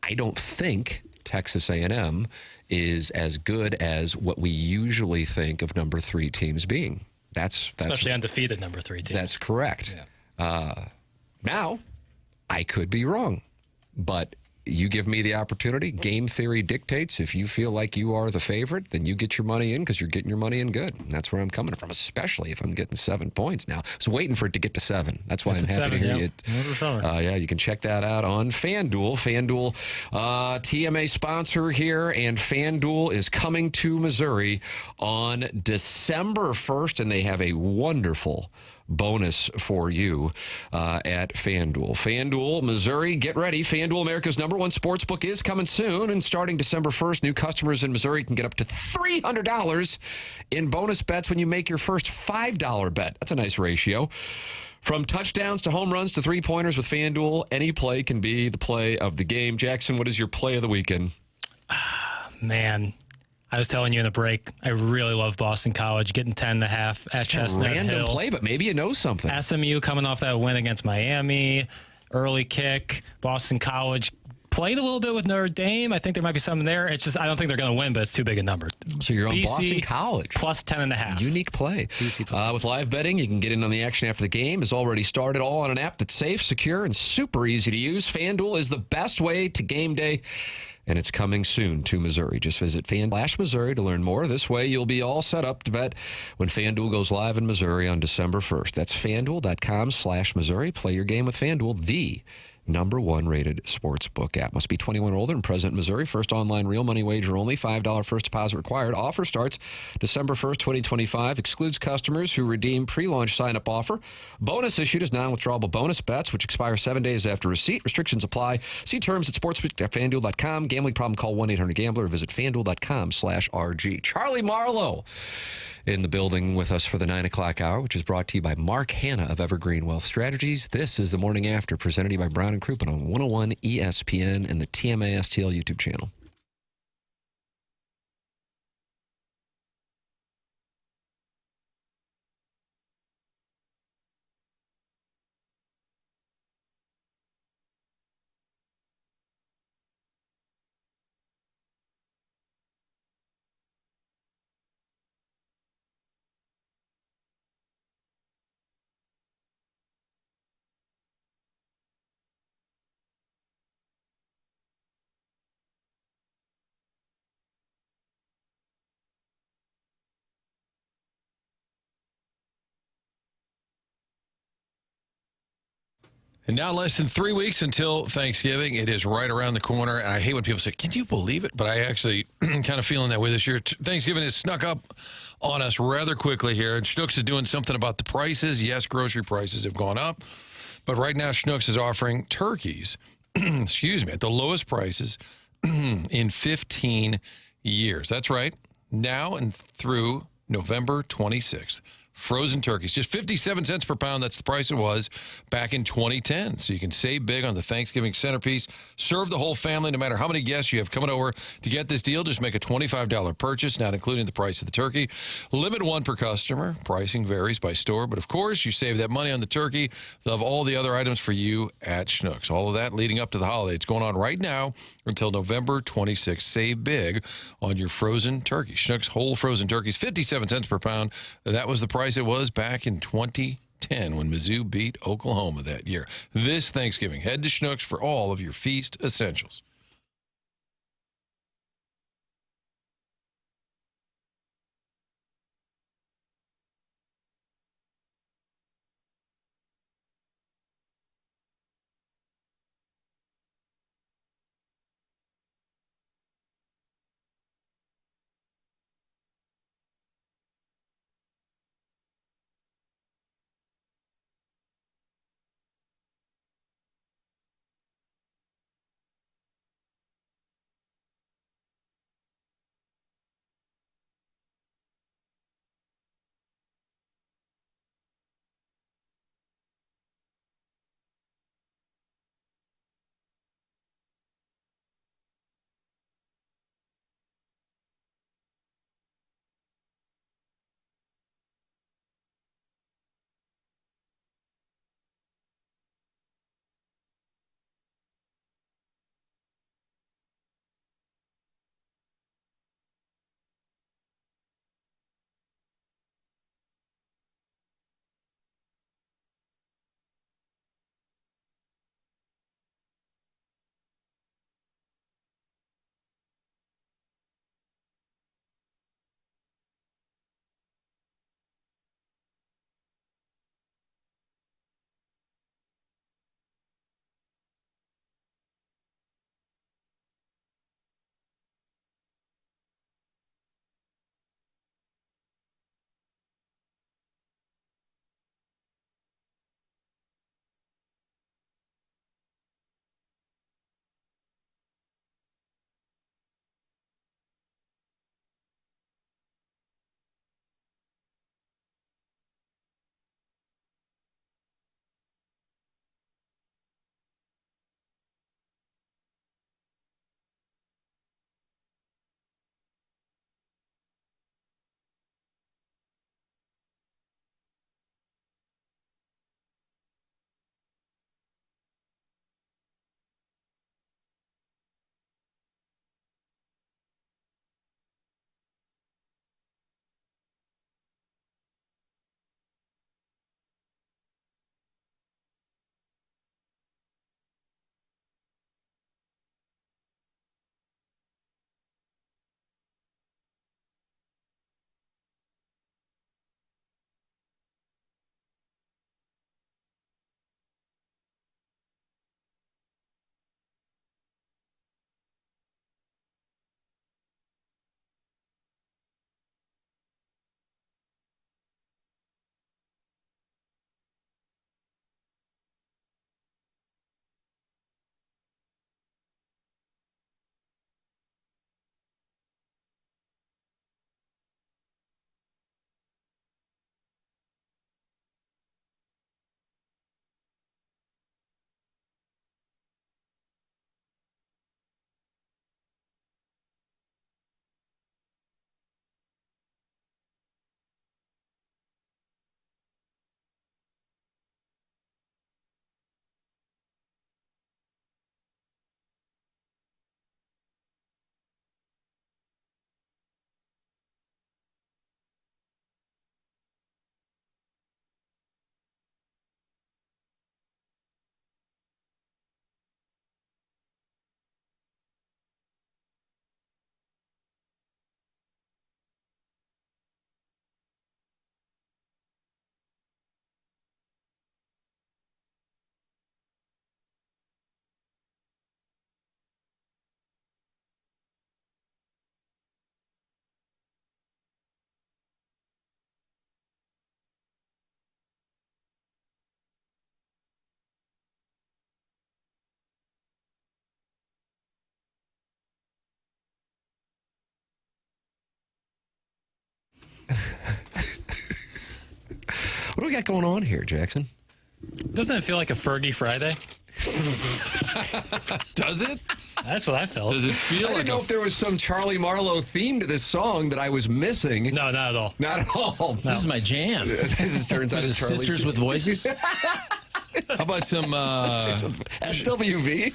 I don't think Texas A&M is as good as what we usually think of number 3 teams being. That's Especially undefeated number 3 teams. That's correct. Yeah. Now, I could be wrong, but you give me the opportunity. Game theory dictates if you feel like you are the favorite, then you get your money in because you're getting your money in good. And that's where I'm coming from, especially if I'm getting 7 points now. So waiting for it to get to 7. That's why I'm happy to hear you. Yeah, you can check that out on FanDuel. FanDuel, TMA sponsor here, and FanDuel is coming to Missouri on December 1st, and they have a wonderful bonus for you at FanDuel. FanDuel, Missouri, get ready. FanDuel, America's #1 sportsbook, is coming soon. And starting December 1st, new customers in Missouri can get up to $300 in bonus bets when you make your first $5 bet. That's a nice ratio. From touchdowns to home runs to three-pointers with FanDuel, any play can be the play of the game. Jackson, what is your play of the weekend? Man, I was telling you in the break, I really love Boston College, getting 10.5 at Chestnut Random Hill. play, but maybe you know something. SMU coming off that win against Miami, early kick. Boston College played a little bit with Notre Dame. I think there might be something there. It's just I don't think they're going to win, but it's too big a number. So you're on BC Boston College. plus 10.5. Unique play. With live betting, you can get in on the action after the game. Has already started, all on an app that's safe, secure, and super easy to use. FanDuel is the best way to game day, and it's coming soon to Missouri. Just visit FanDuel/Missouri to learn more. This way, you'll be all set up to bet when FanDuel goes live in Missouri on December 1st. That's FanDuel.com/Missouri. Play your game with FanDuel, the #1 rated sportsbook app. Must be 21 or older and present in Missouri. First online real money wager only. $5 first deposit required. Offer starts December 1st, 2025. Excludes customers who redeem pre-launch sign-up offer. Bonus issued as non-withdrawable bonus bets, which expire 7 days after receipt. Restrictions apply. See terms at sportsbook.fanduel.com. Gambling problem, call 1-800-GAMBLER or visit fanduel.com/RG. Charlie Marlow in the building with us for the 9 o'clock hour, which is brought to you by Mark Hanna of Evergreen Wealth Strategies. This is the Morning After, presented to you by Brown and Crouppen on 101 ESPN and the TMA STL YouTube channel. And now less than 3 weeks until Thanksgiving. It is right around the corner. And I hate when people say, can you believe it? But I actually kind of feeling that way this year. Thanksgiving has snuck up on us rather quickly here. And Schnucks is doing something about the prices. Yes, grocery prices have gone up. But right now, Schnucks is offering turkeys, excuse me, at the lowest prices in 15 years. That's right. now and through November 26th. Frozen turkeys, just 57 cents per pound. That's the price it was back in 2010. So you can save big on the Thanksgiving centerpiece. Serve the whole family, no matter how many guests you have coming over. To get this deal, just make a $25 purchase, not including the price of the turkey. Limit one per customer. Pricing varies by store, but of course, you save that money on the turkey. They'll have all the other items for you at Schnucks. All of that leading up to the holiday. It's going on right now until November 26th. Save big on your frozen turkey. Schnucks whole frozen turkeys, 57 cents per pound. That was the price it was back in 2010 when Mizzou beat Oklahoma that year. This Thanksgiving, head to Schnucks for all of your feast essentials. do we got going on here, Jackson? Doesn't it feel like a Fergie Friday? Does it? That's what I felt. Does it feel I didn't know if there was some Charlie Marlow theme to this song that I was missing. No, not at all. Not at all. No. This is my jam. This turns out This it's is Charlie's Sisters with Voices. How about some SWV?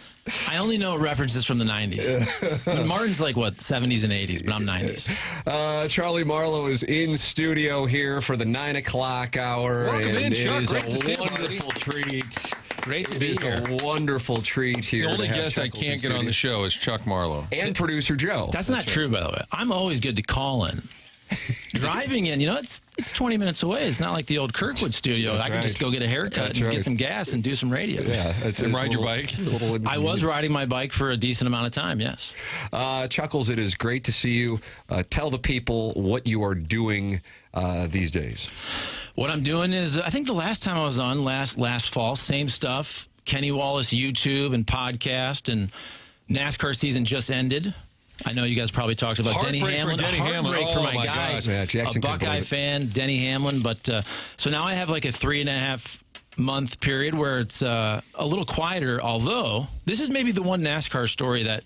I only know references from the 90s. I mean, Martin's like, what, 70s and 80s, but I'm 90s. Charlie Marlow is in studio here for the 9 o'clock hour. Welcome in, and Chuck. It is Great to see a you, buddy. wonderful treat. Great to It be is here. a wonderful treat here. The only to have guest I Chuckles can't in get on the studio. show is Chuck Marlow. And producer Joe. That's not true, by the way. I'm always good to call in. Driving in, it's 20 minutes away. It's not like the old Kirkwood studio. That's I can just right. go get a haircut That's and right. get some gas and do some radio. Yeah, And ride your bike. I was riding my bike for a decent amount of time, yes. Chuckles, it is great to see you. Tell the people what you are doing these days. What I'm doing is, I think the last time I was on, last fall, same stuff. Kenny Wallace YouTube and podcast, and NASCAR season just ended. I know you guys probably talked about Denny Heartbreak for Hamlin. Denny Hamlin. Heartbreak for Oh, my my guy, gosh. Yeah, Jackson a couldn't Buckeye believe it. fan, Denny Hamlin. But so now I have like a 3.5 month period where it's a little quieter. Although this is maybe the one NASCAR story that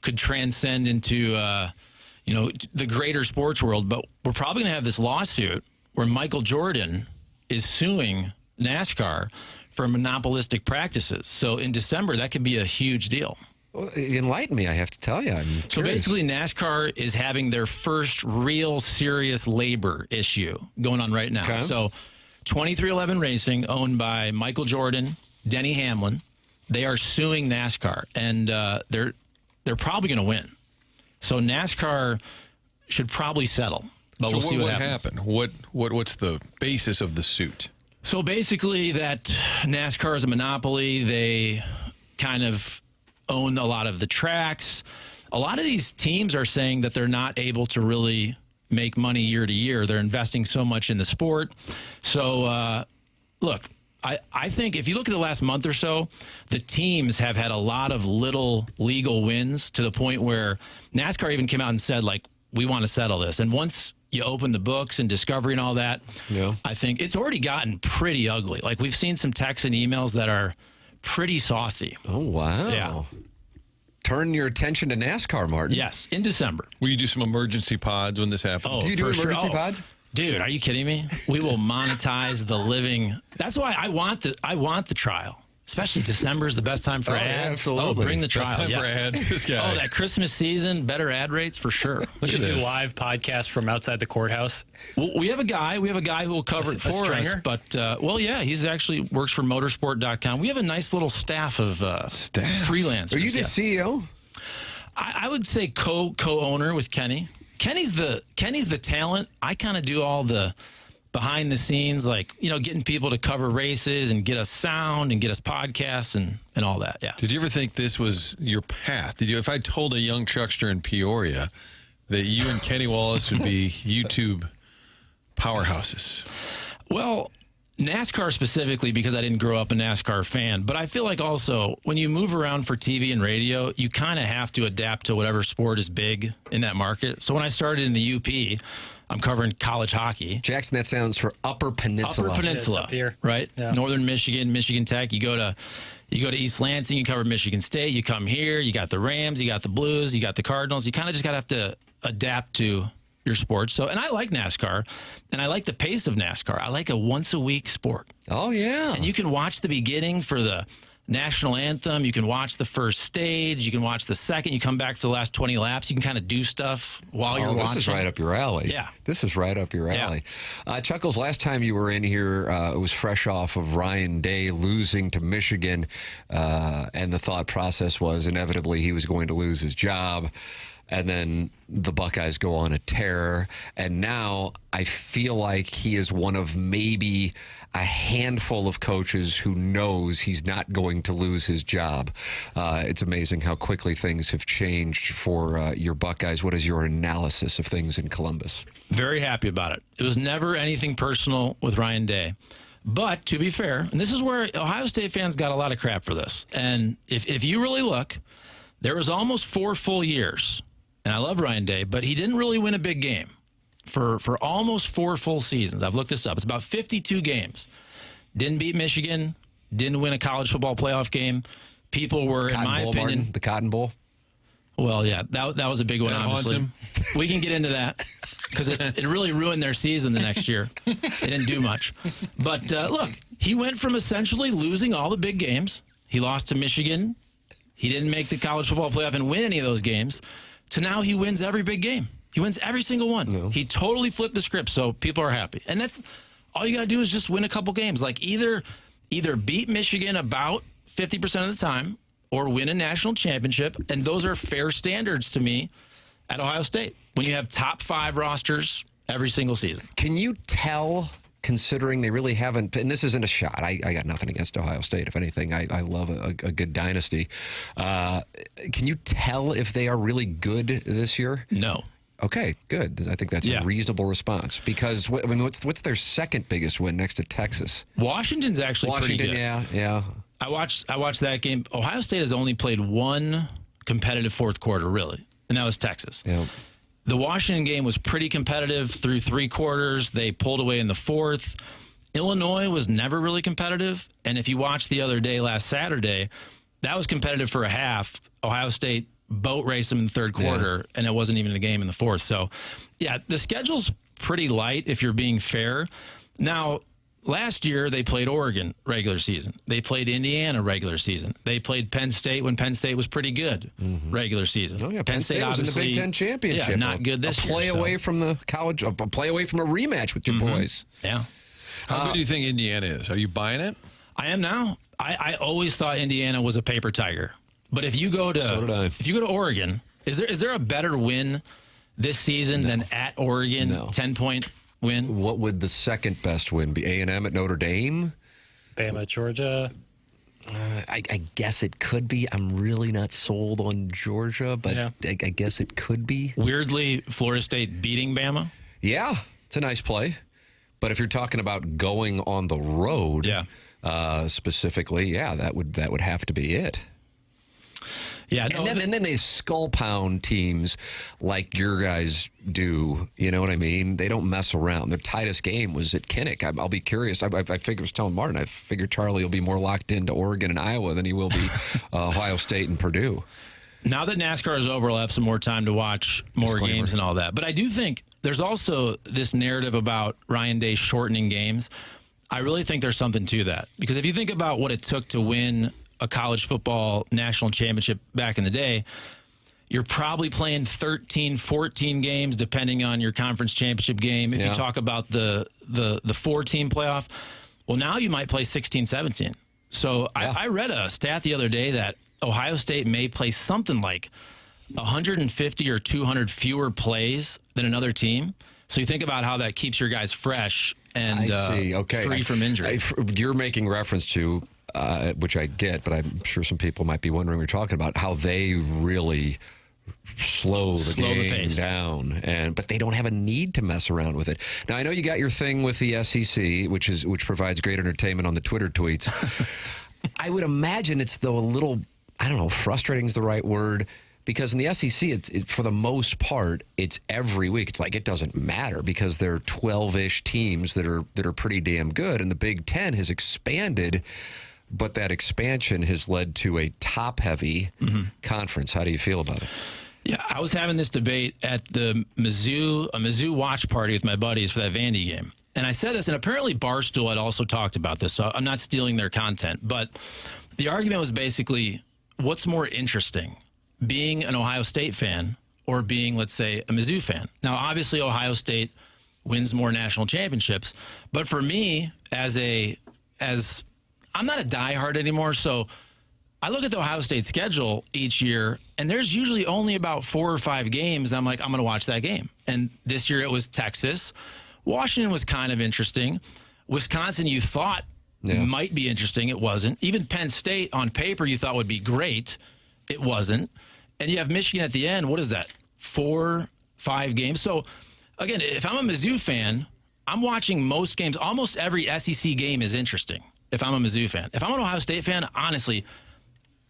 could transcend into the greater sports world. But we're probably going to have this lawsuit where Michael Jordan is suing NASCAR for monopolistic practices. So in December, that could be a huge deal. Well, enlighten me, I have to tell you. I'm So curious. basically, NASCAR is having their first real serious labor issue going on right now. Okay. So 2311 Racing, owned by Michael Jordan, Denny Hamlin, they are suing NASCAR, and they're probably going to win. So NASCAR should probably settle, but we'll see what happens. happened? What's the basis of the suit? So basically, that NASCAR is a monopoly. They kind of own a lot of the tracks. A lot of these teams are saying that they're not able to really make money year to year. They're investing so much in the sport. So, look, I think if you look at the last month or so, the teams have had a lot of little legal wins to the point where NASCAR even came out and said, like, we want to settle this. And once you open the books and Discovery and all that, I think it's already gotten pretty ugly. Like, we've seen some texts and emails that are pretty saucy. Oh, wow. Yeah. Turn your attention to NASCAR, Martin. Yes, in December. Will you do some emergency pods when this happens? Oh, Do you do for sure. emergency Oh, pods? Dude, are you kidding me? We will monetize the living. That's why I want the trial. Especially December is the best time for Oh, yeah, ads. absolutely. Oh, bring the trial. Best time for yes. ads. This guy. Oh, that Christmas season, better ad rates for sure. We should at do this. live podcasts from outside the courthouse. Well, we have a guy who will cover it A for us. stringer? But yeah, he's actually works for motorsport.com. We have a nice little staff of freelancers. Are you the yeah. CEO? I would say co-owner with Kenny. Kenny's the talent. I kind of do all the behind the scenes, like, getting people to cover races and get us sound and get us podcasts and all that. Yeah. Did you ever think this was your path? If I told a young Chuckster in Peoria that you and Kenny Wallace would be YouTube powerhouses? Well, NASCAR specifically, because I didn't grow up a NASCAR fan, but I feel like also when you move around for TV and radio, you kind of have to adapt to whatever sport is big in that market. So when I started in the UP, I'm covering college hockey. Jackson, that sounds for Upper Peninsula. Upper Peninsula, Yes, up here. right? Yeah. Northern Michigan, Michigan Tech. You go to East Lansing, you cover Michigan State. You come here, you got the Rams, you got the Blues, you got the Cardinals. You kind of just got to have to adapt to your sport. So, and I like NASCAR, and I like the pace of NASCAR. I like a once-a-week sport. Oh, yeah. And you can watch the beginning for the national anthem. You can watch the first stage. You can watch the second. You come back for the last 20 laps. You can kind of do stuff while you're watching. This is right up your alley. Yeah. This is right up your alley. Chuckles, last time you were in here, it was fresh off of Ryan Day losing to Michigan, and the thought process was inevitably he was going to lose his job. And then the Buckeyes go on a tear. And now I feel like he is one of maybe a handful of coaches who knows he's not going to lose his job. It's amazing how quickly things have changed for your Buckeyes. What is your analysis of things in Columbus? Very happy about it. It was never anything personal with Ryan Day. But to be fair, and this is where Ohio State fans got a lot of crap for this. And if you really look, there was almost 4 full years. And I love Ryan Day, but he didn't really win a big game. for almost 4 full seasons. I've looked this up. It's about 52 games. Didn't beat Michigan. Didn't win a college football playoff game. People were, in my opinion, Martin, the Cotton Bowl. Well, yeah, that was a big one, obviously. We can get into that because it really ruined their season the next year. They didn't do much. But look, he went from essentially losing all the big games. He lost to Michigan. He didn't make the college football playoff and win any of those games. To now he wins every big game. He wins every single one. No. He totally flipped the script, so people are happy. And that's all you got to do is just win a couple games. Like either beat Michigan about 50% of the time or win a national championship, and those are fair standards to me at Ohio State when you have top 5 rosters every single season. Can you tell, considering they really haven't, and this isn't a shot, I got nothing against Ohio State. If anything, I love a good dynasty. Can you tell if they are really good this year? No. Okay, good. I think that's a reasonable response because what's their second biggest win next to Texas? Washington's actually pretty good. Yeah. I watched that game. Ohio State has only played one competitive fourth quarter, really, and that was Texas. Yeah. The Washington game was pretty competitive through 3 quarters. They pulled away in the 4th. Illinois was never really competitive, and if you watched the other day, last Saturday, that was competitive for a half. Ohio State boat raced them in the 3rd quarter, and it wasn't even a game in the 4th. So, yeah, the schedule's pretty light if you're being fair. Now, last year, they played Oregon regular season. They played Indiana regular season. They played Penn State when Penn State was pretty good regular season. Oh, yeah, Penn State was in the Big Ten championship. Yeah, not good this year. A play away from the college, a play away from a rematch with your boys. Yeah. How good do you think Indiana is? Are you buying it? I am now. I always thought Indiana was a paper tiger. But if you go to Oregon, is there a better win this season than at Oregon? 10-point win. What would the second best win be? A&M at Notre Dame? Bama, Georgia. I guess it could be. I'm really not sold on Georgia, but I guess it could be. Weirdly, Florida State beating Bama. Yeah, it's a nice play. But if you're talking about going on the road, specifically, that would have to be it. Yeah, and then they skull pound teams like your guys do. You know what I mean? They don't mess around. Their tightest game was at Kinnick. I'll be curious. I was telling Martin, I figure Charlie will be more locked into Oregon and Iowa than he will be Ohio State and Purdue. Now that NASCAR is over, I'll have some more time to watch more games and all that. But I do think there's also this narrative about Ryan Day shortening games. I really think there's something to that. Because if you think about what it took to win a college football national championship back in the day, you're probably playing 13, 14 games, depending on your conference championship game. If you talk about the 4-team playoff, well, now you might play 16, 17. So I read a stat the other day that Ohio State may play something like 150 or 200 fewer plays than another team. So you think about how that keeps your guys fresh and free from injury. You're making reference to, which I get, but I'm sure some people might be wondering what you're talking about, how they really slow the game down, but they don't have a need to mess around with it. Now, I know you got your thing with the SEC, which provides great entertainment on the Twitter tweets. I would imagine it's, though, a little, I don't know, frustrating is the right word, because in the SEC, for the most part, it's every week. It's like it doesn't matter because there are 12-ish teams that are pretty damn good, and the Big Ten has expanded, but that expansion has led to a top-heavy conference. How do you feel about it? Yeah, I was having this debate at the Mizzou watch party with my buddies for that Vandy game. And I said this, and apparently Barstool had also talked about this, so I'm not stealing their content. But the argument was basically, what's more interesting, being an Ohio State fan or being, let's say, a Mizzou fan? Now, obviously, Ohio State wins more national championships. But for me, as I'm not a diehard anymore, so I look at the Ohio State schedule each year, and there's usually only about 4 or 5 games that I'm like, I'm going to watch that game. And this year it was Texas. Washington was kind of interesting. Wisconsin, you thought might be interesting. It wasn't. Even Penn State, on paper, you thought would be great. It wasn't. And you have Michigan at the end. What is that? 4, 5 games. So, again, if I'm a Mizzou fan, I'm watching most games. Almost every SEC game is interesting if I'm a Mizzou fan. If I'm an Ohio State fan, honestly,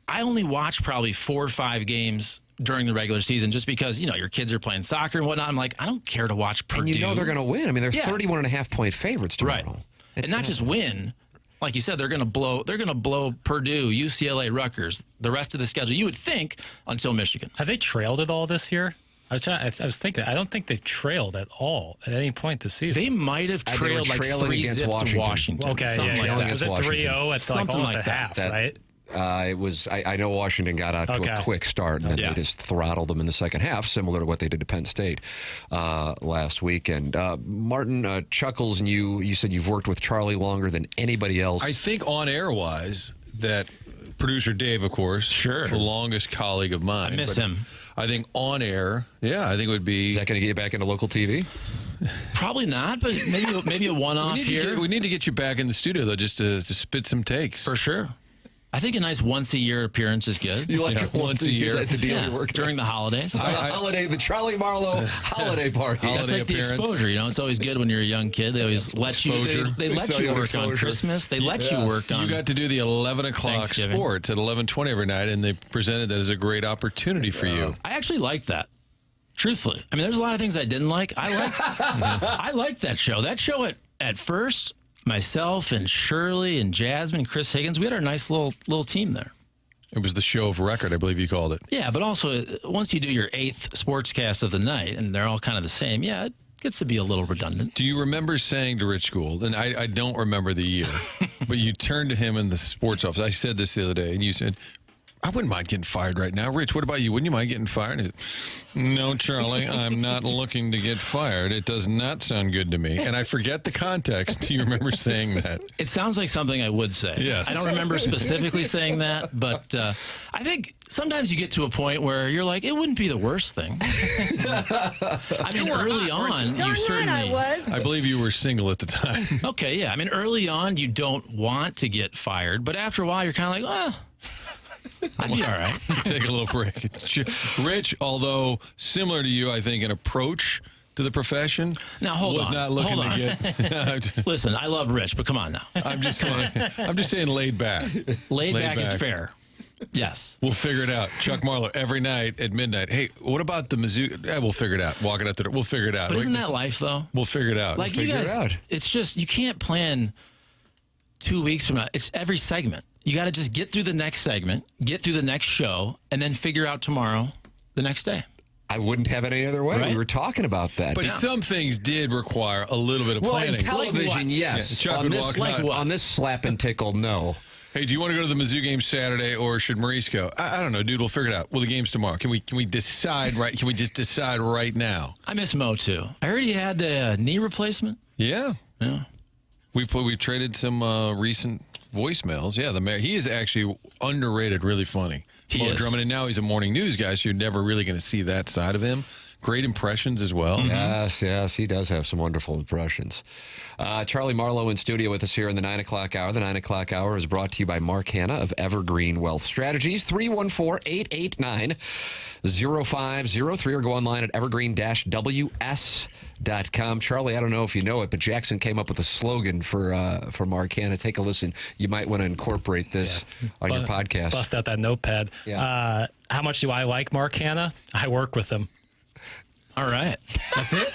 I only watch probably 4 or 5 games during the regular season just because, your kids are playing soccer and whatnot. I'm like, I don't care to watch Purdue. And they're going to win. I mean, they're 31.5-point favorites tomorrow. Right. And not just win. Like you said, they're going to blow Purdue, UCLA, Rutgers, the rest of the schedule. You would think until Michigan. Have they trailed at all this year? I was thinking. I don't think they've trailed at all at any point this season. They might have trailed like 3-0 to Washington. Okay, something like that. Was it 3-0 at like almost a half, right? It was. I know Washington got out to a quick start, and then they just throttled them in the second half, similar to what they did to Penn State last weekend. Martin Chuckles, and you said you've worked with Charlie longer than anybody else. I think on air wise, that producer Dave, of course, the longest colleague of mine. I miss him. I think on air, I think it would be. Is that going to get you back into local TV? Probably not, but maybe a one-off here. We need to get you back in the studio though, just to spit some takes for sure. I think a nice once-a-year appearance is good. You like once a year? Is that the deal you're working during the holidays? The Charlie Marlow holiday party. That's like the exposure. It's always good when you're a young kid. They always let you. They let you work on Christmas. They let you work on. You got to do the 11 o'clock sports at 11:20 every night, and they presented that as a great opportunity for you. I actually liked that. Truthfully, I mean, there's a lot of things I didn't like. I liked that show. That show at first. Myself and Shirley and Jasmine, Chris Higgins, we had our nice little team there. It was the show of record, I believe you called it. Yeah, but also once you do your 8th sportscast of the night and they're all kind of the same, it gets to be a little redundant. Do you remember saying to Rich Gould, and I don't remember the year, but you turned to him in the sports office. I said this the other day, and you said, I wouldn't mind getting fired right now. Rich, what about you? Wouldn't you mind getting fired? And no, Charlie, I'm not looking to get fired. It does not sound good to me. And I forget the context. Do you remember saying that? It sounds like something I would say. Yes. I don't remember specifically saying that, but I think sometimes you get to a point where you're like, it wouldn't be the worst thing. I mean, early on, you certainly... I believe you were single at the time. Okay, yeah. I mean, early on, you don't want to get fired, but after a while, you're kind of like, well... I'd be all right. Take a little break. Rich, although similar to you, I think, an approach to the profession. Now, hold on. Was not looking to get... Listen, I love Rich, but come on now. I'm just saying laid back. Laid back is fair. Yes. We'll figure it out. Chuck Marlow, every night at midnight. Hey, what about the Mizzou? We'll figure it out. Walking out the door. We'll figure it out. But isn't that life, though? We'll figure it out. Like, you guys, it's just, you can't plan 2 weeks from now. It's every segment. You got to just get through the next segment, get through the next show, and then figure out tomorrow the next day. I wouldn't have it any other way. Right? We were talking about that. But some things did require a little bit of planning. In television, yes. Yeah, On this slap and tickle, no. Hey, do you want to go to the Mizzou game Saturday, or should Maurice go? I don't know, dude. We'll figure it out. Well, the game's tomorrow. Can we decide right? Can we just decide right now? I miss Mo too. I heard he had a knee replacement. Yeah. We traded some recent voicemails. Yeah, he is actually underrated, really funny. Mo Drummond, and now he's a morning news guy, so you're never really going to see that side of him. Great impressions as well. Yes, he does have some wonderful impressions. Charlie Marlow in studio with us here in the 9 o'clock hour. The 9 o'clock hour is brought to you by Mark Hanna of Evergreen Wealth Strategies, 314-889-0503, or go online at evergreen-ws.com. Charlie, I don't know if you know it, but Jackson came up with a slogan for Mark Hanna. Take a listen. You might want to incorporate this on your podcast. Bust out that notepad. Yeah. How much do I like Mark Hanna? I work with him. All right. That's it?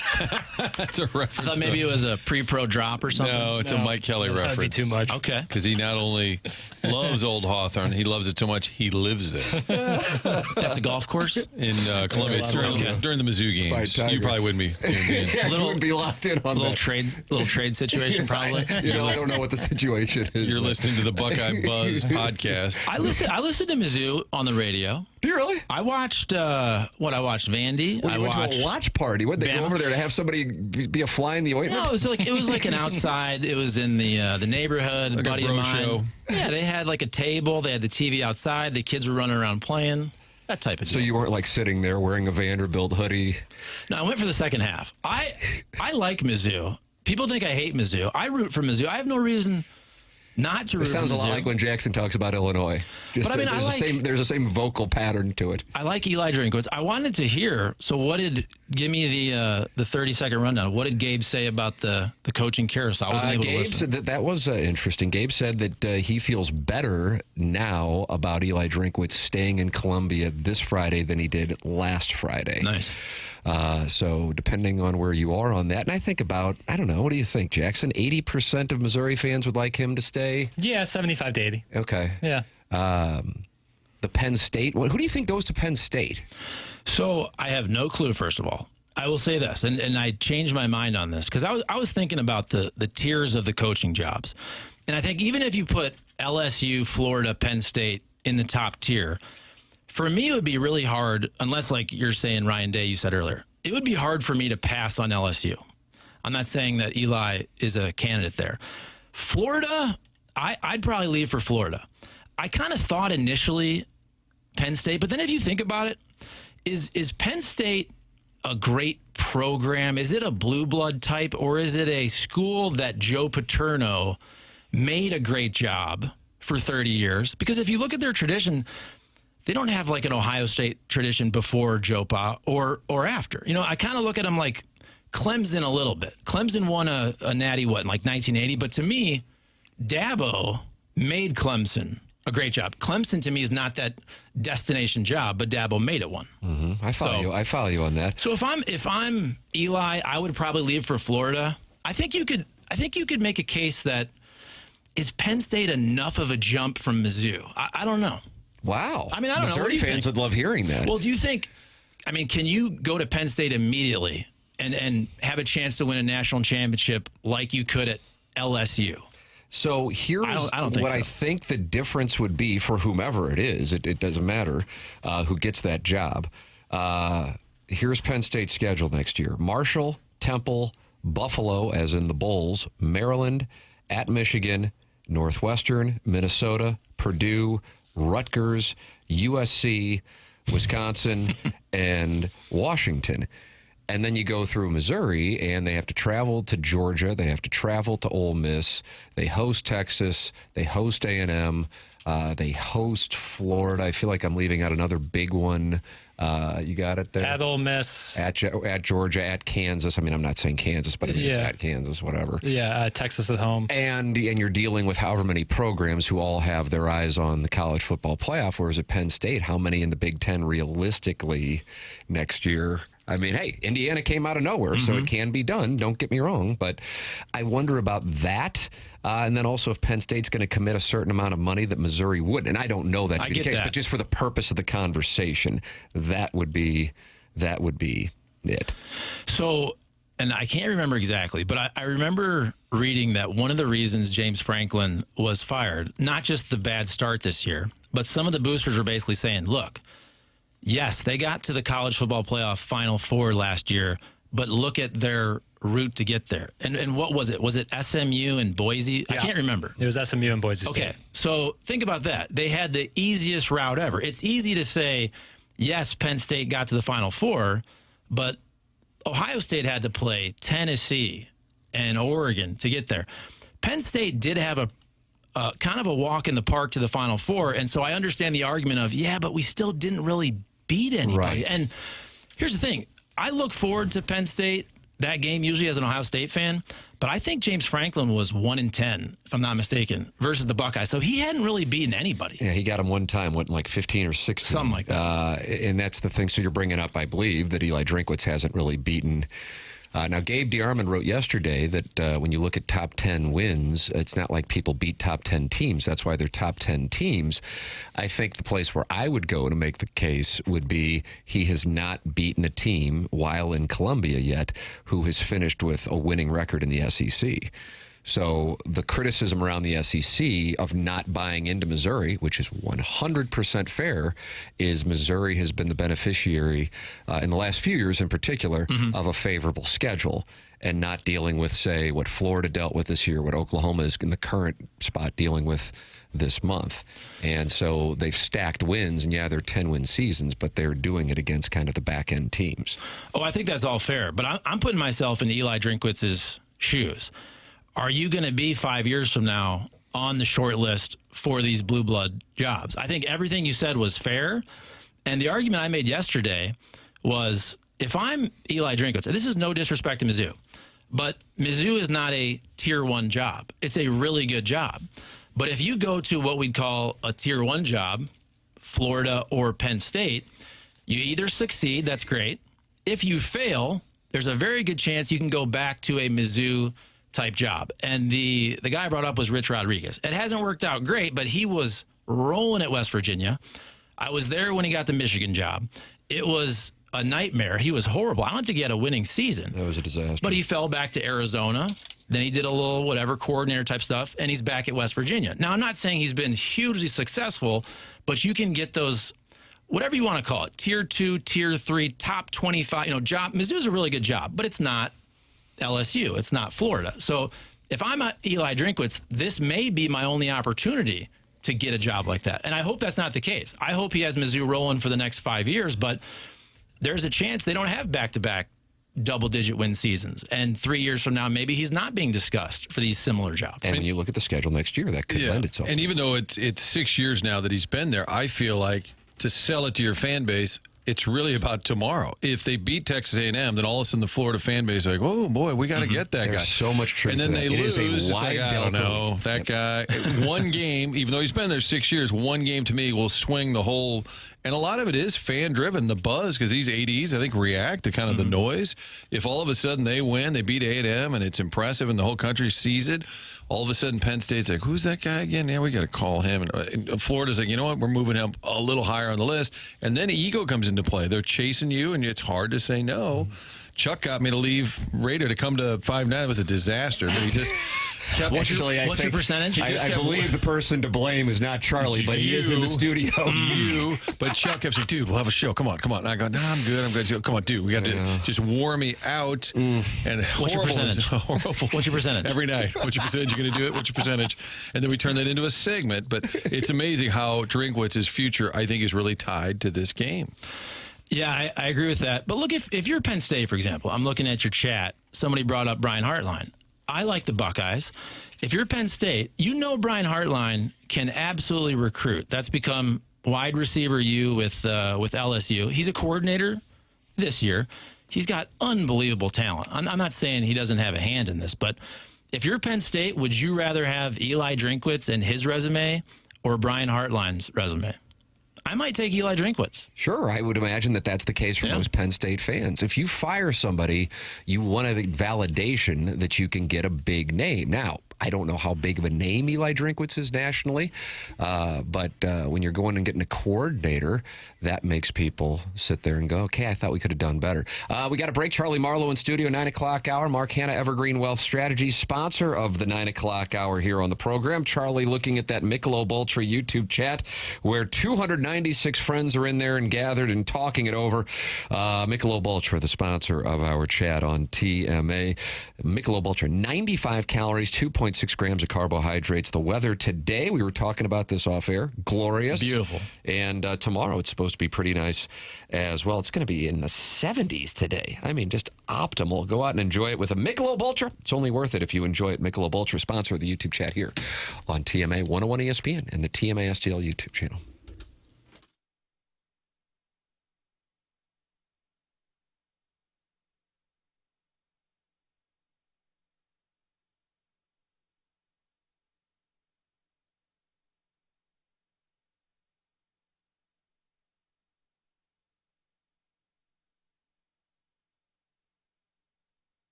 That's a reference. I thought maybe it was a pre-pro drop or something. No, it's a Mike Kelly reference. That'd be too much. Okay. Because he not only loves Old Hawthorne, he loves it so much he lives there. That's a golf course? In Columbia. It's during the Mizzou games. You probably wouldn't be. You wouldn't be locked in on little trade situation, probably. I don't know what the situation is. You're listening to the Buckeye Buzz podcast. I listened to Mizzou on the radio. Do you really? I watched Vandy. I went to a watch party. What, they go over there to have somebody be a fly in the ointment? No, it was like an outside. It was in the neighborhood. Like buddy a bro of mine. show. Yeah, they had like a table. They had the TV outside. The kids were running around playing. That type of deal. So you weren't like sitting there wearing a Vanderbilt hoodie? No, I went for the second half. I like Mizzou. People think I hate Mizzou. I root for Mizzou. I have no reason not to root It sounds for a lot Mizzou. like when Jackson talks about Illinois. But I mean, there's the same vocal pattern to it. I like Eli Drinkwitz. I wanted to hear. So, give me the 30-second rundown. What did Gabe say about the coaching carousel? I wasn't able to Gabe listen. said that was interesting. Gabe said that he feels better now about Eli Drinkwitz staying in Columbia this Friday than he did last Friday. Nice. So depending on where you are on that, and I think about, I don't know, what do you think, Jackson? 80% of Missouri fans would like him to stay? Yeah, 75 to 80. Okay. Yeah. The Penn State, who do you think goes to Penn State? So I have no clue, first of all. I will say this, and I changed my mind on this, because I was thinking about the tiers of the coaching jobs. And I think even if you put LSU, Florida, Penn State in the top tier, for me, it would be really hard, unless, like you're saying, Ryan Day, you said earlier, it would be hard for me to pass on LSU. I'm not saying that Eli is a candidate there. Florida, I'd probably leave for Florida. I kind of thought initially Penn State, but then if you think about it, is Penn State a great program? Is it a blue blood type, or is it a school that Joe Paterno made a great job for 30 years? Because if you look at their tradition, they don't have like an Ohio State tradition before Joe Pa or after. You know, I kind of look at them like Clemson a little bit. Clemson won a natty, in like 1980? But to me, Dabo made Clemson a great job. Clemson, to me, is not that destination job, but Dabo made it one. Mm-hmm. I follow you on that. So if I'm Eli, I would probably leave for Florida. I think you could make a case that, is Penn State enough of a jump from Mizzou? I don't know. Wow. I mean, I don't know. Missouri fans would love hearing that. Well, do you think, I mean, can you go to Penn State immediately and have a chance to win a national championship like you could at LSU? So here's I don't think what so. I think the difference would be for whomever it is. It doesn't matter who gets that job. Here's Penn State's schedule next year. Marshall, Temple, Buffalo, as in the Bulls, Maryland, at Michigan, Northwestern, Minnesota, Purdue, Rutgers, USC, Wisconsin, and Washington. And then you go through Missouri, and they have to travel to Georgia. They have to travel to Ole Miss. They host Texas. They host A&M. They host Florida. I feel like I'm leaving out another big one. You got it there? At Ole Miss. At Georgia, at Kansas. I mean, I'm not saying Kansas, but it's at Kansas, whatever. Yeah, Texas at home. And you're dealing with however many programs who all have their eyes on the college football playoff, whereas at Penn State, how many in the Big Ten realistically next year? I mean, hey, Indiana came out of nowhere, so it can be done. Don't get me wrong. But I wonder about that. And then also if Penn State's going to commit a certain amount of money that Missouri wouldn't. And I don't know that to be the case, but just for the purpose of the conversation, that would be it. So, and I can't remember exactly, but I remember reading that one of the reasons James Franklin was fired, not just the bad start this year, but some of the boosters were basically saying, look, yes, they got to the college football playoff Final Four last year, but look at their route to get there. And what was it? Was it SMU and Boise? Yeah. I can't remember. It was SMU and Boise State. Okay, so think about that. They had the easiest route ever. It's easy to say, yes, Penn State got to the Final Four, but Ohio State had to play Tennessee and Oregon to get there. Penn State did have a kind of a walk in the park to the Final Four, and so I understand the argument of, yeah, but we still didn't really beat anybody. Right. And here's the thing. I look forward to Penn State, that game, usually as an Ohio State fan, but I think James Franklin was 1-10, if I'm not mistaken, versus the Buckeyes. So he hadn't really beaten anybody. Yeah, he got him one time, like 15 or 16. Something like that. And that's the thing. So you're bringing up, I believe, that Eli Drinkwitz hasn't really beaten. Now, Gabe DeArmond wrote yesterday that when you look at top 10 wins, it's not like people beat top 10 teams. That's why they're top 10 teams. I think the place where I would go to make the case would be he has not beaten a team while in Columbia yet who has finished with a winning record in the SEC. So the criticism around the SEC of not buying into Missouri, which is 100% fair, is Missouri has been the beneficiary in the last few years in particular of a favorable schedule and not dealing with, say, what Florida dealt with this year, what Oklahoma is in the current spot dealing with this month. And so they've stacked wins, and yeah, they're 10-win seasons, but they're doing it against kind of the back-end teams. Oh, I think that's all fair, but I'm putting myself in Eli Drinkwitz's shoes. Are you going to be 5 years from now on the short list for these blue blood jobs. I think everything you said was fair. And the argument I made yesterday was, if I'm Eli Drinkwitz, and this is no disrespect to Mizzou, but Mizzou is not a tier 1 job. It's a really good job. But if you go to what we'd call a tier 1 job, Florida or Penn State, you either succeed, that's great. If you fail, there's a very good chance you can go back to a Mizzou type job. And the guy I brought up was Rich Rodriguez. It hasn't worked out great, but he was rolling at West Virginia. I was there when he got the Michigan job. It was a nightmare. He was horrible. I don't think he had a winning season. That was a disaster. But he fell back to Arizona. Then he did a little whatever coordinator type stuff, and he's back at West Virginia. Now, I'm not saying he's been hugely successful, but you can get those, whatever you want to call it, tier 2, tier 3, top 25, job. Mizzou's a really good job, but it's not LSU. It's not Florida. So if I'm Eli Drinkwitz, this may be my only opportunity to get a job like that. And I hope that's not the case. I hope he has Mizzou rolling for the next 5 years, but there's a chance they don't have back-to-back double-digit win seasons. And 3 years from now, maybe he's not being discussed for these similar jobs. And when you look at the schedule next year, that could lend itself. And even though it's 6 years now that he's been there, I feel like to sell it to your fan base, it's really about tomorrow. If they beat Texas A&M, then all of a sudden the Florida fan base is like, oh, boy, we got to get that guy. There's so much truth And then to they that. It lose. is a It's like, wide I don't delta. know. That guy, one game, even though he's been there 6 years, one game to me will swing the whole. And a lot of it is fan-driven, the buzz, because these ADs, I think, react to kind of the noise. If all of a sudden they win, they beat A&M, and it's impressive, and the whole country sees it, all of a sudden Penn State's like, who's that guy again? Yeah, we got to call him. And Florida's like, you know what? We're moving him a little higher on the list. And then ego comes into play. They're chasing you, and it's hard to say no. Chuck got me to leave Raider to come to 5-9. It was a disaster. But he just kept. What's your percentage? I believe the person to blame is not Charlie, but he is in the studio. But Chuck kept saying, dude, we'll have a show. Come on. And I go, no, I'm good. Come on, dude. We got to just wore me out. And What's your percentage? Horrible. What's your percentage? Every night. What's your percentage? You're going to do it? What's your percentage? And then we turn that into a segment. But it's amazing how Drinkwitz's future, I think, is really tied to this game. Yeah, I agree with that. But look, if you're Penn State, for example, I'm looking at your chat. Somebody brought up Brian Hartline. I like the Buckeyes. If you're Penn State, you know Brian Hartline can absolutely recruit. That's become wide receiver U with LSU. He's a coordinator this year. He's got unbelievable talent. I'm not saying he doesn't have a hand in this, but if you're Penn State, would you rather have Eli Drinkwitz and his resume or Brian Hartline's resume? I might take Eli Drinkwitz. Sure, I would imagine that that's the case for most Penn State fans. If you fire somebody, you want a validation that you can get a big name. Now, I don't know how big of a name Eli Drinkwitz is nationally, but when you're going and getting a coordinator, that makes people sit there and go, okay, I thought we could have done better. We got a break. Charlie Marlow in studio, 9 o'clock hour. Mark Hanna, Evergreen Wealth Strategies, sponsor of the 9 o'clock hour here on the program. Charlie looking at that Michelob Ultra YouTube chat where 296 friends are in there and gathered and talking it over. Michelob Ultra, the sponsor of our chat on TMA. Michelob Ultra, 95 calories, 2.6 grams of carbohydrates. The weather today, we were talking about this off air, glorious. Beautiful. And tomorrow it's supposed to be pretty nice as well. It's going to be in the 70s today. I mean, just optimal. Go out and enjoy it with a Michelob Ultra. It's only worth it if you enjoy it. Michelob Ultra, sponsor of the YouTube chat here on TMA 101 ESPN and the TMA STL YouTube channel.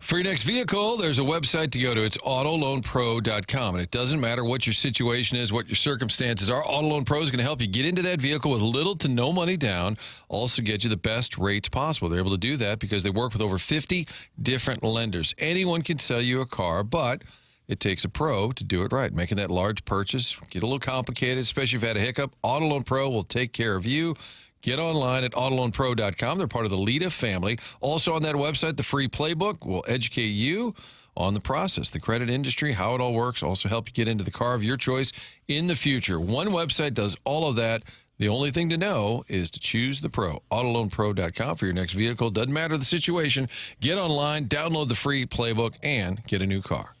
For your next vehicle, there's a website to go to. It's autoloanpro.com. And it doesn't matter what your situation is, what your circumstances are. Auto Loan Pro is going to help you get into that vehicle with little to no money down, also get you the best rates possible. They're able to do that because they work with over 50 different lenders. Anyone can sell you a car, but it takes a pro to do it right. Making that large purchase get a little complicated, especially if you've had a hiccup. Auto Loan Pro will take care of you. Get online at autoloanpro.com. They're part of the Lita family. Also on that website, the free playbook will educate you on the process, the credit industry, how it all works, also help you get into the car of your choice in the future. One website does all of that. The only thing to know is to choose the pro. Autoloanpro.com for your next vehicle. Doesn't matter the situation. Get online, download the free playbook, and get a new car.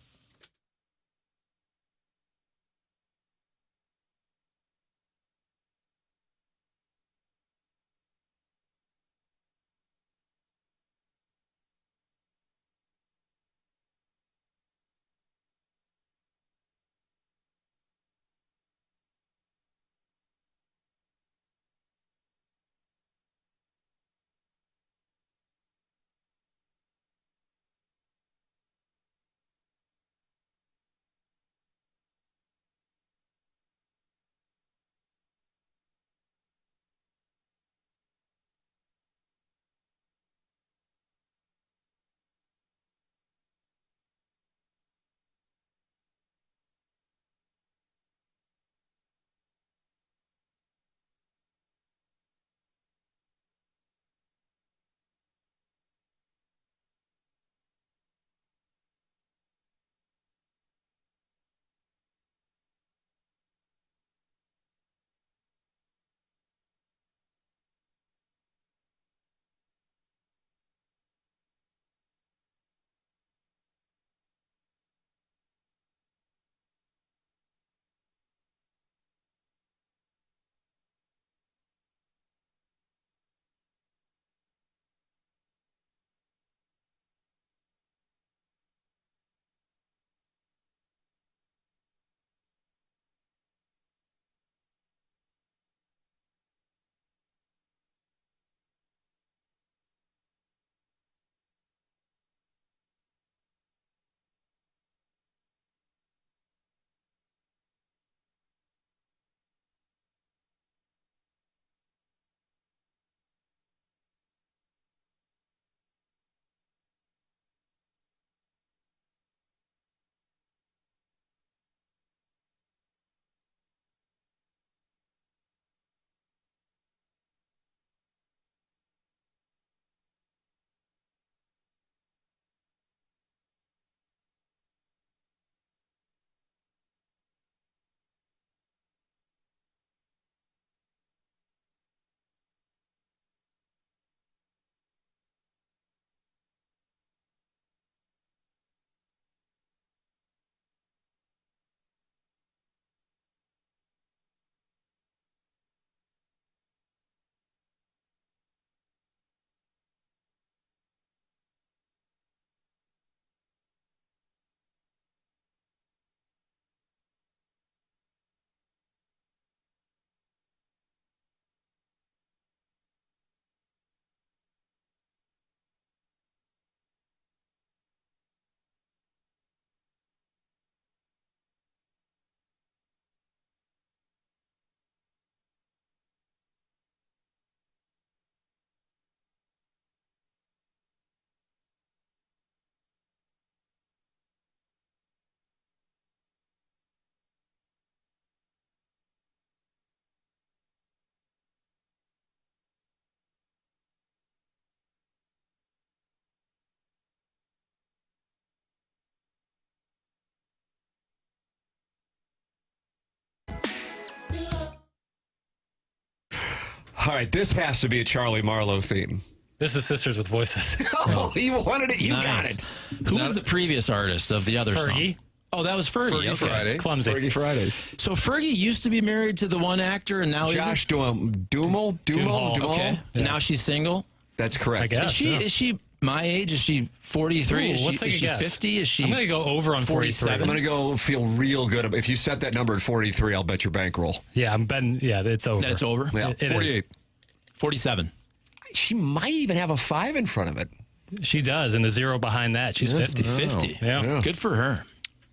All right, this has to be a Charlie Marlow theme. This is Sisters with Voices. Oh, you wanted it. You got Nice. it. Who was the previous artist of the other Fergie. song? Oh, that was Fergie. Fergie Okay. Friday. Clumsy. Fergie Fridays. So Fergie used to be married to the one actor, and now Josh isn't? Duhamel. Okay. And now she's single. That's correct. I guess. Is she my age? Is she 43? Ooh, let's is take a she guess. 50? Is she? I'm going to go over on 43. I'm going to go feel real good. If you set that number at 43, I'll bet your bankroll. Yeah, I'm betting. Yeah, it's over. That's over. Yeah. It is. 48. 47. She might even have a 5 in front of it. She does, and the 0 behind that. She's 50. 50. Yeah. Good for her.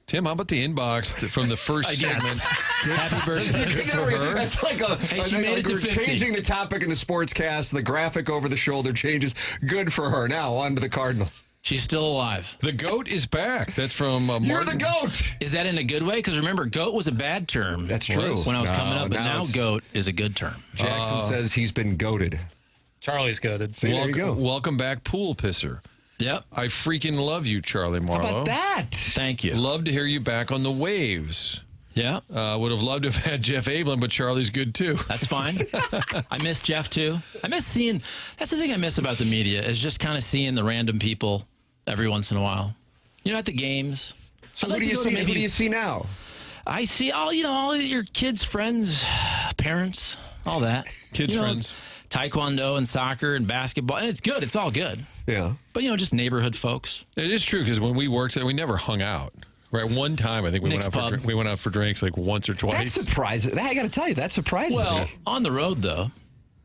Tim, how about the inbox from the first segment? Happy birthday. Good for her. That's like a. Hey, she like made it to we're 50. changing the topic in the sportscast. The graphic over the shoulder changes. Good for her. Now on to the Cardinals. She's still alive. The GOAT is back. That's from Martin. You're the GOAT. Is that in a good way? Because remember, GOAT was a bad term. That's true. When I was coming No, up, but now now it's- GOAT is a good term. Jackson says he's been goated. Charlie's goaded. See, there you go. Welcome back, pool pisser. Yep. I freaking love you, Charlie Marlow. How about that? Thank you. Love to hear you back on the waves. Yeah. Would have loved to have had Jeff Ablin, but Charlie's good too. That's fine. I miss Jeff too. I miss seeing. That's the thing I miss about the media is just kind of seeing the random people every once in a while. At the games. So who do you see now? I see all your kids' friends, parents, all that. Kids' friends. Taekwondo and soccer and basketball. And it's good. It's all good. Yeah. But, just neighborhood folks. It is true because when we worked there, we never hung out. Right, one time I think we went out for drinks like once or twice. That's surprising. I got to tell you, that surprises me. Well, on the road though.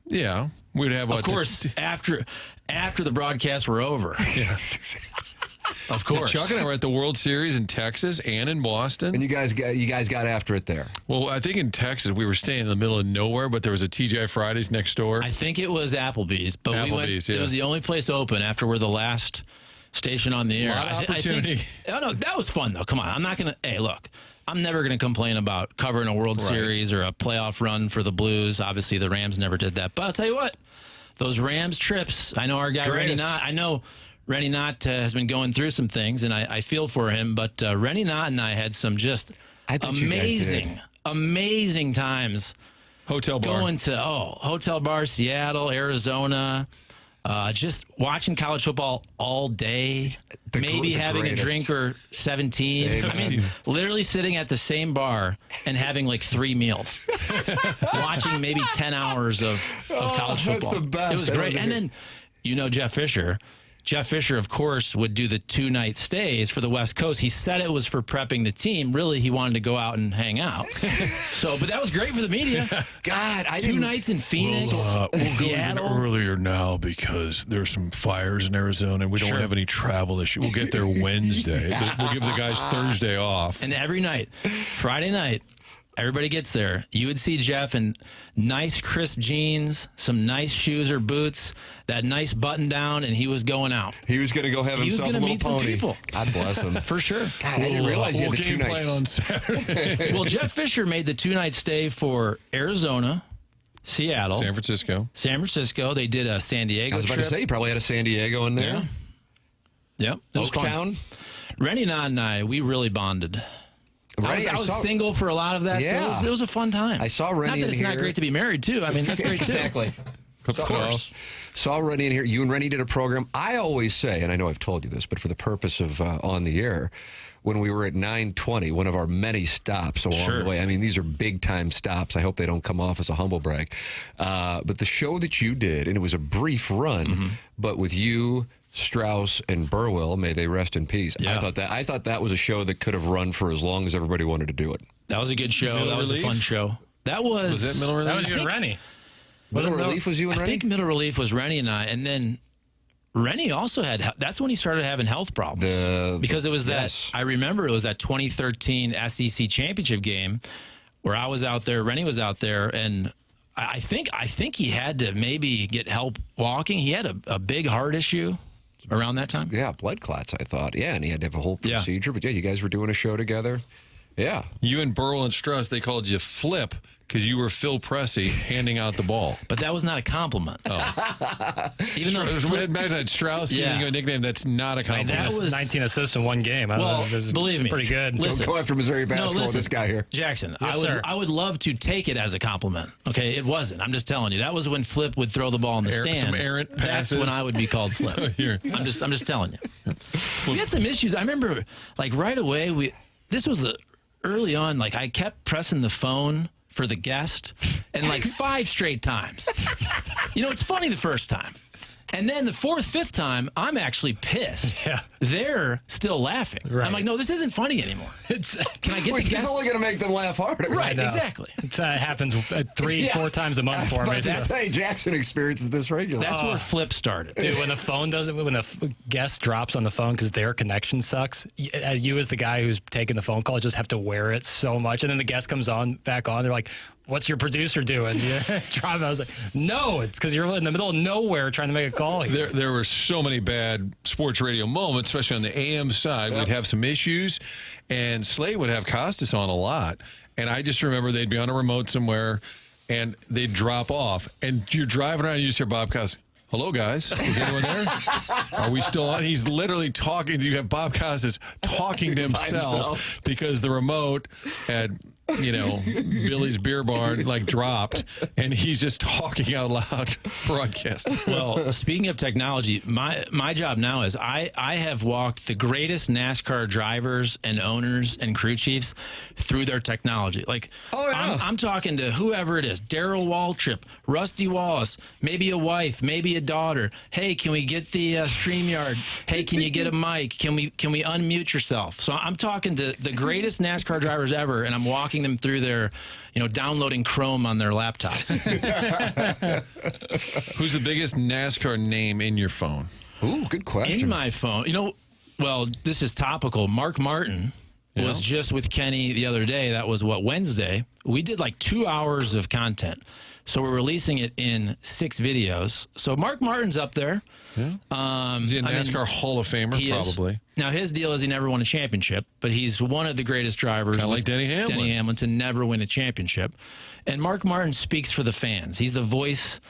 Yeah, we'd have. Of course, after the broadcasts were over. Yes. Of course. Chuck and I were at the World Series in Texas and in Boston. And you guys got after it there. Well, I think in Texas we were staying in the middle of nowhere, but there was a TGI Fridays next door. I think it was Applebee's, but we went. Yeah. It was the only place open after we're the last station on the air. A lot of opportunity. No, that was fun though. Come on, I'm not gonna. Hey, look, I'm never gonna complain about covering a World Series or a playoff run for the Blues. Obviously, the Rams never did that. But I'll tell you what, those Rams trips. I know our guy Rennie Knott. I know Rennie Knott has been going through some things, and I feel for him. But Rennie Knott and I had some just amazing times. Hotel bar. Going to hotel bar, Seattle, Arizona. Just watching college football all day, maybe having a drink or 17. I mean, literally sitting at the same bar and having like 3 meals, watching maybe 10 hours of college football. That's the best. It was great. And then, Jeff Fisher. Jeff Fisher, of course, would do the 2-night stays for the West Coast. He said it was for prepping the team. Really, he wanted to go out and hang out. But that was great for the media. God, 2 nights in Phoenix, we'll go Seattle. even earlier now because there's some fires in Arizona and we don't have any travel issue. We'll get there Wednesday. We'll give the guys Thursday off. And every night, Friday night, everybody gets there. You would see Jeff in nice, crisp jeans, some nice shoes or boots, that nice button down, and he was going out. He was going to go have himself a little meet pony. Some people. God bless him. For sure. God, I didn't realize he had the 2 nights. On Saturday. Well, Jeff Fisher made the 2-night stay for Arizona, Seattle, San Francisco. They did a San Diego I was about trip. to say, you probably had a San Diego in there. Yeah. It was Oaktown. Rennie Knott and I, we really bonded. I was single for a lot of that, so it was a fun time. I saw Rennie in here. Not that it's not great to be married, too. I mean, that's great, too. Exactly. Of course. Saw Rennie in here. You and Rennie did a program. I always say, and I know I've told you this, but for the purpose of on the air, when we were at 920, one of our many stops along the way. I mean, these are big-time stops. I hope they don't come off as a humble brag. But the show that you did, and it was a brief run, but with you, Strauss, and Burwell, may they rest in peace. Yeah. I thought that was a show that could have run for as long as everybody wanted to do it. That was a good show. That was a fun show. Was that Middle Relief? That was you and Rennie. Middle Relief was you and Rennie? I think Middle Relief was Rennie and I, and then Rennie also that's when he started having health problems. Because it was I remember it was that 2013 SEC championship game where I was out there, Rennie was out there, and I think he had to maybe get help walking. He had a big heart issue around that time. Yeah, blood clots, I thought. Yeah, and he had to have a whole procedure. But yeah, you guys were doing a show together. Yeah. You and Burwell and Strauss, they called you Flip because you were Phil Pressey handing out the ball. But that was not a compliment. Even though Strauss giving you a nickname, that's not a compliment. That was 19 assists in one game. Believe me, pretty good. Listen, go after Missouri basketball with this guy here. Jackson, Yes, I would love to take it as a compliment. Okay, it wasn't. I'm just telling you. That was when Flip would throw the ball in the stands. Some errant passes. That's when I would be called Flip. I'm just telling you. We had some issues. I remember, right away, this was early on. I kept pressing the phone for the guest, and 5 straight times. It's funny the first time. And then the 4th, 5th time, I'm actually pissed. Yeah. They're still laughing. Right. I'm like, no, this isn't funny anymore. Can I get the guest? It's only going to make them laugh harder. Right, exactly. It happens 3-4 times a month for me. Jackson experiences this regularly. That's where Flip started. Dude, when the phone doesn't, when the guest drops on the phone because their connection sucks, you as the guy who's taking the phone call just have to wear it so much. And then the guest comes back on, they're like, what's your producer doing? I was like, no, it's because you're in the middle of nowhere trying to make a call. There were so many bad sports radio moments, especially on the AM side. Yep. We'd have some issues, and Slate would have Costas on a lot. And I just remember they'd be on a remote somewhere, and they'd drop off. And you're driving around, and you just hear Bob Costas, Hello, guys. Is anyone there? Are we still on? He's literally talking. You have Bob Costas talking to himself because the remote had, Billy's Beer Barn dropped, and he's just talking out loud broadcast. Well, speaking of technology, my job now is I have walked the greatest NASCAR drivers and owners and crew chiefs through their technology. I'm talking to whoever it is, Darrell Waltrip, Rusty Wallace, maybe a wife, maybe a daughter. Hey, can we get the StreamYard? Hey, can you get a mic? Can we unmute yourself? So I'm talking to the greatest NASCAR drivers ever, and I'm walking them through their, downloading Chrome on their laptops. Who's the biggest NASCAR name in your phone? Ooh, good question. In my phone, well, this is topical. Mark Martin was just with Kenny the other day. That was Wednesday. We did 2 hours of content. So we're releasing it in 6 videos. So Mark Martin's up there. Yeah. Is he a NASCAR Hall of Famer? He Probably. Is. Now, his deal is he never won a championship, but he's one of the greatest drivers. Kind of like Denny Hamlin. Denny Hamlin to never win a championship. And Mark Martin speaks for the fans. He's the voice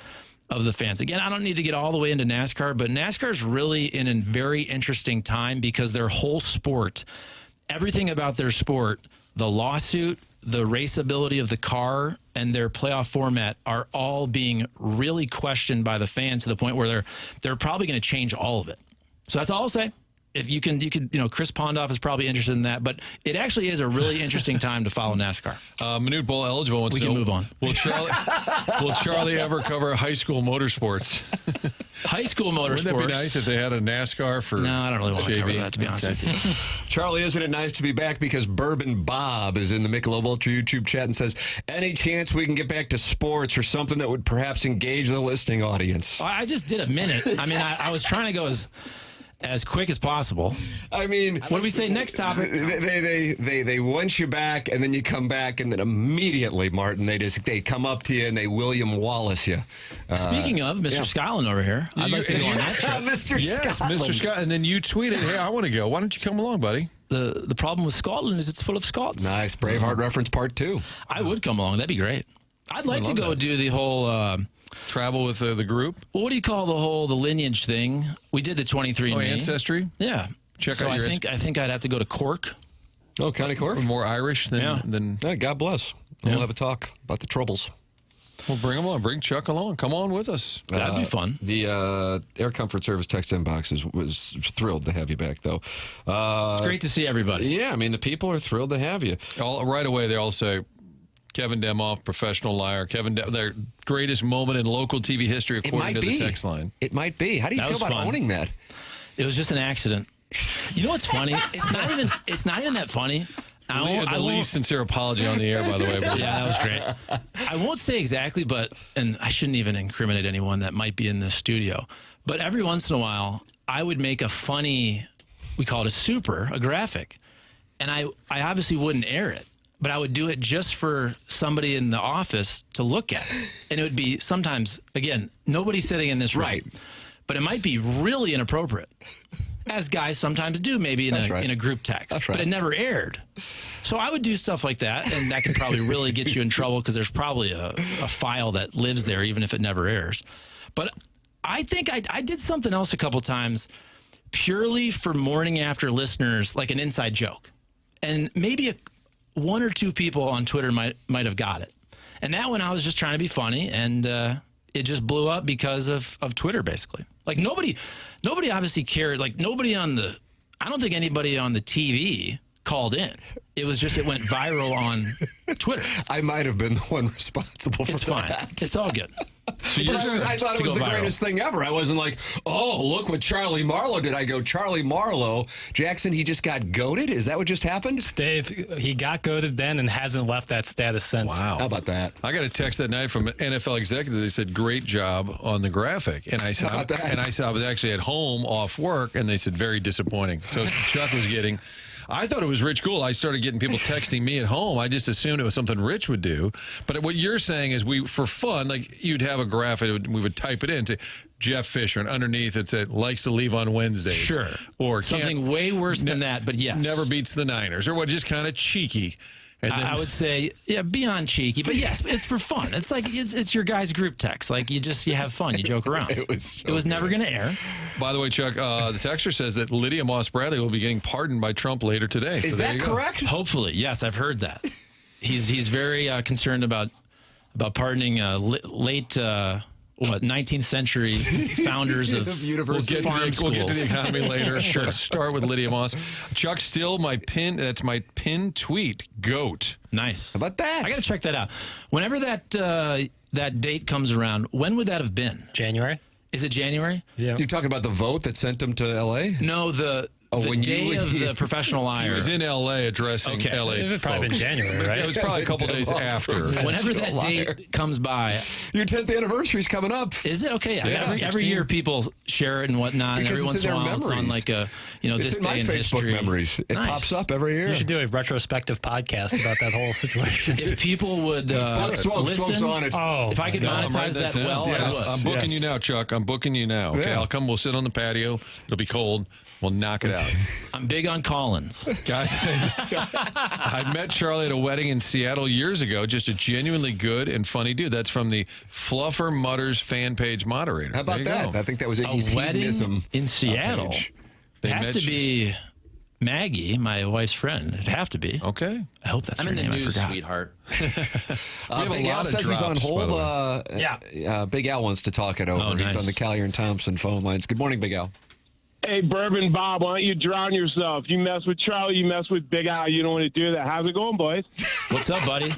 of the fans. Again, I don't need to get all the way into NASCAR, but NASCAR's really in a very interesting time because their whole sport, everything about their sport, the lawsuit, the raceability of the car, and their playoff format are all being really questioned by the fans to the point where they're probably going to change all of it. So that's all I'll say. If you can, Chris Pondoff is probably interested in that, but it actually is a really interesting time to follow NASCAR. Minute Bowl eligible. We can move on. Will Charlie ever cover high school motorsports? High school motorsports. Wouldn't that be nice if they had a NASCAR for No, I don't really want to cover that, to be honest with you. Charlie, isn't it nice to be back? Because Bourbon Bob is in the Michelob Ultra YouTube chat and says, any chance we can get back to sports or something that would perhaps engage the listening audience? I just did a minute. I was trying to go as quick as possible. I mean, what do we say next topic? They want you back, and then you come back, and then immediately, Martin, they come up to you and they William Wallace you. Speaking of Mr. Scotland over here, I'd like to go on that trip. Mr. Yes, Scotland. Mr. Scott. And then you tweeted, "Hey, I want to go. Why don't you come along, buddy?" The problem with Scotland is it's full of Scots. Nice Braveheart reference part 2. I would come along. That'd be great. I'd like to go do the whole. Travel with the group? Well, what do you call the lineage thing? We did the 23andMe. Oh, ancestry? Yeah. Check out your I think I'd have to go to Cork. Oh, County Cork? More Irish than Yeah, God bless. We'll have a talk about the troubles. Well, bring him on. Bring Chuck along. Come on with us. That'd be fun. The Air Comfort Service text inbox was thrilled to have you back, though. It's great to see everybody. Yeah, the people are thrilled to have you. Right away, they all say, Kevin Demoff, professional liar. Their greatest moment in local TV history, according to the text line. It might be. How do you feel about owning that? It was just an accident. You know what's funny? It's not even that funny. The least sincere apology on the air, by the way. Yeah, that was great. I won't say exactly, and I shouldn't even incriminate anyone that might be in the studio, but every once in a while, I would make a funny, we call it a graphic, and I obviously wouldn't air it. But I would do it just for somebody in the office to look at. And it would be sometimes, again, nobody sitting in this room. Right. But it might be really inappropriate, as guys sometimes do, maybe in a group text. That's right. But it never aired. So I would do stuff like that, and that could probably really get you in trouble because there's probably a file that lives there, even if it never airs. But I think I did something else a couple times purely for morning after listeners, like an inside joke. And maybe one or two people on Twitter might have got it. And that one I was just trying to be funny, and it just blew up because of Twitter, basically. Like nobody obviously cared. Like I don't think anybody on the TV called in. It was just, it went viral on Twitter. I might have been the one responsible for that. It's fine. It's all good. I thought it was the greatest thing ever. I wasn't like, oh, look what Charlie Marlow did. I go, Charlie Marlow. Jackson, he just got goated? Is that what just happened? Dave, he got goated then and hasn't left that status since. Wow. How about that? I got a text that night from an NFL executive. They said, great job on the graphic. And I said, I was actually at home off work, and they said, very disappointing. So Chuck was getting... I thought it was Rich Cool. I started getting people texting me at home. I just assumed it was something Rich would do. But what you're saying is for fun, like you'd have a graphic, we would type it in to Jeff Fisher, and underneath it said, likes to leave on Wednesdays. Sure. Or something way worse than that, but yes. Never beats the Niners. Or what, just kind of cheeky. And then, I would say, yeah, beyond cheeky, but yes, it's for fun. It's like it's your guys' group text. Like you have fun, you joke around. It was never going to air. by the way, Chuck, the texter says that Lydia Moss Bradley will be getting pardoned by Trump later today. Is that correct? Hopefully, yes, I've heard that. He's very concerned about pardoning late 19th century founders of farm schools. We'll get to the economy later. Sure. Start with Lydia Moss. Chuck, still that's my pin tweet. GOAT. Nice. How about that? I got to check that out. Whenever that date comes around, when would that have been? January. Is it January? Yeah. You're talking about the vote that sent him to L.A.? No, the day of the professional liar. He was in L.A. addressing L.A. It was probably been January, right? It was probably a couple days after. Whenever that date comes by. Your 10th anniversary is coming up. Is it? Okay. Yeah, every year people share it and whatnot. Because and every once in a while it's on like a, it's this in day my in Facebook history. memories. It Nice. pops up every year. You should do a retrospective podcast about that whole situation. If people would Smokes listen, on it. if I could monetize that well, I would. I'm booking you now, Chuck. I'm booking you now. Okay, Yeah. I'll come. We'll sit on the patio. It'll be cold. We'll knock it out. I'm big on Collins. Guys, I met Charlie at a wedding in Seattle years ago. Just a genuinely good and funny dude. That's from the Fluffer Mutters fan page moderator. How about There you that? go. I think that was A wedding in Seattle. page. It has to be Maggie, my wife's friend. It'd have to be. Okay. I hope that's I'm her in the name. I news, forgot. sweetheart. have Big a Al lot of says he's on drops, by hold. the Big Al wants to talk it over. Oh, He's nice. on the Callier and Thompson phone lines. Good morning, Big Al. Hey, Bourbon Bob, why don't you drown yourself? You mess with Charlie, you mess with Big Al. You don't want to do that. How's it going, boys? What's up, buddy?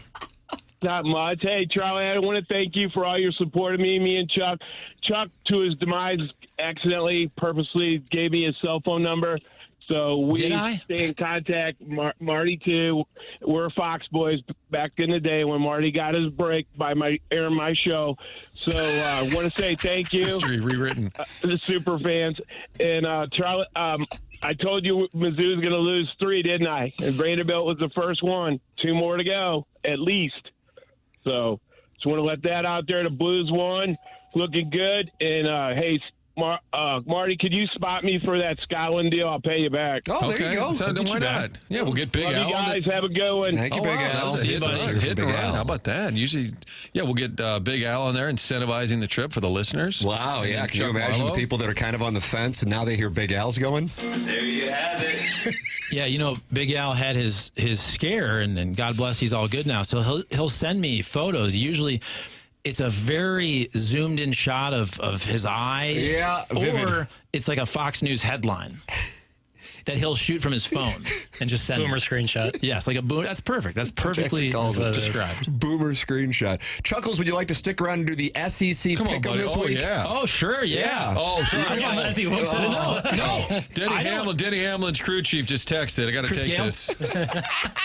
Not much. Hey, Charlie, I want to thank you for all your support of me and Chuck. Chuck, to his demise, accidentally, purposely gave me his cell phone number. So we Did I? stay in contact. Marty, too. We're Fox boys back in the day when Marty got his break by airing my show. So I want to say thank you. History rewritten. The super fans. And Charlie, I told you Mizzou's going to lose 3, didn't I? And Vanderbilt was the first one. 2 more to go, at least. So just want to let that out there. The Blues won. Looking good. And, hey, Marty, could you spot me for that Scotland deal? I'll pay you back. Oh, there you go. So, then why not? Yeah, we'll get Big Love Al. you guys. Have a good one. Thank you, Big That Al. was a See you, hit, buddy. hit and Big run. Al. How about that? Usually, we'll get Big Al on there incentivizing the trip for the listeners. Wow, yeah. And Can you imagine Marlow. the people that are kind of on the fence and now they hear Big Al's going? There you have it. Yeah, Big Al had his scare, and God bless, he's all good now. So he'll send me photos. Usually, it's a very zoomed in shot of his eyes. Yeah, vivid. Or it's like a Fox News headline that he'll shoot from his phone and just send Boomer me. screenshot. Yes, like a boom. That's perfect. That's perfectly calls it. described. Boomer screenshot. Chuckles, would you like to stick around and do the SEC Come on, pick 'em buddy. this Oh, week? yeah. Oh, sure, yeah. Oh, so I got you. As he looks at his no. Denny Hamlin's crew chief just texted. I got to Chris take Gale? this.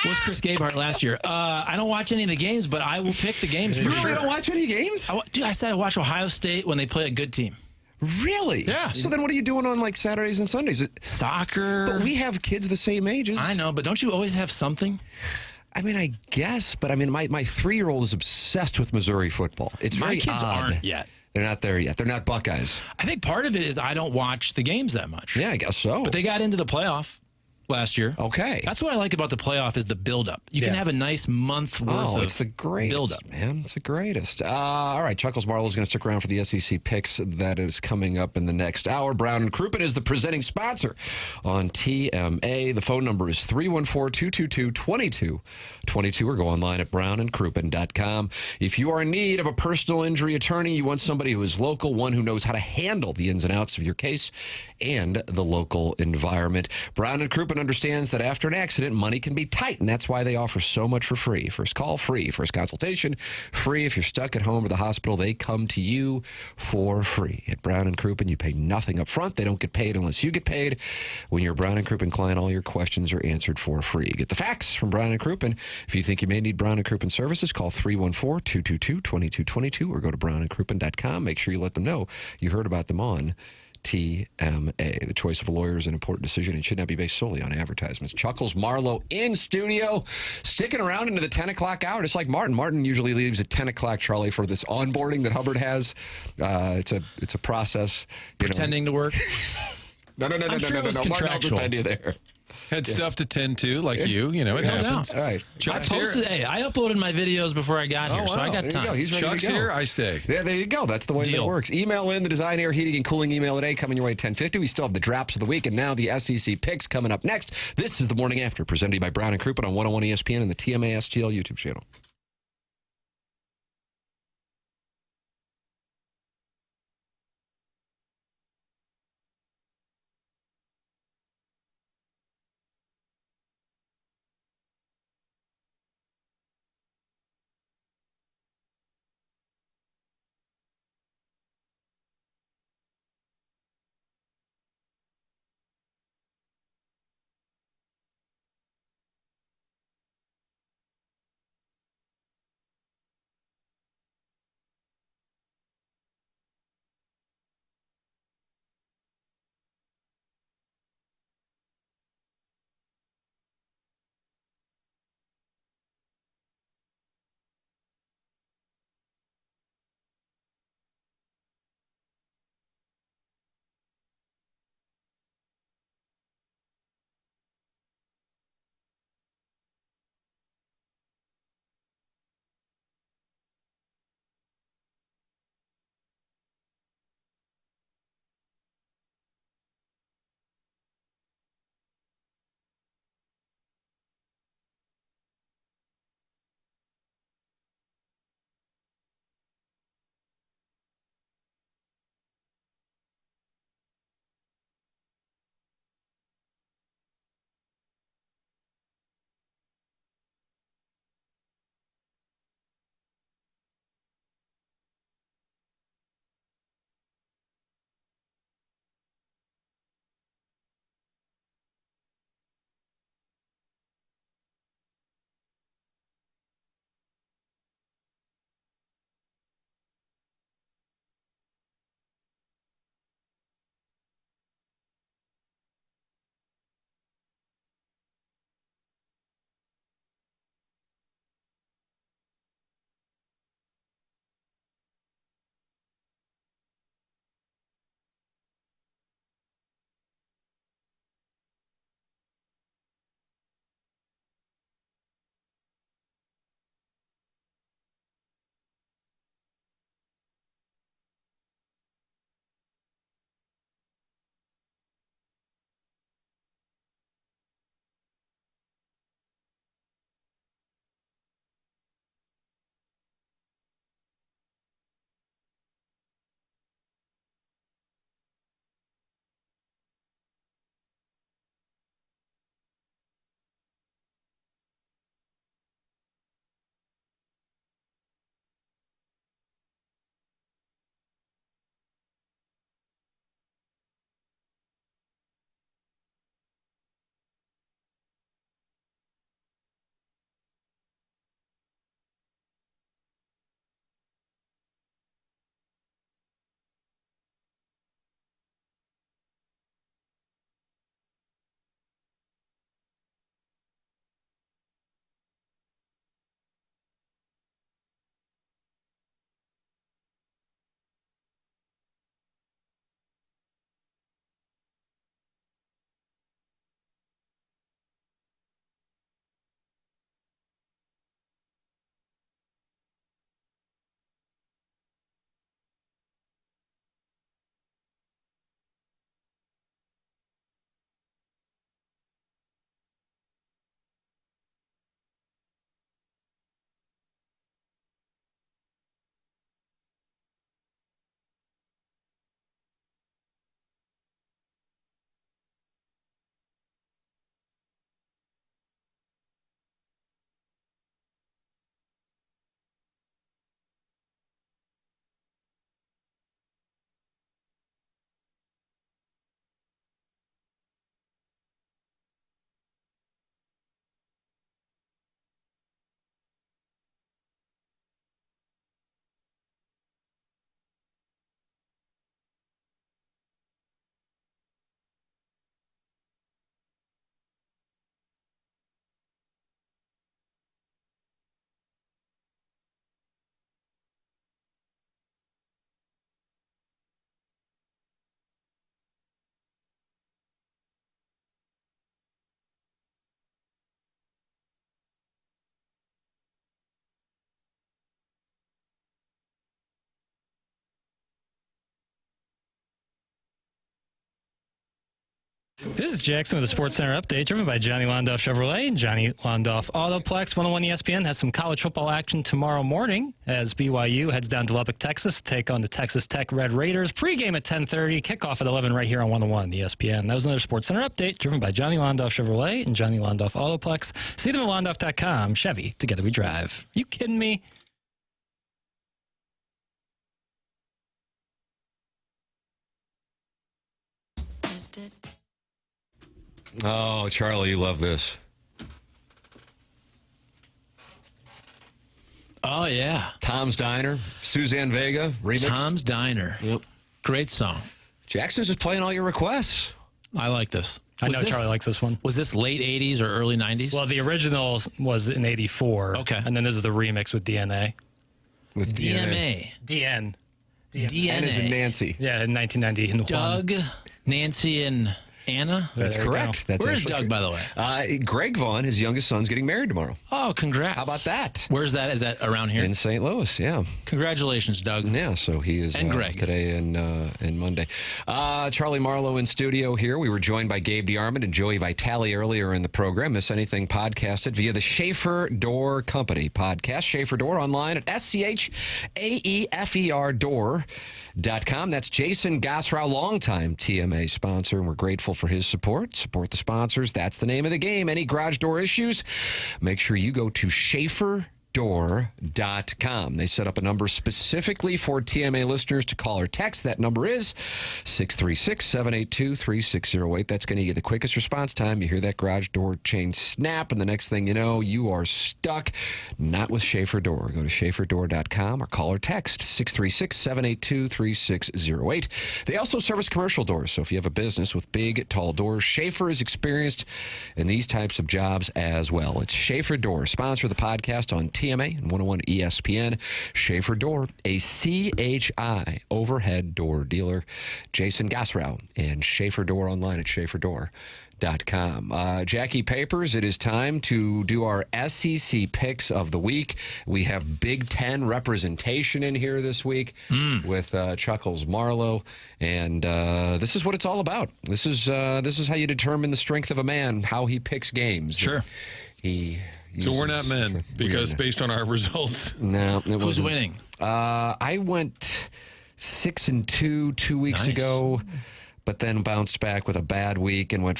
What's Chris Gabehart last year? I don't watch any of the games, but I will pick the games for You sure. really don't watch any games? Dude, I said I watch Ohio State when they play a good team. Really? Yeah. So then what are you doing on like Saturdays and Sundays? Soccer. But we have kids the same ages. I know, but don't you always have something? I mean, I guess, but I mean, my 3-year-old is obsessed with Missouri football. It's My very kids odd. aren't yet. They're not there yet. They're not Buckeyes. I think part of it is I don't watch the games that much. Yeah, I guess so. But they got into the playoff last year. Okay. That's what I like about the playoff is the buildup. You can have a nice month worth of it's the greatest, buildup. man. It's the greatest. All right, Chuckles Marlow is going to stick around for the SEC picks that is coming up in the next hour. Brown and Crouppen is the presenting sponsor on TMA. The phone number is 314-222-2222 or go online at brownandcrouppen.com. If you are in need of a personal injury attorney, you want somebody who is local, one who knows how to handle the ins and outs of your case and the local environment. Brown and Crouppen understands that after an accident, money can be tight, and that's why they offer so much for free. First call, free. First consultation, free. If you're stuck at home or the hospital, they come to you for free. At Brown and Crouppen, you pay nothing up front. They don't get paid unless you get paid. When you're a Brown and Crouppen client, all your questions are answered for free. Get the facts from Brown and Crouppen. If you think you may need Brown and Crouppen services, call 314-222-2222 or go to brownandcrouppen.com. Make sure you let them know you heard about them on TMA. The choice of a lawyer is an important decision and should not be based solely on advertisements. Chuckles Marlow in studio, sticking around into the 10 o'clock hour, just like Martin. Martin usually leaves at 10 o'clock, Charlie, for this onboarding that Hubbard has. It's a process. Pretending to work. No. I'm sure it was Martin, I'll contractual. defend you there. Had stuff to tend to, like you. You know, it happens. All right. I posted. Hey, I uploaded my videos before I got here, so I got There you time. go. He's ready Chuck's to go. here, I stay. Yeah, there you go. That's the way that it works. Email in the Design Air Heating and Cooling email today, coming your way at 10:50. We still have the drops of the week, and now the SEC picks coming up next. This is the Morning After, presented to you by Brown and Crouppen on 101 ESPN and the TMA STL YouTube channel. This is Jackson with a Sports Center update, driven by Johnny Londoff Chevrolet and Johnny Londoff Autoplex. 101 ESPN has some college football action tomorrow morning as BYU heads down to Lubbock, Texas, to take on the Texas Tech Red Raiders. Pre-game at 10:30, kickoff at 11 right here on 101 ESPN. That was another Sports Center update, driven by Johnny Londoff Chevrolet and Johnny Londoff Autoplex. See them at londoff.com. Chevy, together we drive. You kidding me? Oh, Charlie, you love this. Oh, yeah. Tom's Diner, Suzanne Vega, remix. Tom's Diner. Yep. Great song. Jackson's just playing all your requests. I like this. I know Charlie likes this one. Was this late 80s or early 90s? Well, the original was in 84. Okay. And then this is the remix with DNA. With DMA. DN. DNA. N is in Nancy. Yeah, in 1990. Doug, Nancy, and Anna? That's correct. That's Where's actually Doug, by the way? Greg Vaughn, his youngest son's getting married tomorrow. Oh, congrats. How about that? Where's that? Is that around here? In St. Louis, yeah. Congratulations, Doug. Yeah, so he is And Greg. today and Monday. Charlie Marlow in studio here. We were joined by Gabe DeArmond and Joey Vitale earlier in the program. Miss anything podcasted via the Schaefer Door Company podcast. Schaefer Door online at SCHAEFER Door.com. That's Jason Gosrow, longtime TMA sponsor, and we're grateful for his support. Support the sponsors. That's the name of the game. Any garage door issues, make sure you go to SchaeferDoor.com. They set up a number specifically for TMA listeners to call or text. That number is 636-782-3608. That's going to get the quickest response time. You hear that garage door chain snap, and the next thing you know, you are stuck. Not with Schaefer Door. Go to SchaeferDoor.com or call or text 636-782-3608. They also service commercial doors, so if you have a business with big, tall doors, Schaefer is experienced in these types of jobs as well. It's Schaefer Door. Sponsor the podcast on TMA and 101 ESPN. Schaefer Door, a CHI overhead door dealer. Jason Gosrow and Schaefer Door online at SchaeferDoor.com. Jackie Papers, it is time to do our SEC picks of the week. We have Big Ten representation in here this week with Chuckles Marlow, and this is what it's all about. This is how you determine the strength of a man, how he picks games. Sure. So we're not men because based on our results. No, Who's winning? I went 6-2 2 weeks ago, but then bounced back with a bad week and went.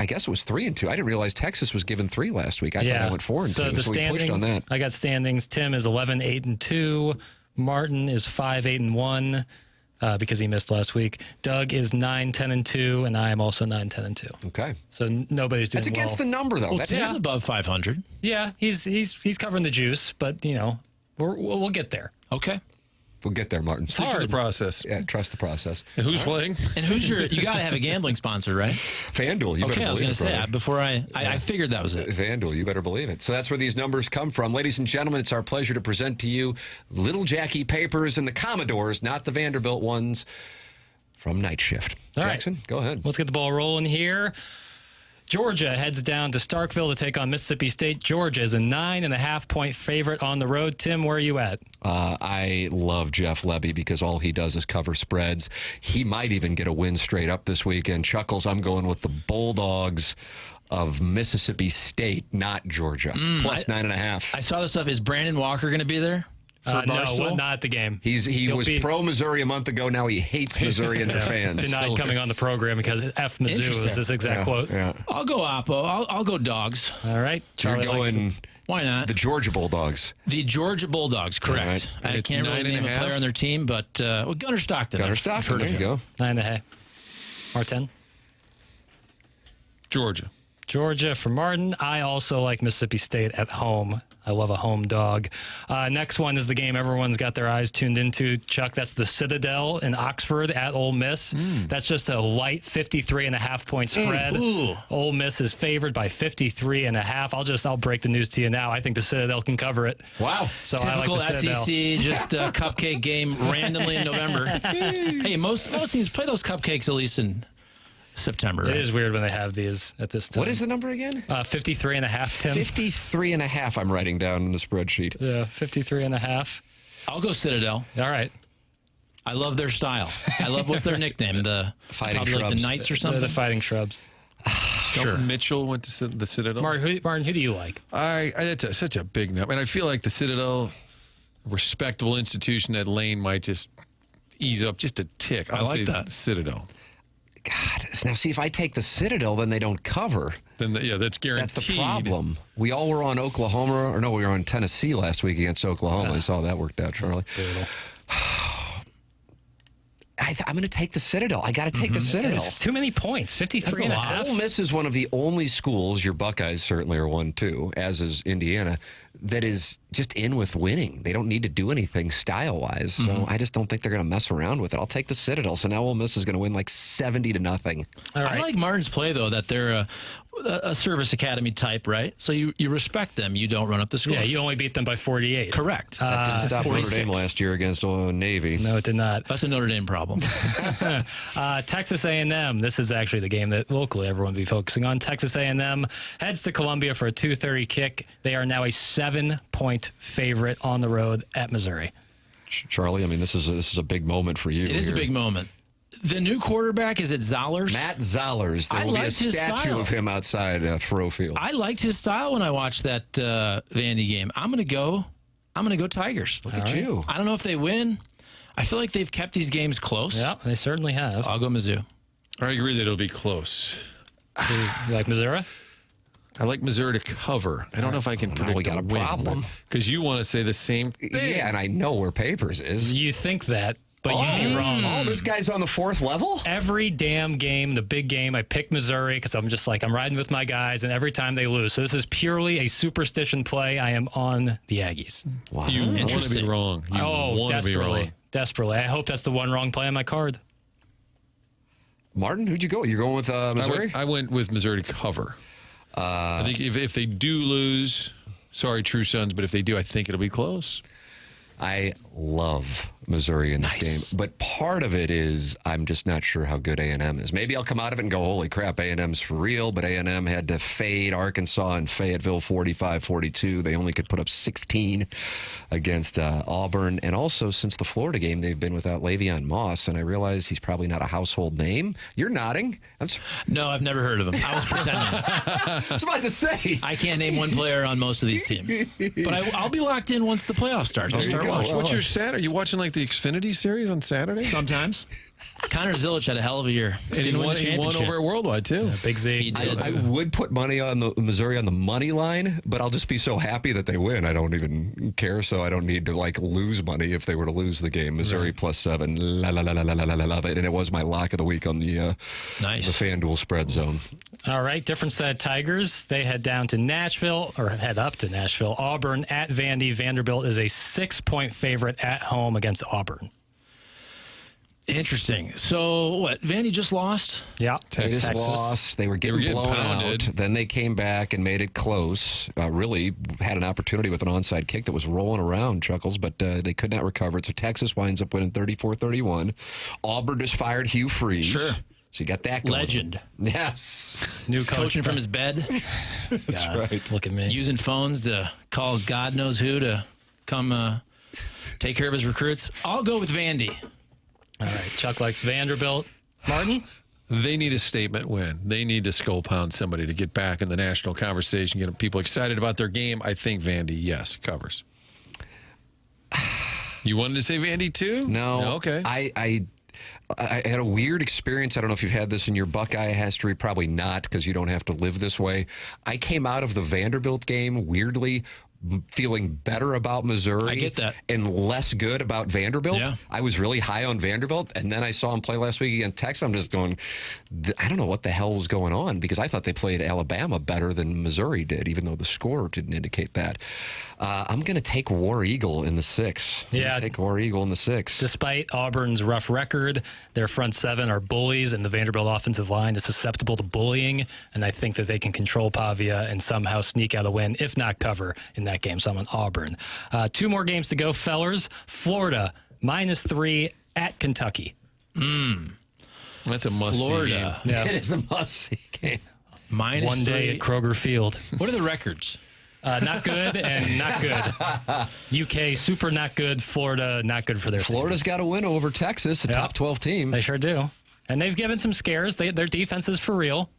I guess it was 3-2. I didn't realize Texas was given 3 last week. I thought I went 4-2. So the we pushed on that. I got standings. Tim is 11-8-2. Martin is 5-8-1. Because he missed last week. Doug is 9-10-2, and I am also 9-10-2. Okay. So nobody's doing That's against the number, though. Well, Tim's above 500. Yeah, he's covering the juice, but you know, we'll get there. Okay. We'll get there, Martin. Stick to the process. Yeah, trust the process. And who's playing? And you got to have a gambling sponsor, right? FanDuel. You okay, better I was going to say that before I figured that was it. FanDuel, you better believe it. So that's where these numbers come from. Ladies and gentlemen, it's our pleasure to present to you Little Jackie Papers and the Commodores, not the Vanderbilt ones, from Night Shift. All Jackson, go ahead. Let's get the ball rolling here. Georgia heads down to Starkville to take on Mississippi State. Georgia is a 9.5-point favorite on the road. Tim, where are you at? I love Jeff Levy because all he does is cover spreads. He might even get a win straight up this weekend. Chuckles, I'm going with the Bulldogs of Mississippi State, not Georgia. Plus 9.5. I saw this stuff. Is Brandon Walker going to be there? No, not at the game. He was pro-Missouri a month ago. Now he hates Missouri and their fans. Denied coming on the program because F Mizzou is this exact quote. Yeah. I'll go Oppo. I'll go Dogs. All right. You're going... Why not? The Georgia Bulldogs. The Georgia Bulldogs, correct. Right. I can't really name a player on their team, but Gunnar Stockton. Gunnar Stockton, there you go. 9.5. Martin? Georgia for Martin. I also like Mississippi State at home. I love a home dog. Next one is the game everyone's got their eyes tuned into, Chuck. That's the Citadel in Oxford at Ole Miss. That's just a light 53.5-point spread. Ole Miss is favored by 53.5. I'll break the news to you now. I think the Citadel can cover it. Wow. So typical I like the SEC, just a cupcake game randomly in November. Hey, most teams play those cupcakes at least in September. It is weird when they have these at this time. What is the number again? 53.5, Tim. 53.5 I'm writing down in the spreadsheet. Yeah, 53.5. I'll go Citadel. All right. I love their style. I love, what's their nickname? The Fighting probably Shrubs. like the Knights or something? The Fighting Shrubs. Stump Mitchell went to the Citadel. Martin, who do you like? It's such a big number. And I feel like the Citadel, respectable institution, that lane might just ease up just a tick. I like that. Citadel. God, now see, if I take the Citadel, then they don't cover. Then that's guaranteed. That's the problem. We all were on Oklahoma, or no, we were on Tennessee last week against Oklahoma. I saw that worked out, Charlie. I'm going to take the Citadel. I got to take the Citadel. It's too many points, 53 and a half. Ole Miss is one of the only schools, your Buckeyes certainly are one too, as is Indiana, that is just in with winning. They don't need to do anything style-wise, so I just don't think they're going to mess around with it. I'll take the Citadel, so now Ole Miss is going to win like 70-0. I like Martin's play, though, that they're a service academy type, right? So you respect them. You don't run up the score. Yeah, you only beat them by 48. Correct. That didn't stop 46. Notre Dame last year against Navy. No, it did not. That's a Notre Dame problem. Texas A&M. This is actually the game that locally everyone will be focusing on. Texas A&M heads to Columbia for a 2:30 kick. They are now a 7-point favorite on the road at Missouri. Charlie, I mean, this is a big moment for you. It is a big moment. The new quarterback, is it Zollers? Matt Zollers. There will be a statue of him outside Faroe Field. I liked his style when I watched that Vandy game. I'm going to go Tigers. Look at you. I don't know if they win. I feel like they've kept these games close. Yeah, they certainly have. I'll go Mizzou. I agree that it'll be close. So you like Missouri? I like Missouri to cover. I don't know if I can predict. We got a problem. Because you want to say the same thing. Yeah, and I know where Papers is. You think that, but you'd be wrong. Oh, this guy's on the 4th level? Every damn game, the big game, I pick Missouri because I'm just like, I'm riding with my guys, and every time they lose. So this is purely a superstition play. I am on the Aggies. Wow. You want to be wrong. You want to be wrong. Desperately. I hope that's the one wrong play on my card. Martin, who'd you go? You're going with Missouri? I went with Missouri to cover. I think if they do lose, sorry, True Sons, but if they do, I think it'll be close. I love Missouri in this game, but part of it is I'm just not sure how good A&M is. Maybe I'll come out of it and go, holy crap, A&M's for real, but A&M had to fade Arkansas and Fayetteville 45-42. They only could put up 16 against Auburn, and also since the Florida game, they've been without Le'Veon Moss, and I realize he's probably not a household name. You're nodding. No, I've never heard of him. I was pretending. I was about to say. I can't name one player on most of these teams, but I'll be locked in once the playoffs start. I'll start watching. What's your Saturday? Are you watching like the Xfinity series on Saturday? Sometimes. Connor Zilic had a hell of a year. And he won over at Worldwide, too. Yeah, Big Z. He did. I would put money on the Missouri on the money line, but I'll just be so happy that they win. I don't even care, so I don't need to like lose money if they were to lose the game. Missouri +7, love it. And it was my lock of the week on the FanDuel spread zone. All right, different set of Tigers. They head up to Nashville. Auburn at Vandy. Vanderbilt is a 6-point favorite at home against Auburn. Interesting. So, what? Vandy just lost? Yeah. They just lost. They were getting blown pounded. out. Then they came back and made it close. Really had an opportunity with an onside kick that was rolling around, Chuckles, but they could not recover it. So Texas winds up winning 34-31. Auburn just fired Hugh Freeze. Sure. So you got that going. Legend. Yes. New coaching from his bed. That's right. Look at me. Using phones to call God knows who to come take care of his recruits. I'll go with Vandy. All right. Chuck likes Vanderbilt. Martin? They need a statement win. They need to skull pound somebody to get back in the national conversation, get people excited about their game. I think Vandy, yes, covers. You wanted to say Vandy too? No. Okay. I had a weird experience. I don't know if you've had this in your Buckeye history. Probably not, because you don't have to live this way. I came out of the Vanderbilt game weirdly feeling better about Missouri. I get that. And less good about Vanderbilt. Yeah. I was really high on Vanderbilt, and then I saw him play last week against Texas. I'm just going, I don't know what the hell was going on, because I thought they played Alabama better than Missouri did, even though the score didn't indicate that. I'm going to take War Eagle in the 6. Yeah. Take War Eagle in the 6. Despite Auburn's rough record, their front seven are bullies, and the Vanderbilt offensive line is susceptible to bullying, and I think that they can control Pavia and somehow sneak out a win, if not cover, in that game. So I'm on Auburn. 2 more games to go, fellers. Florida, -3 at Kentucky. That's a must-see Florida. game. Yeah. It is a must-see game. -3. One day at Kroger Field. What are the records? Not good and not good. UK, super not good. Florida, not good for their Florida's got to win over Texas, a top 12 team. They sure do. And they've given some scares. Their defense is for real.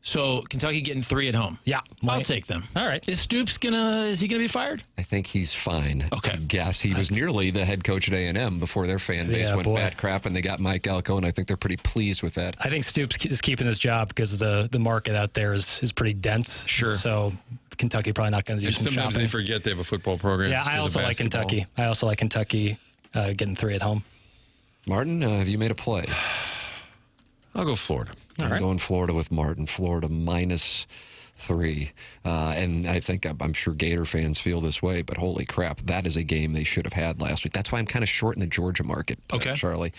So Kentucky getting 3 at home. Yeah, I'll take them. All right. Is Stoops is he gonna be fired? I think he's fine. Okay. I guess he was nearly the head coach at A&M before their fan base went bat crap, and they got Mike Elko, and I think they're pretty pleased with that. I think Stoops is keeping his job because the market out there is pretty dense. Sure. So Kentucky probably not going to do some sometimes shopping. they forget they have a football program. Yeah, I also like Kentucky. I also like Kentucky getting 3 at home. Martin, have you made a play? I'll go Florida. I'm going Florida with Martin. Florida -3. And I think I'm sure Gator fans feel this way, but holy crap, that is a game they should have had last week. That's why I'm kind of short in the Georgia market, Charlie.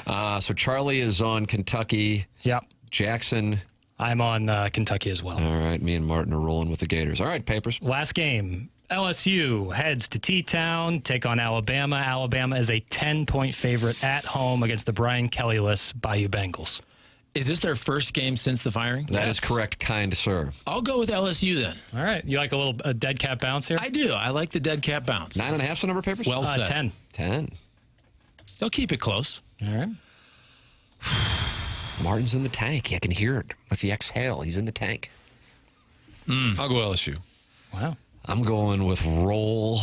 So Charlie is on Kentucky. Yep. Jackson. I'm on Kentucky as well. All right, me and Martin are rolling with the Gators. All right, Papers. Last game. LSU heads to T-Town, take on Alabama. Alabama is a 10-point favorite at home against the Brian Kelly-less Bayou Bengals. Is this their first game since the firing? That is correct, kind sir. I'll go with LSU then. All right. You like a little dead cat bounce here? I do. I like the dead cat bounce. 9.5's the number, Papers? Well said. 10. 10. They'll keep it close. All right. Martin's in the tank. I can hear it with the exhale. He's in the tank. I'll go LSU. Wow. I'm going with Roll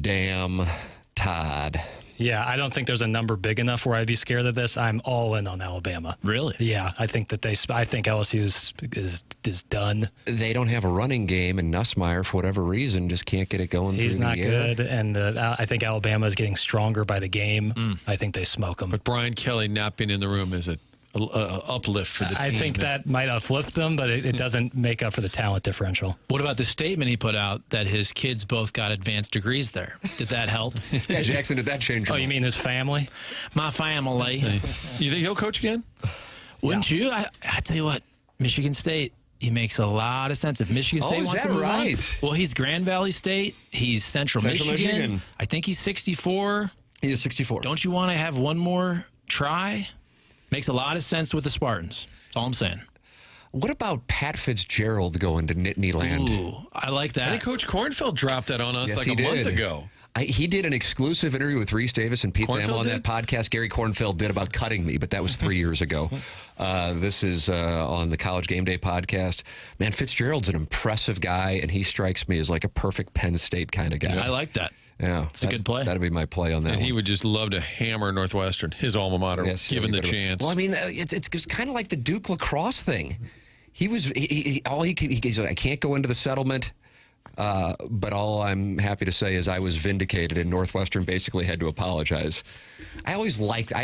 Damn Tide. Yeah, I don't think there's a number big enough where I'd be scared of this. I'm all in on Alabama. Really? Yeah, I think that I think LSU is done. They don't have a running game, and Nussmeier, for whatever reason, just can't get it going. He's through not the air. good, and I think Alabama is getting stronger by the game. I think they smoke them. But Brian Kelly not being in the room is a uplift for the team. I think that might have flipped them, but it doesn't make up for the talent differential. What about the statement he put out that his kids both got advanced degrees there? Did that help? Yeah, Jackson, did that change? Oh, you mean his family? My family. You think he'll coach again? Wouldn't you? I tell you what, Michigan State, he makes a lot of sense. If Michigan State wants to move on, well, he's Grand Valley State. He's Central Michigan. I think he's 64. He is 64. Don't you want to have one more try? Makes a lot of sense with the Spartans. That's all I'm saying. What about Pat Fitzgerald going to Nittany Land? Ooh, I like that. I think Coach Kornfeld dropped that on us Yes, like he a month did. ago. He did an exclusive interview with Reese Davis and Pete Thamel on that podcast. Gary Kornfeld did about cutting me, but that was 3 years ago. This is on the College Game Day podcast. Man, Fitzgerald's an impressive guy, and he strikes me as like a perfect Penn State kind of guy. I like that. Yeah, it's a good play. That'd be my play on that. And one. he would just love to hammer Northwestern, his alma mater, given the chance. Well, I mean, it's kind of like the Duke lacrosse thing. He was he said, I can't go into the settlement. But all I'm happy to say is I was vindicated, and Northwestern basically had to apologize. I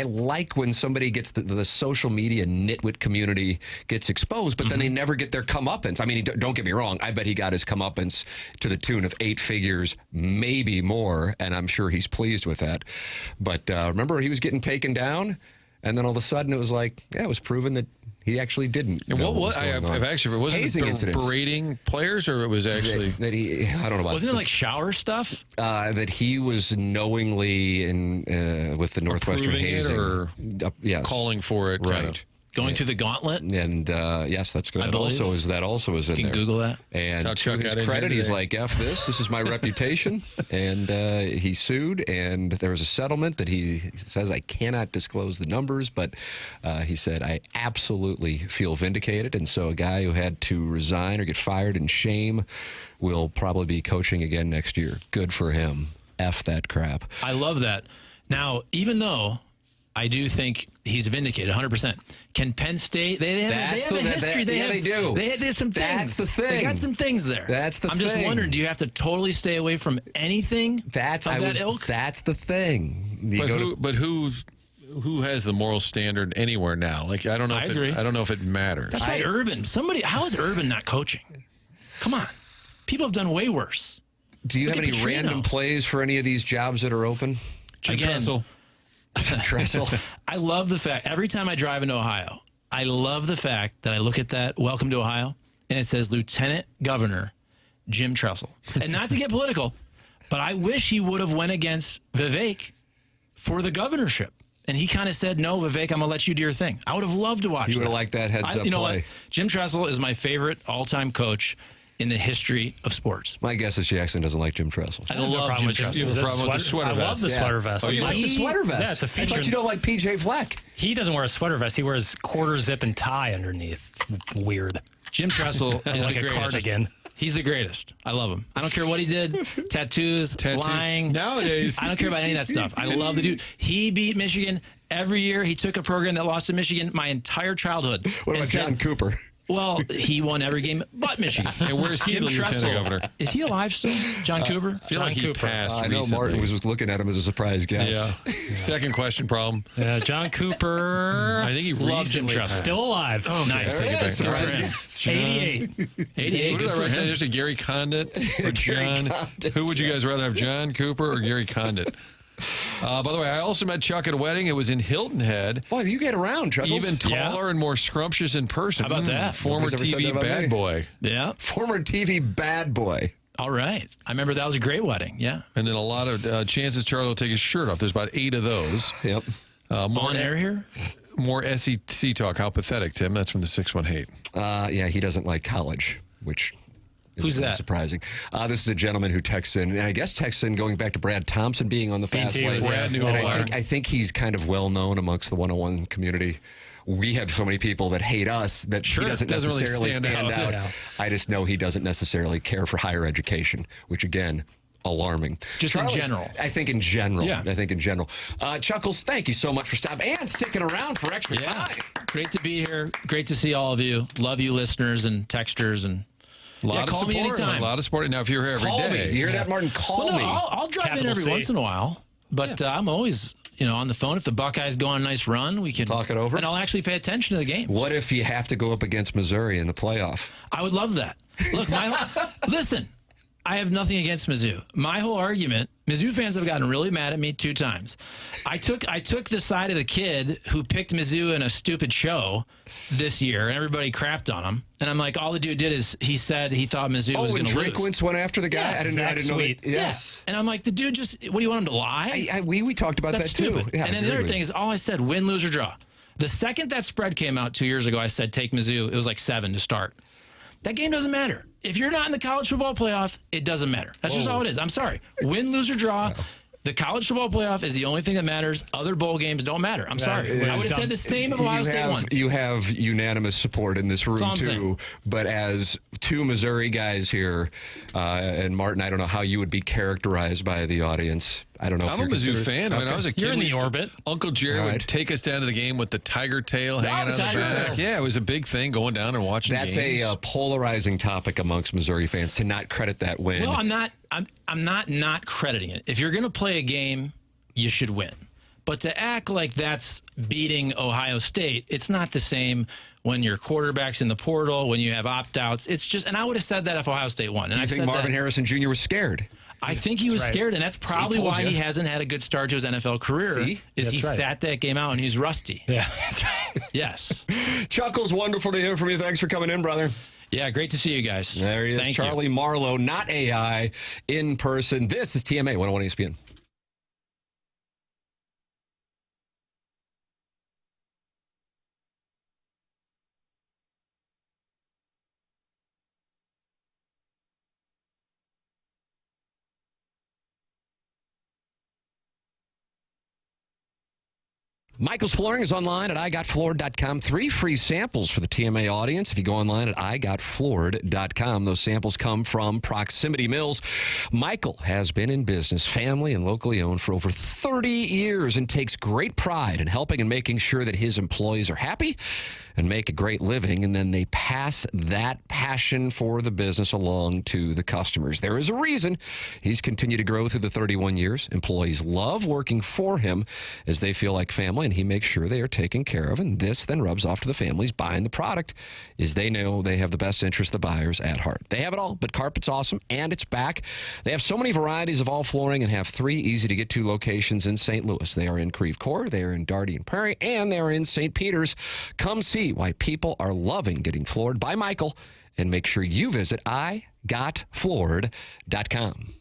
like when somebody gets the social media nitwit community gets exposed, but then they never get their comeuppance. I mean, don't get me wrong. I bet he got his comeuppance to the tune of 8 figures, maybe more, and I'm sure he's pleased with that. But remember, he was getting taken down, and then all of a sudden it was like, yeah, it was proven that he actually didn't. I've actually, wasn't hazing incidents. Berating players, or it was actually that he? I don't know about. Wasn't it like shower stuff? That he was knowingly in with the Northwestern approving hazing, it or yes, calling for it, right? kind of. Going through the gauntlet? And yes, that's good. I That believe. also is in You there. can Google that. And That's how to Chuck his got in credit, here he's today. like, F this is my reputation. And he sued, and there was a settlement that he says, I cannot disclose the numbers, but he said, I absolutely feel vindicated. And so a guy who had to resign or get fired in shame will probably be coaching again next year. Good for him. F that crap. I love that. Now, even though I do think he's vindicated 100%. Can Penn State? They have a history. They do. There's some things. That's the thing. They got some things there. That's the I'm thing. just wondering, do you have to totally stay away from anything of that ilk? That's the thing. But who has the moral standard anywhere now? Like I don't know. I agree. I don't know if it matters. That's why Urban. How is Urban not coaching? Come on, people have done way worse. Do you have any random plays for any of these jobs that are open? Jim Tressel. Tressel. I love the fact every time I drive into Ohio, I love the fact that I look at that Welcome to Ohio and it says Lieutenant Governor Jim Tressel. And not to get political, but I wish he would have went against Vivek for the governorship. And he kind of said, no, Vivek, I'm going to let you do your thing. I would have loved to watch that. You would have liked that heads-up You know play. what? Jim Tressel is my favorite all-time coach in the history of sports. My guess is Jackson doesn't like Jim Tressel. I love Jim Tressel. You have a problem with the sweater I vest. love the sweater vest. Oh, you like the sweater vest? Yeah, it's a I feature. thought you don't like PJ Fleck. He doesn't wear a sweater vest. He wears quarter zip and tie underneath. Weird. Jim Tressel is Like the a greatest. cardigan. He's the greatest. I love him. I don't care what he did. Tattoos, lying. Nowadays. I don't care about any of that stuff. I love the dude. He beat Michigan every year. He took a program that lost to Michigan my entire childhood. What about John Cooper? Well, he won every game but Michigan. And where's he, Jim the lieutenant Tressel. governor? Is he alive still? John Cooper? I feel like he passed I know recently. Martin was looking at him as a surprise guest. Yeah. Second question problem. Yeah, John Cooper. I think he Loves Jim recently Tressel. passed. Still alive. Oh, nice. Take it back. Good for him. 88. 88. Who did Good I for write down? him. There's a Gary Condit or John. Who would you guys rather have, John Cooper or Gary Condit? By the way, I also met Chuck at a wedding. It was in Hilton Head. Boy, you get around, Chuckles. Even taller and more scrumptious in person. How about that? Former Nobody's ever said TV that about bad me. boy. Yeah. Former TV bad boy. All right. I remember that was a great wedding. Yeah. And then a lot of chances Charlie will take his shirt off. There's about 8 of those. Yep. On air here? More SEC talk. How pathetic, Tim. That's from the 618. Yeah, he doesn't like college, which is Who's really that? surprising. This is a gentleman who texts in, and I guess texts in going back to Brad Thompson being on the fast BT was lane. Brad And I think he's kind of well known amongst the 101 community. We have so many people that hate us that Sure, he doesn't doesn't really necessarily stand out. Yeah. I just know he doesn't necessarily care for higher education, which again, alarming. Just in Charlie, general. I think in general. Yeah. I think in general. Chuckles, thank you so much for stopping and sticking around for extra Yeah. time. Great to be here. Great to see all of you. Love you, listeners and texters. And A lot of call support. me anytime. A lot of support. Now, if you're here every Call day, me. You hear that, Martin? Call Well, no, me. I'll drive Capital in every C. once in a while. But I'm always, on the phone. If the Buckeyes go on a nice run, we can talk it over. And I'll actually pay attention to the game. What if you have to go up against Missouri in the playoff? I would love that. Look, listen, I have nothing against Mizzou. My whole argument, Mizzou fans have gotten really mad at me 2 times. I took the side of the kid who picked Mizzou in a stupid show this year, and everybody crapped on him. And I'm like, all the dude did is he said he thought Mizzou was going to lose. Drinkwitz went after the guy? Yeah, I didn't know that. Yes. Yeah. And I'm like, the dude just, what do you want him to lie? We talked about That's that stupid. too. Yeah, and then the other thing is, all I said, win, lose, or draw. The second that spread came out 2 years ago, I said, take Mizzou. It was like 7 to start. That game doesn't matter. If you're not in the college football playoff, it doesn't matter. That's just all it is. I'm sorry. Win, lose, or draw. The college football playoff is the only thing that matters. Other bowl games don't matter. I'm sorry. I would have said the same if Ohio State won. You have unanimous support in this room, That's all I'm too. saying. But as 2 Missouri guys here, and Martin, I don't know how you would be characterized by the audience. I don't know if I'm a you're Mizzou considered- fan. I mean, I was a kid. You're in we the used to- orbit. Uncle Jerry All right. would take us down to the game with the tiger tail hanging out the of the tiger back. tail. Yeah, it was a big thing going down and watching That's games. a polarizing topic amongst Missouri fans to not credit that win. Well, I'm not crediting it. If you're going to play a game, you should win. But to act like that's beating Ohio State, it's not the same when your quarterback's in the portal, when you have opt-outs. It's just, and I would have said that if Ohio State won. And Do you I've think said Marvin that. Harrison Jr. was scared? I think he was right. scared, and that's probably told why you. he hasn't had a good start to his NFL career. See? Is That's he right. sat that game out and he's rusty? Yeah, that's right. Yes. Chuckles, wonderful to hear from you. Thanks for coming in, brother. Yeah, great to see you guys. There he is, Thank Charlie you. Marlow, not AI, in person. This is TMA 101 ESPN. Michael's Flooring is online at igotfloored.com. 3 free samples for the TMA audience if you go online at igotfloored.com. Those samples come from Proximity Mills. Michael has been in business, family and locally owned, for over 30 years and takes great pride in helping and making sure that his employees are happy and make a great living, and then they pass that passion for the business along to the customers. There is a reason he's continued to grow through the 31 years. Employees love working for him as they feel like family, and he makes sure they are taken care of, and this then rubs off to the families buying the product as they know they have the best interest of the buyers at heart. They have it all, but carpet's awesome, and it's back. They have so many varieties of all flooring and have 3 easy-to-get-to locations in St. Louis. They are in Creve Coeur, they are in Darty and Prairie, and they are in St. Peters. Come see why people are loving getting floored by Michael, and make sure you visit igotfloored.com.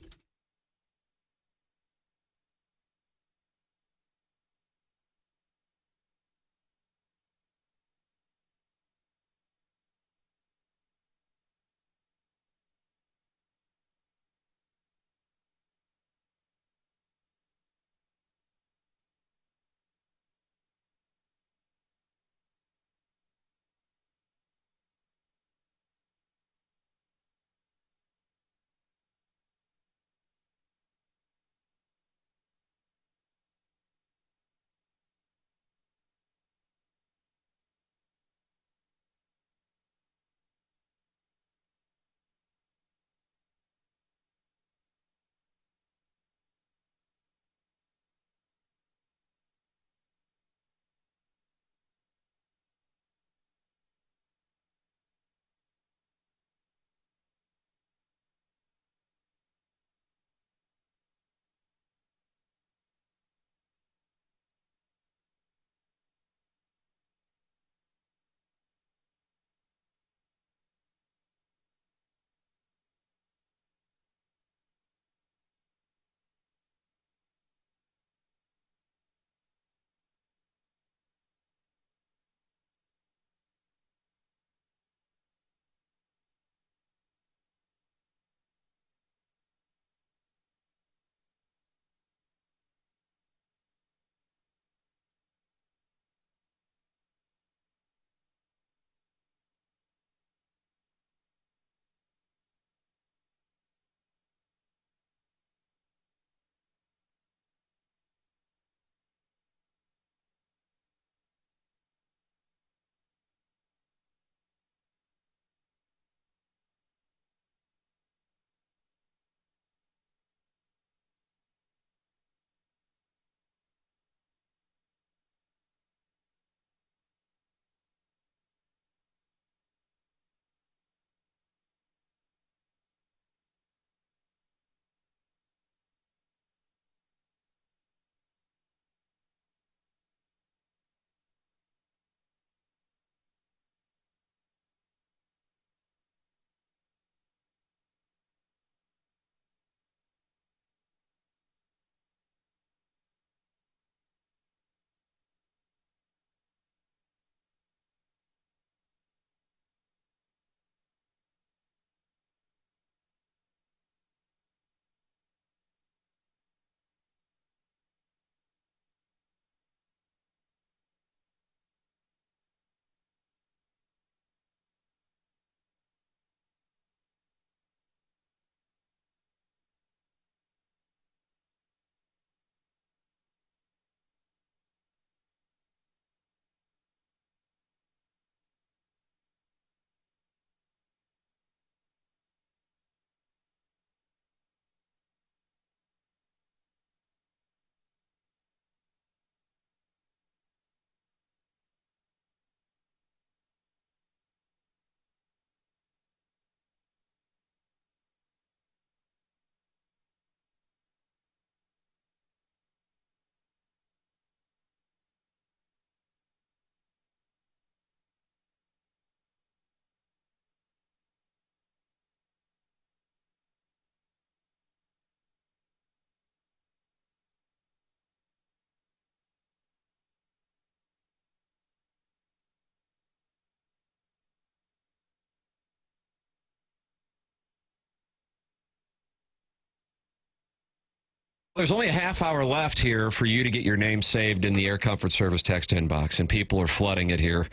There's only a half hour left here for you to get your name saved in the Air Comfort Service text inbox, and people are flooding it here,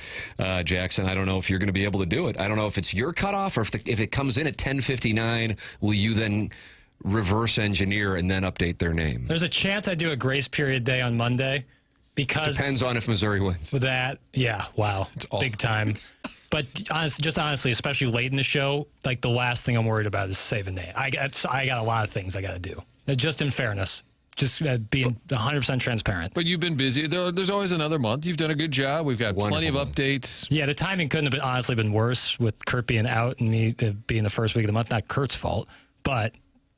Jackson. I don't know if you're going to be able to do it. I don't know if it's your cutoff or if it comes in at 10:59, will you then reverse engineer and then update their name? There's a chance I do a grace period day on Monday because depends on if Missouri wins. With that, yeah, wow, big time. But honestly, especially late in the show, like the last thing I'm worried about is saving name. I got a lot of things I got to do. Just in fairness, just being 100% transparent. But you've been busy. There's always another month. You've done a good job. We've got plenty of updates. Yeah, the timing couldn't have honestly been worse with Kurt being out and me being the first week of the month. Not Kurt's fault, but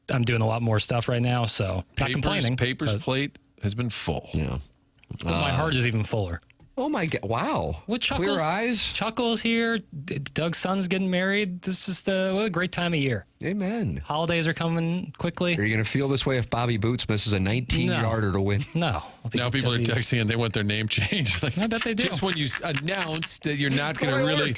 I'm doing a lot more stuff right now, so not complaining. Papers plate has been full. Yeah. But my heart is even fuller. Oh, my God. Wow. What Chuckles, clear eyes? Chuckles here. Doug's son's getting married. This is what a great time of year. Amen. Holidays are coming quickly. Are you going to feel this way if Bobby Boots misses a 19-yarder to win? No. Now people are texting and they want their name changed. Like, I bet they do. Just when you announce that you're not going to really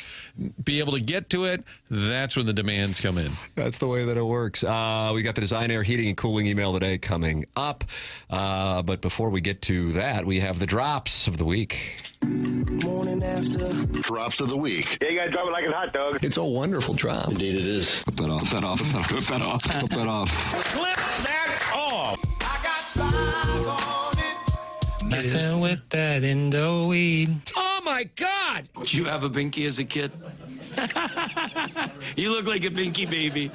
be able to get to it, that's when the demands come in. That's the way that it works. We got the Design Air Heating and Cooling email today coming up. But before we get to that, we have the drops of the week. Morning after. Drops of the week. Yeah, you guys drop it like a hot dog. It's a wonderful drop. Indeed it is. Flip that off. Flip that off. Flip that off. Flip that off. Flip that off. I got five on it. Messing with that Indo weed. Oh my God! Did you have a binky as a kid? You look like a binky baby.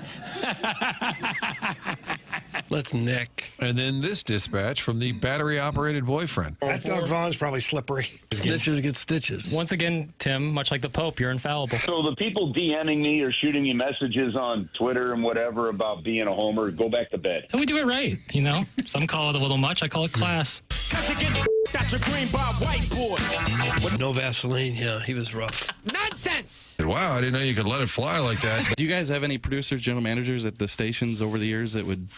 Let's Nick. And then this dispatch from the battery-operated boyfriend. That dog Vaughn's probably slippery. Snitches get stitches. Once again, Tim, much like the Pope, you're infallible. So the people DMing me or shooting me messages on Twitter and whatever about being a homer, go back to bed. And we do it right, you know? Some call it a little much. I call it class. That's a green bar white boy. No Vaseline, yeah, he was rough. Nonsense! Wow, I didn't know you could let it fly like that. Do you guys have any producers, general managers at the stations over the years that would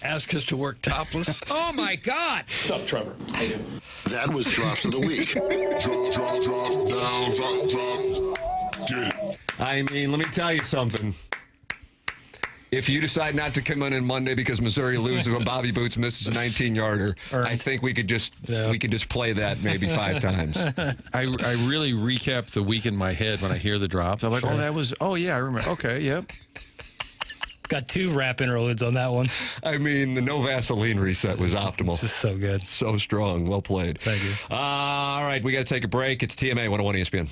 ask us to work topless? Oh my God! What's up, Trevor? How you doing? That was drops of the week. Drop, down, drop. Get it. I mean, let me tell you something. If you decide not to come in on Monday because Missouri loses when Bobby Boots misses a 19-yarder, I think we could just play that maybe 5 times. I really recap the week in my head when I hear the drops. I'm like, yeah, I remember. Okay, yep. Got 2 rap interludes on that one. I mean, the no Vaseline reset was optimal. It's just so good. So strong. Well played. Thank you. All right, we got to take a break. It's TMA 101 ESPN.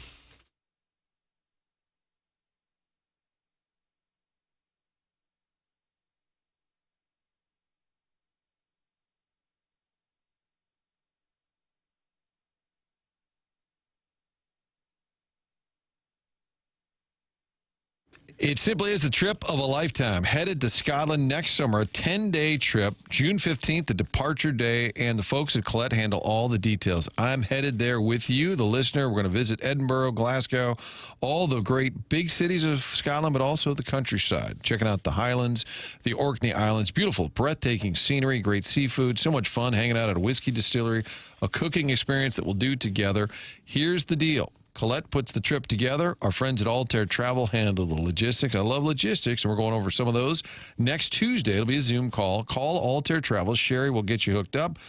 It simply is a trip of a lifetime. Headed to Scotland next summer, a 10-day trip, June 15th, the departure day, and the folks at Colette handle all the details. I'm headed there with you, the listener. We're going to visit Edinburgh, Glasgow, all the great big cities of Scotland, but also the countryside. Checking out the Highlands, the Orkney Islands, beautiful, breathtaking scenery, great seafood, so much fun hanging out at a whiskey distillery, a cooking experience that we'll do together. Here's the deal. Colette puts the trip together. Our friends at Altair Travel handle the logistics. I love logistics, and we're going over some of those. Next Tuesday, it'll be a Zoom call. Call Altair Travel. Sherry will get you hooked up.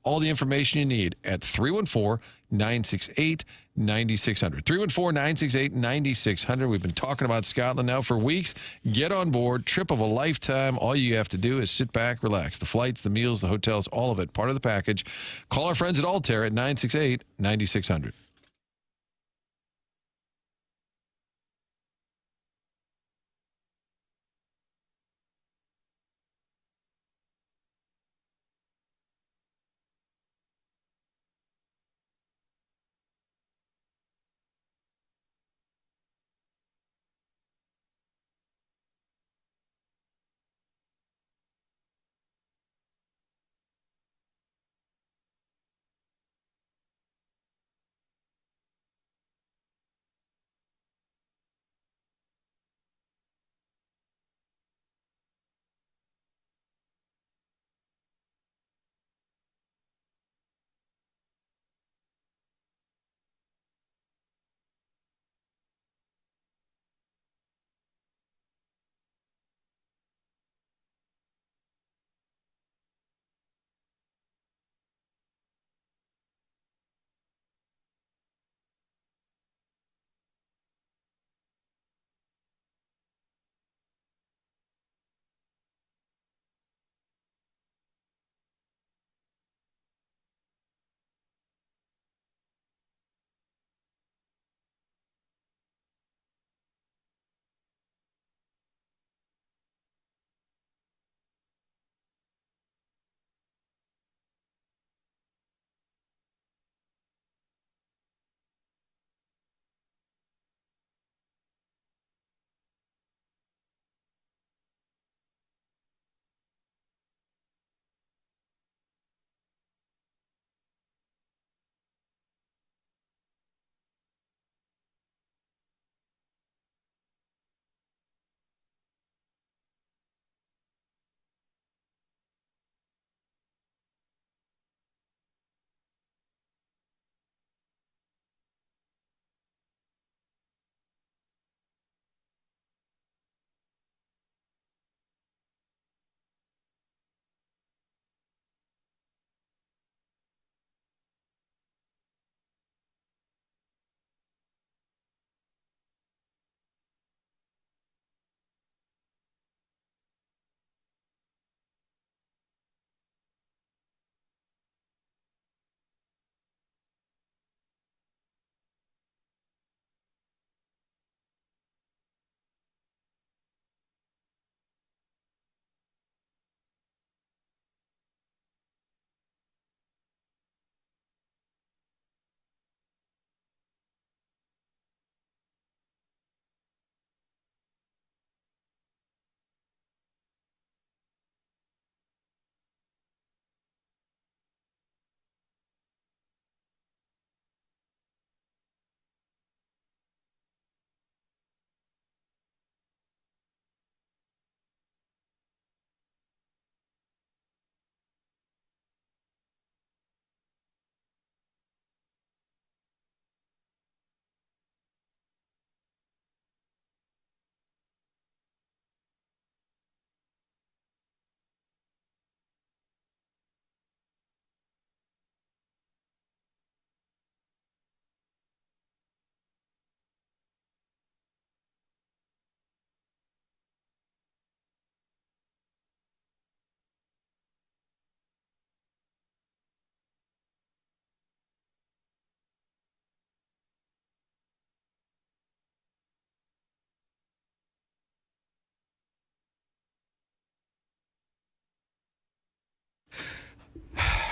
All the information you need at 314-968-9600. 314-968-9600. We've been talking about Scotland now for weeks. Get on board. Trip of a lifetime. All you have to do is sit back, relax. The flights, the meals, the hotels, all of it, part of the package. Call our friends at Altair at 968-9600.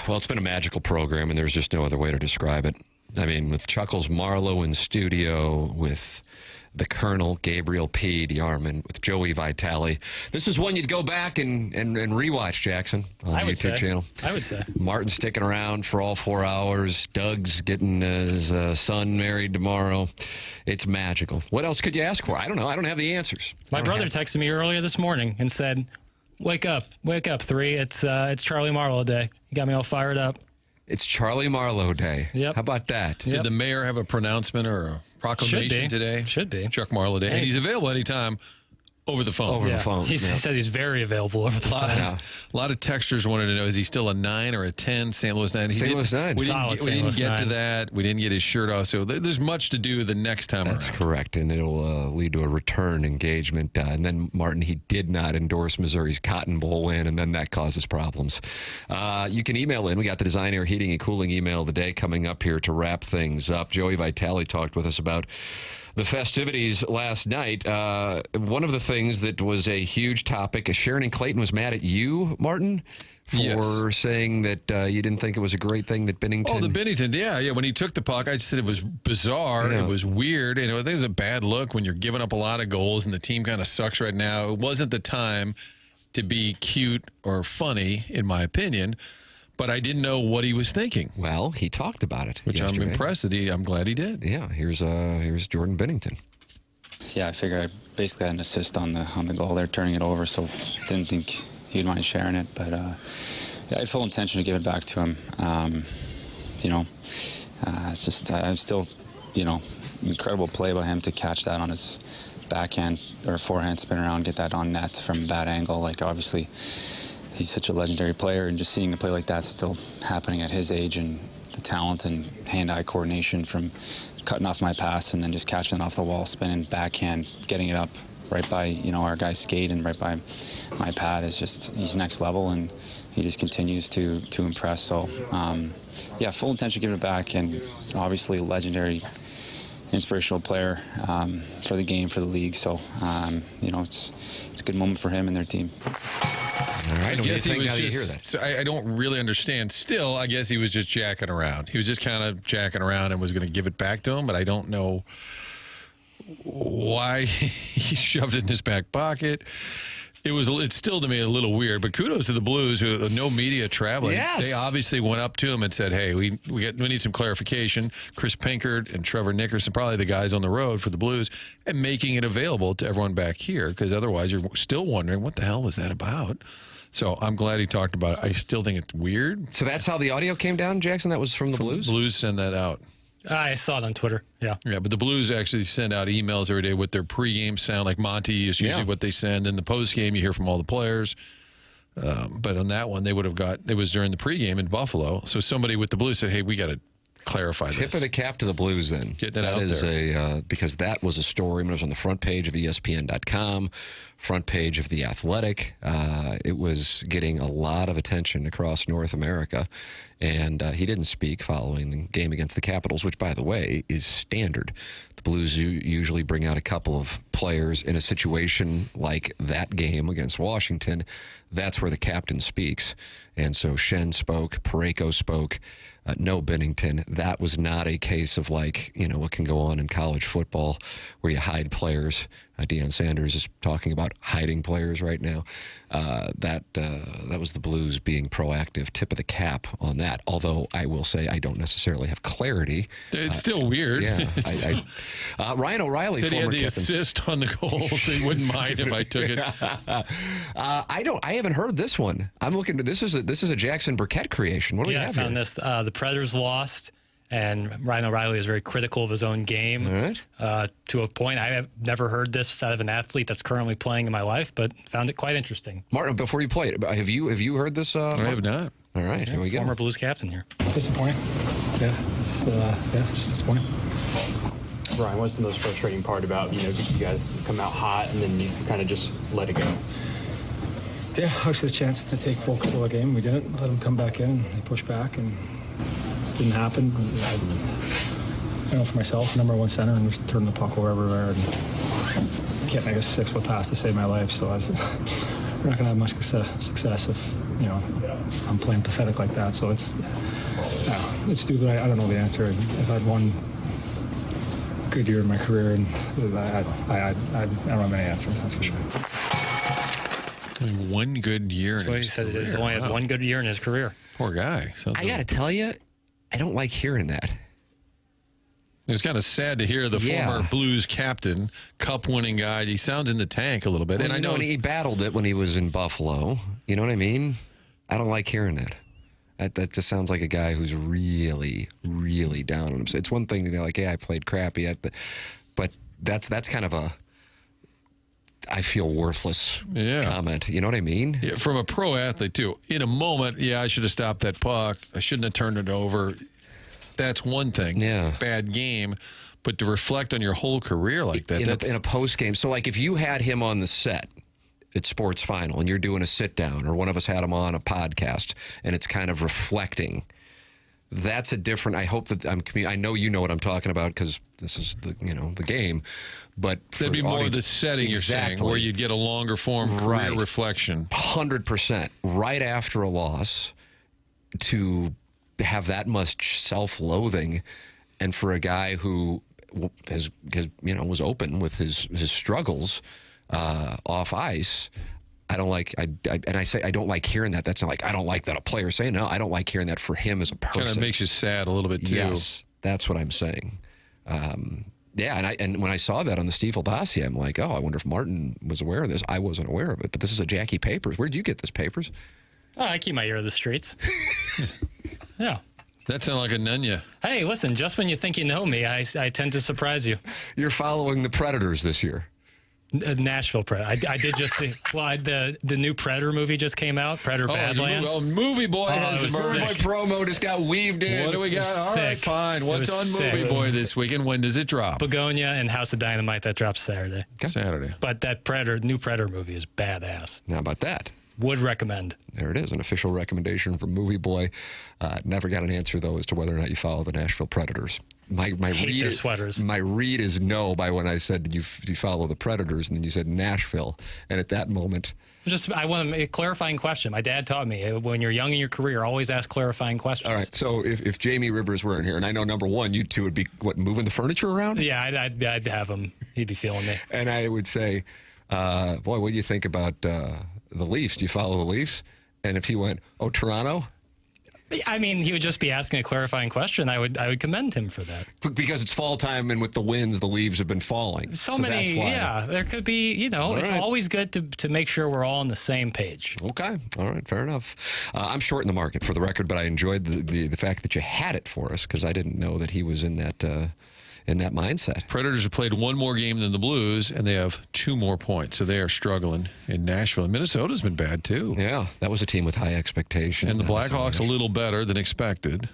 Well, it's been a magical program, and there's just no other way to describe it. I mean, with Chuckles Marlow in studio, with the Colonel, Gabriel P. DeArmond, with Joey Vitale. This is one you'd go back and rewatch, Jackson, on the YouTube channel. I would say. Martin sticking around for all 4 hours. Doug's getting his son married tomorrow. It's magical. What else could you ask for? I don't know. I don't have the answers. My brother texted me earlier this morning and said, wake up, 3. It's Charlie Marlow Day. You got me all fired up. It's Charlie Marlow Day. Yep. How about that? Did the mayor have a pronouncement or a proclamation today? Should be. Chuck Marlow Day. And he's available anytime over the phone. Over the phone. He said he's very available over the phone. A lot of texters wanted to know, is he still a 9 or a 10? St. Louis 9. St. Louis 9. We didn't get to that. We didn't get his shirt off. So there's much to do the next time That's around. correct, and it'll lead to a return engagement. And then, Martin, he did not endorse Missouri's Cotton Bowl win, and then that causes problems. You can email in. We got the Design, Air, Heating, and Cooling email of the day coming up here to wrap things up. Joey Vitale talked with us about the festivities last night. One of the things that was a huge topic, Sharon and Clayton was mad at you, Martin, for saying that you didn't think it was a great thing that Bennington... Oh, the Bennington, yeah. When he took the puck, I said it was bizarre. Yeah. It was weird. And I think it was a bad look when you're giving up a lot of goals and the team kind of sucks right now. It wasn't the time to be cute or funny, in my opinion. But I didn't know what he was thinking. Well, he talked about it, which yesterday. I'm impressed that I'm glad he did. Yeah, here's Jordan Bennington. Yeah, I figured I basically had an assist on the goal there, turning it over, so didn't think he'd mind sharing it. But yeah, I had full intention to give it back to him. It's just I'm still, incredible play by him to catch that on his backhand or forehand, spin around, get that on net from a bad angle. Like, obviously, he's such a legendary player, and just seeing a play like that still happening at his age, and the talent and hand-eye coordination from cutting off my pass and then just catching it off the wall, spinning backhand, getting it up right by our guy's skate and right by my pad is just, he's next level, and he just continues to impress. So yeah, full intention to give it back, and obviously legendary, inspirational player for the game, for the league. So it's a good moment for him and their team. All right, I guess he was just, so I don't really understand. Still, I guess he was just jacking around. He was just kind of jacking around and was going to give it back to him, but I don't know why he shoved it in his back pocket. It's still to me a little weird, but kudos to the Blues, who no media traveling. Yes. They obviously went up to him and said, "Hey, we need some clarification." Chris Pinkert and Trevor Nickerson, probably the guys on the road for the Blues, and making it available to everyone back here, because otherwise you're still wondering what the hell was that about. So I'm glad he talked about it. I still think it's weird. So that's how the audio came down, Jackson? That was from the Blues? The Blues send that out. I saw it on Twitter, yeah. Yeah, but the Blues actually send out emails every day with their pregame sound. Like Monty is usually what they send. In the postgame, you hear from all the players. But on that one, they would have it was during the pregame in Buffalo. So somebody with the Blues said, "Hey, we got to clarify this." Tip of the cap to the Blues, then. Getting it out there. Because that was a story. It was on the front page of ESPN.com, front page of The Athletic. It was getting a lot of attention across North America. And he didn't speak following the game against the Capitals, which, by the way, is standard. The Blues usually bring out a couple of players in a situation like that game against Washington. That's where the captain speaks. And so Shen spoke, Parayko spoke, no Bennington. That was not a case of what can go on in college football where you hide players. Deion Sanders is talking about hiding players right now. That was the Blues being proactive. Tip of the cap on that. Although I will say I don't necessarily have clarity. It's still weird. Yeah. Ryan O'Reilly said he had the captain. assist on the goal, so he wouldn't mind if I took it. I haven't heard this one. I'm looking to this is a Jackson Burkett creation. What do we have I found here? this. The Predators lost, and Ryan O'Reilly is very critical of his own game. To a point, I have never heard this out of an athlete that's currently playing in my life, but found it quite interesting. Martin, before you play it, have you heard this? I have not. All right, here we go. Former Blues captain here. Disappointing. Yeah, it's just disappointing. Brian, what's the most frustrating part about you guys come out hot and then you kind of just let it go? Yeah, obviously the chance to take full control of the game. We didn't let them come back in. They pushed back and it didn't happen. I know for myself, number one center, and just turn the puck over everywhere. And can't make a 6-foot pass to save my life. So we're not going to have much success if I'm playing pathetic like that. So it's stupid. I don't know the answer. I've had one good year in my career, and I don't have any answers. That's for sure. One good year. That's what he says. He's only had one good year in his career. Poor guy. I got to tell you, I don't like hearing that. It was kind of sad to hear the former Blues captain, cup-winning guy. He sounds in the tank a little bit. Well, and I know he battled it when he was in Buffalo. You know what I mean? I don't like hearing that. That just sounds like a guy who's really, really down on himself. It's one thing to be like, "Hey, I played crappy," but that's kind of a I feel worthless comment. You know what I mean? Yeah, from a pro athlete, too. In a moment, I should have stopped that puck. I shouldn't have turned it over. That's one thing. Yeah. Bad game. But to reflect on your whole career like that. In a post game. So, like, if you had him on the set at Sports Final and you're doing a sit down, or one of us had him on a podcast, and it's kind of reflecting, that's a different. I hope that I know you know what I'm talking about, because this is the game. But that'd be more of the setting you're saying, where you'd get a longer form career reflection. 100%. Right after a loss, to have that much self-loathing, and for a guy who has was open with his struggles off ice. I don't like, and I say I don't like hearing that. That's not like I don't like that a player saying. No, I don't like hearing that for him as a person. Kind of makes you sad a little bit too. Yes, that's what I'm saying. And when I saw that on the Stiefel dossier, I'm like, oh, I wonder if Martin was aware of this. I wasn't aware of it, but this is a Jackie Papers. Where'd you get this, Papers? Oh, I keep my ear to the streets. Yeah. That sounds like a Nunya. Hey, listen, just when you think you know me, I tend to surprise you. You're following the Predators this year. Nashville Predator. I did just see. Well, the new Predator movie just came out. Predator Badlands. Movie Boy has Movie Boy promo just got weaved in. What do we got? All right, fine. What's on Movie Boy this week, and when does it drop? Begonia and House of Dynamite. That drops Saturday. Okay. Saturday. But that new Predator movie is badass. How about that? Would recommend. There it is, an official recommendation from Movie Boy. Never got an answer, though, as to whether or not you follow the Nashville Predators. My hate their sweaters. My read is no by when I said you follow the Predators, and then you said Nashville. And at that moment... I want a clarifying question. My dad taught me, when you're young in your career, always ask clarifying questions. All right, so if Jamie Rivers weren't here, and I know, number one, you two would be, moving the furniture around? Yeah, I'd have him. He'd be feeling me. And I would say, boy, what do you think about the Leafs? Do you follow the Leafs? And if he went, oh, Toronto? I mean, he would just be asking a clarifying question. I would commend him for that. Because it's fall time, and with the winds, the leaves have been falling. So many, that's why. yeah. There could be, it's always good to make sure we're all on the same page. Okay. All right. Fair enough. I'm short in the market, for the record, but I enjoyed the fact that you had it for us, because I didn't know that he was in that mindset. Predators have played one more game than the Blues, and they have 2 more points, so they are struggling in Nashville. And Minnesota's been bad, too. Yeah, that was a team with high expectations. And the Blackhawks a little better than expected.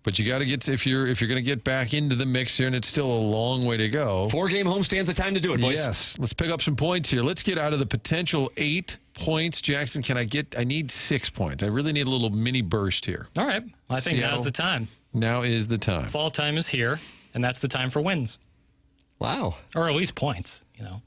But you got to get, if you're going to get back into the mix here, and it's still a long way to go. 4-game homestands, the time to do it, boys. Yes, let's pick up some points here. Let's get out of the potential 8 points. Jackson, I need 6 points. I really need a little mini burst here. All right. I think now's the time. Now is the time. Fall time is here. And that's the time for wins. Wow. Or at least points,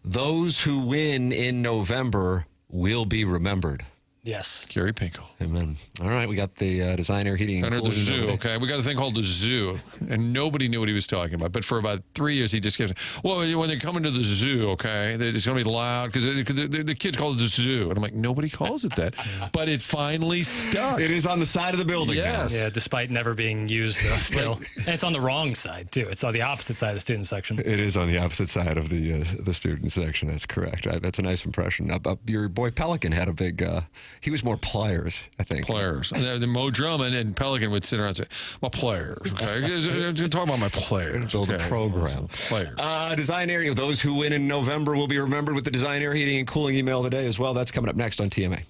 Those who win in November will be remembered. Yes. Gary Pinkel. Amen. All right, we got the Design Air Heating and Under Cooling. the zoo, okay? We got a thing called the zoo, and nobody knew what he was talking about. But for about 3 years, he just kept saying, well, when they're coming to the zoo, okay, it's going to be loud, because the kids call it the zoo. And I'm like, nobody calls it that. But it finally stuck. It is on the side of the building yes. now. Yeah, despite never being used still. And it's on the wrong side, too. It's on the opposite side of the student section. It is on the opposite side of the student section. That's correct. That's a nice impression. Your boy Pelican had a big, he was more pliers, I think. Players. And then Mo Drummond and Pelican would sit around and say, my players, okay? Talk about my players. Build a program. Players. Design Air, those who win in November will be remembered with the Design Air Heating and Cooling email today as well. That's coming up next on TMA.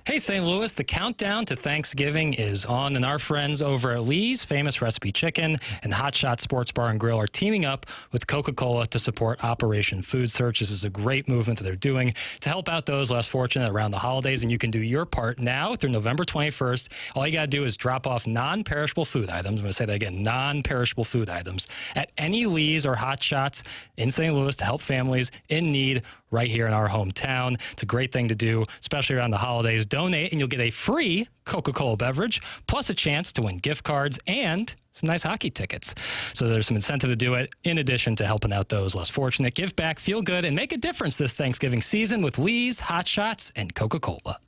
Hey, St. Louis, the countdown to Thanksgiving is on, and our friends over at Lee's Famous Recipe Chicken and Hot Shot Sports Bar and Grill are teaming up with Coca-Cola to support Operation Food Search. This is a great movement that they're doing to help out those less fortunate around the holidays, and you can do your part now through November 21st. All you got to do is drop off non-perishable food items. I'm going to say that again, non-perishable food items at any Lee's or Hot Shots in St. Louis to help families in need right here in our hometown. It's a great thing to do, especially around the holidays. Donate and you'll get a free Coca-Cola beverage, plus a chance to win gift cards and some nice hockey tickets. So there's some incentive to do it in addition to helping out those less fortunate. Give back, feel good, and make a difference this Thanksgiving season with Lee's, Hot Shots, and Coca-Cola.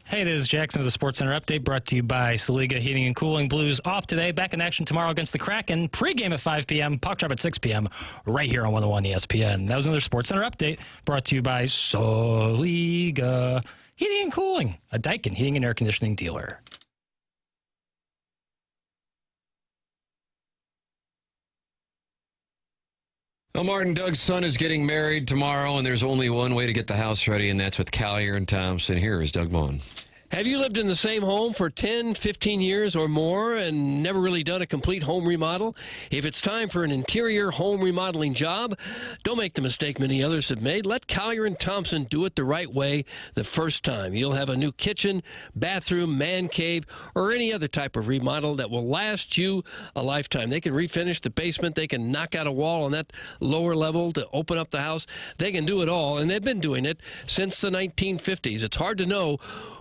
Hey, this is Jackson with the Sports Center update brought to you by Saliga Heating and Cooling. Blues off today. Back in action tomorrow against the Kraken. Pre-game at 5 p.m. Puck drop at 6 p.m. right here on 101 ESPN. That was another Sports Center update brought to you by Saliga Heating and Cooling, a Daikin heating and air conditioning dealer. Well, Martin, Doug's son is getting married tomorrow, and there's only one way to get the house ready, and that's with Collier and Thompson. Here is Doug Vaughn. Have you lived in the same home for 10, 15 years or more and never really done a complete home remodel? If it's time for an interior home remodeling job, don't make the mistake many others have made. Let Collier & Thompson do it the right way the first time. You'll have a new kitchen, bathroom, man cave, or any other type of remodel that will last you a lifetime. They can refinish the basement. They can knock out a wall on that lower level to open up the house. They can do it all, and they've been doing it since the 1950s. It's hard to know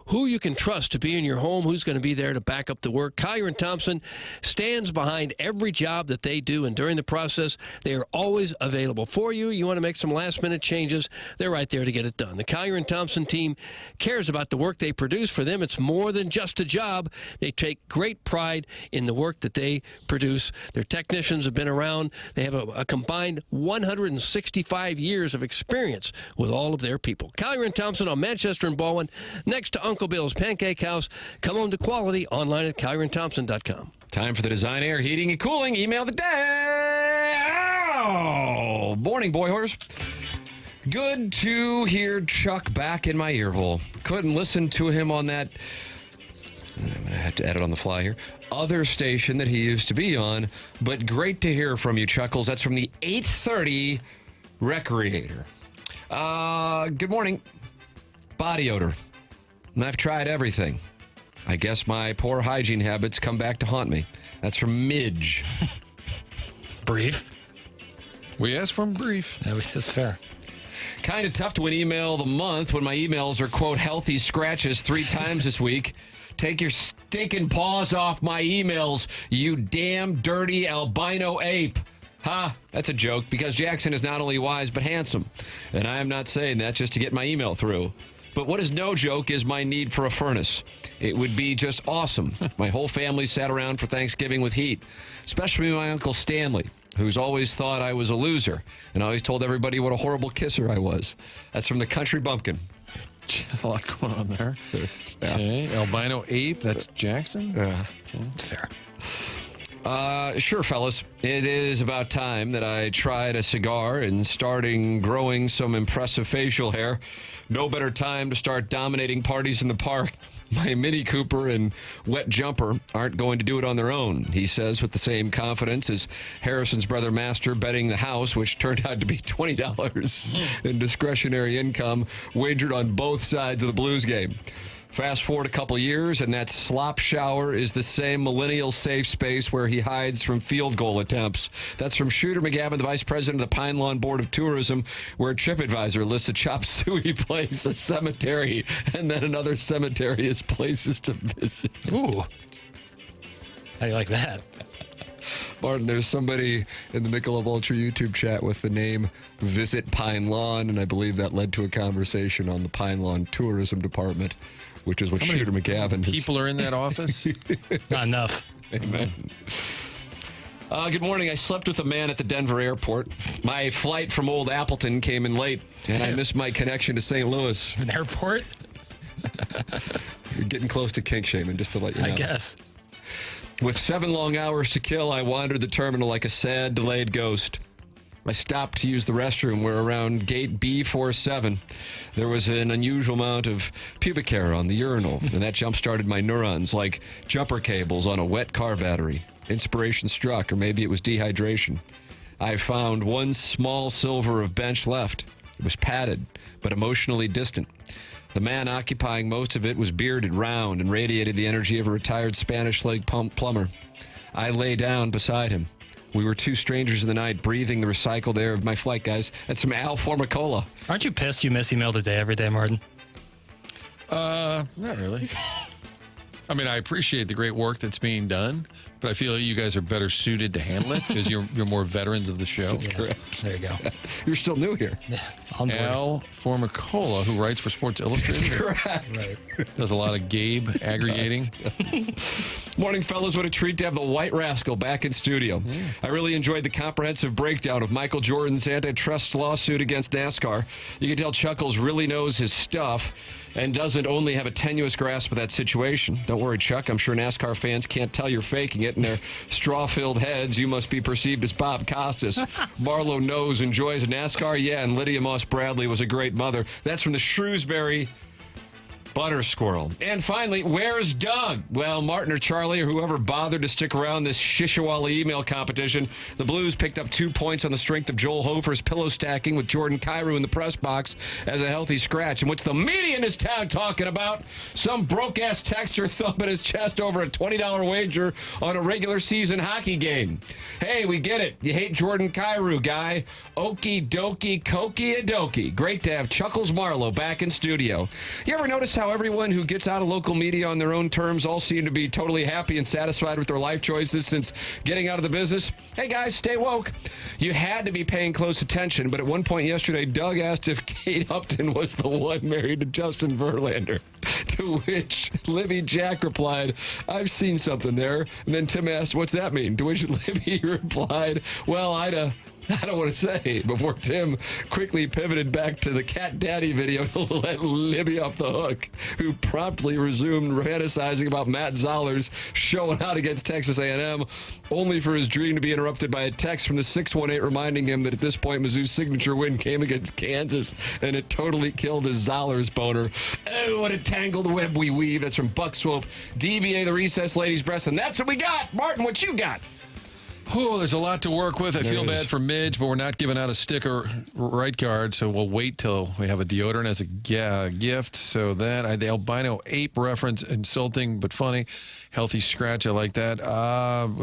who you can trust to be in your home, who's going to be there to back up the work. Collier & Thompson stands behind every job that they do, and during the process, they are always available for you. You want to make some last-minute changes, they're right there to get it done. The Collier & Thompson team cares about the work they produce. For them, it's more than just a job. They take great pride in the work that they produce. Their technicians have been around. They have a combined 165 years of experience with all of their people. Collier & Thompson on Manchester and Baldwin, next to Uncle Bill's Pancake House. Come home to quality online at collierandthompson.com. Time for the Design Air Heating and Cooling Email of the Day. Oh, morning, boy horse. Good to hear Chuck back in my earhole. Couldn't listen to him on that. I'm going to have to edit on the fly here. Other station that he used to be on, but great to hear from you, Chuckles. That's from the 8:30 Recreator. Good morning. Body odor. And I've tried everything. I guess my poor hygiene habits come back to haunt me. That's from Midge. Brief. We asked for him brief. That's fair. Kind of tough to win email of the month when my emails are, quote, healthy scratches 3 times this week. Take your stinking paws off my emails, you damn dirty albino ape. Ha, that's a joke because Jackson is not only wise but handsome. And I am not saying that just to get my email through. But what is no joke is my need for a furnace. It would be just awesome. My whole family sat around for Thanksgiving with heat, especially my Uncle Stanley, who's always thought I was a loser and always told everybody what a horrible kisser I was. That's from the Country Bumpkin. There's a lot going on there. Yeah. Okay. Albino ape, that's Jackson? Yeah. Okay. It's fair. Sure, fellas. It is about time that I tried a cigar and starting growing some impressive facial hair. No better time to start dominating parties in the park. My Mini Cooper and wet jumper aren't going to do it on their own, he says with the same confidence as Harrison's brother Master betting the house, which turned out to be $20 in discretionary income wagered on both sides of the Blues game. Fast forward a couple years, and that slop shower is the same millennial safe space where he hides from field goal attempts. That's from Shooter McGavin, the vice president of the Pine Lawn Board of Tourism, where TripAdvisor lists a chop suey place, a cemetery, and then another cemetery as places to visit. Ooh. How do you like that? Martin, there's somebody in the Michelob Ultra YouTube chat with the name Visit Pine Lawn, and I believe that led to a conversation on the Pine Lawn Tourism Department, which is what Shooter McGavin is. People are in that office? Not enough. Amen. Good morning. I slept with a man at the Denver airport. My flight from Old Appleton came in late, and I missed my connection to St. Louis. An airport? You're getting close to kink shaming, just to let you know. I guess. With 7 long hours to kill, I wandered the terminal like a sad, delayed ghost. I stopped to use the restroom where around gate B47 there was an unusual amount of pubic hair on the urinal, and that jump-started my neurons like jumper cables on a wet car battery. Inspiration struck, or maybe it was dehydration. I found one small sliver of bench left. It was padded, but emotionally distant. The man occupying most of it was bearded, round, and radiated the energy of a retired Spanish leg plumber. I lay down beside him. We were 2 strangers in the night, breathing the recycled air of my flight, guys. That's from Al Formicola. Aren't you pissed you miss email today every day, Martin? Not really. I mean, I appreciate the great work that's being done, but I feel you guys are better suited to handle it because you're more veterans of the show. That's correct. There you go. You're still new here. Al Formicola, who writes for Sports Illustrated. Correct. Does a lot of Gabe aggregating. Morning, fellas. What a treat to have the White Rascal back in studio. I really enjoyed the comprehensive breakdown of Michael Jordan's antitrust lawsuit against NASCAR. You can tell Chuckles really knows his stuff and doesn't only have a tenuous grasp of that situation. Don't worry, Chuck. I'm sure NASCAR fans can't tell you're faking it. In their straw-filled heads, you must be perceived as Bob Costas. Marlow knows, enjoys NASCAR. Yeah, and Lydia Moss Bradley was a great mother. That's from the Shrewsbury Butter Squirrel. And finally, where's Doug? Well, Martin or Charlie or whoever bothered to stick around this Shishawala email competition, the Blues picked up 2 points on the strength of Joel Hofer's pillow stacking with Jordan Kyrou in the press box as a healthy scratch. And what's the media in this town talking about? Some broke-ass texter thumping his chest over a $20 wager on a regular season hockey game. Hey, we get it. You hate Jordan Kyrou, guy. Okie dokie, kokie-a-dokie. Great to have Chuckles Marlow back in studio. You ever notice how everyone who gets out of local media on their own terms all seem to be totally happy and satisfied with their life choices since getting out of the business? Hey, guys, stay woke. You had to be paying close attention, but at one point yesterday, Doug asked if Kate Upton was the one married to Justin Verlander, to which Libby Jack replied, I've seen something there. And then Tim asked, what's that mean? To which Libby replied, well, I don't want to say, before Tim quickly pivoted back to the Cat Daddy video to let Libby off the hook, who promptly resumed fantasizing about Matt Zollers showing out against Texas A&M, only for his dream to be interrupted by a text from the 618 reminding him that at this point Mizzou's signature win came against Kansas, and it totally killed his Zollers boner. Oh, what a tangled web we weave. That's from Buck Swope, DBA The Recess Ladies Breast, and that's what we got. Martin, what you got? Oh, there's a lot to work with. I feel bad for Midge, but we're not giving out a sticker right card, so we'll wait till we have a deodorant as a gift. So that, the albino ape reference, insulting but funny. Healthy scratch, I like that.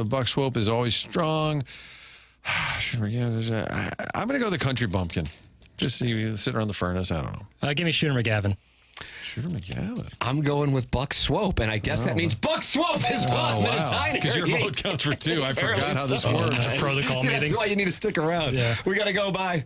Buck Swope is always strong. I'm going to go the country bumpkin. Just sit around the furnace. I don't know. Give me Shooter McGavin. Shooter McGavin. I'm going with Buck Swope, and I guess that means Buck Swope is one. Because your vote counts for two. I forgot how this works. Protocol See, meeting. that's why you need to stick around. Yeah. We got to go. Bye.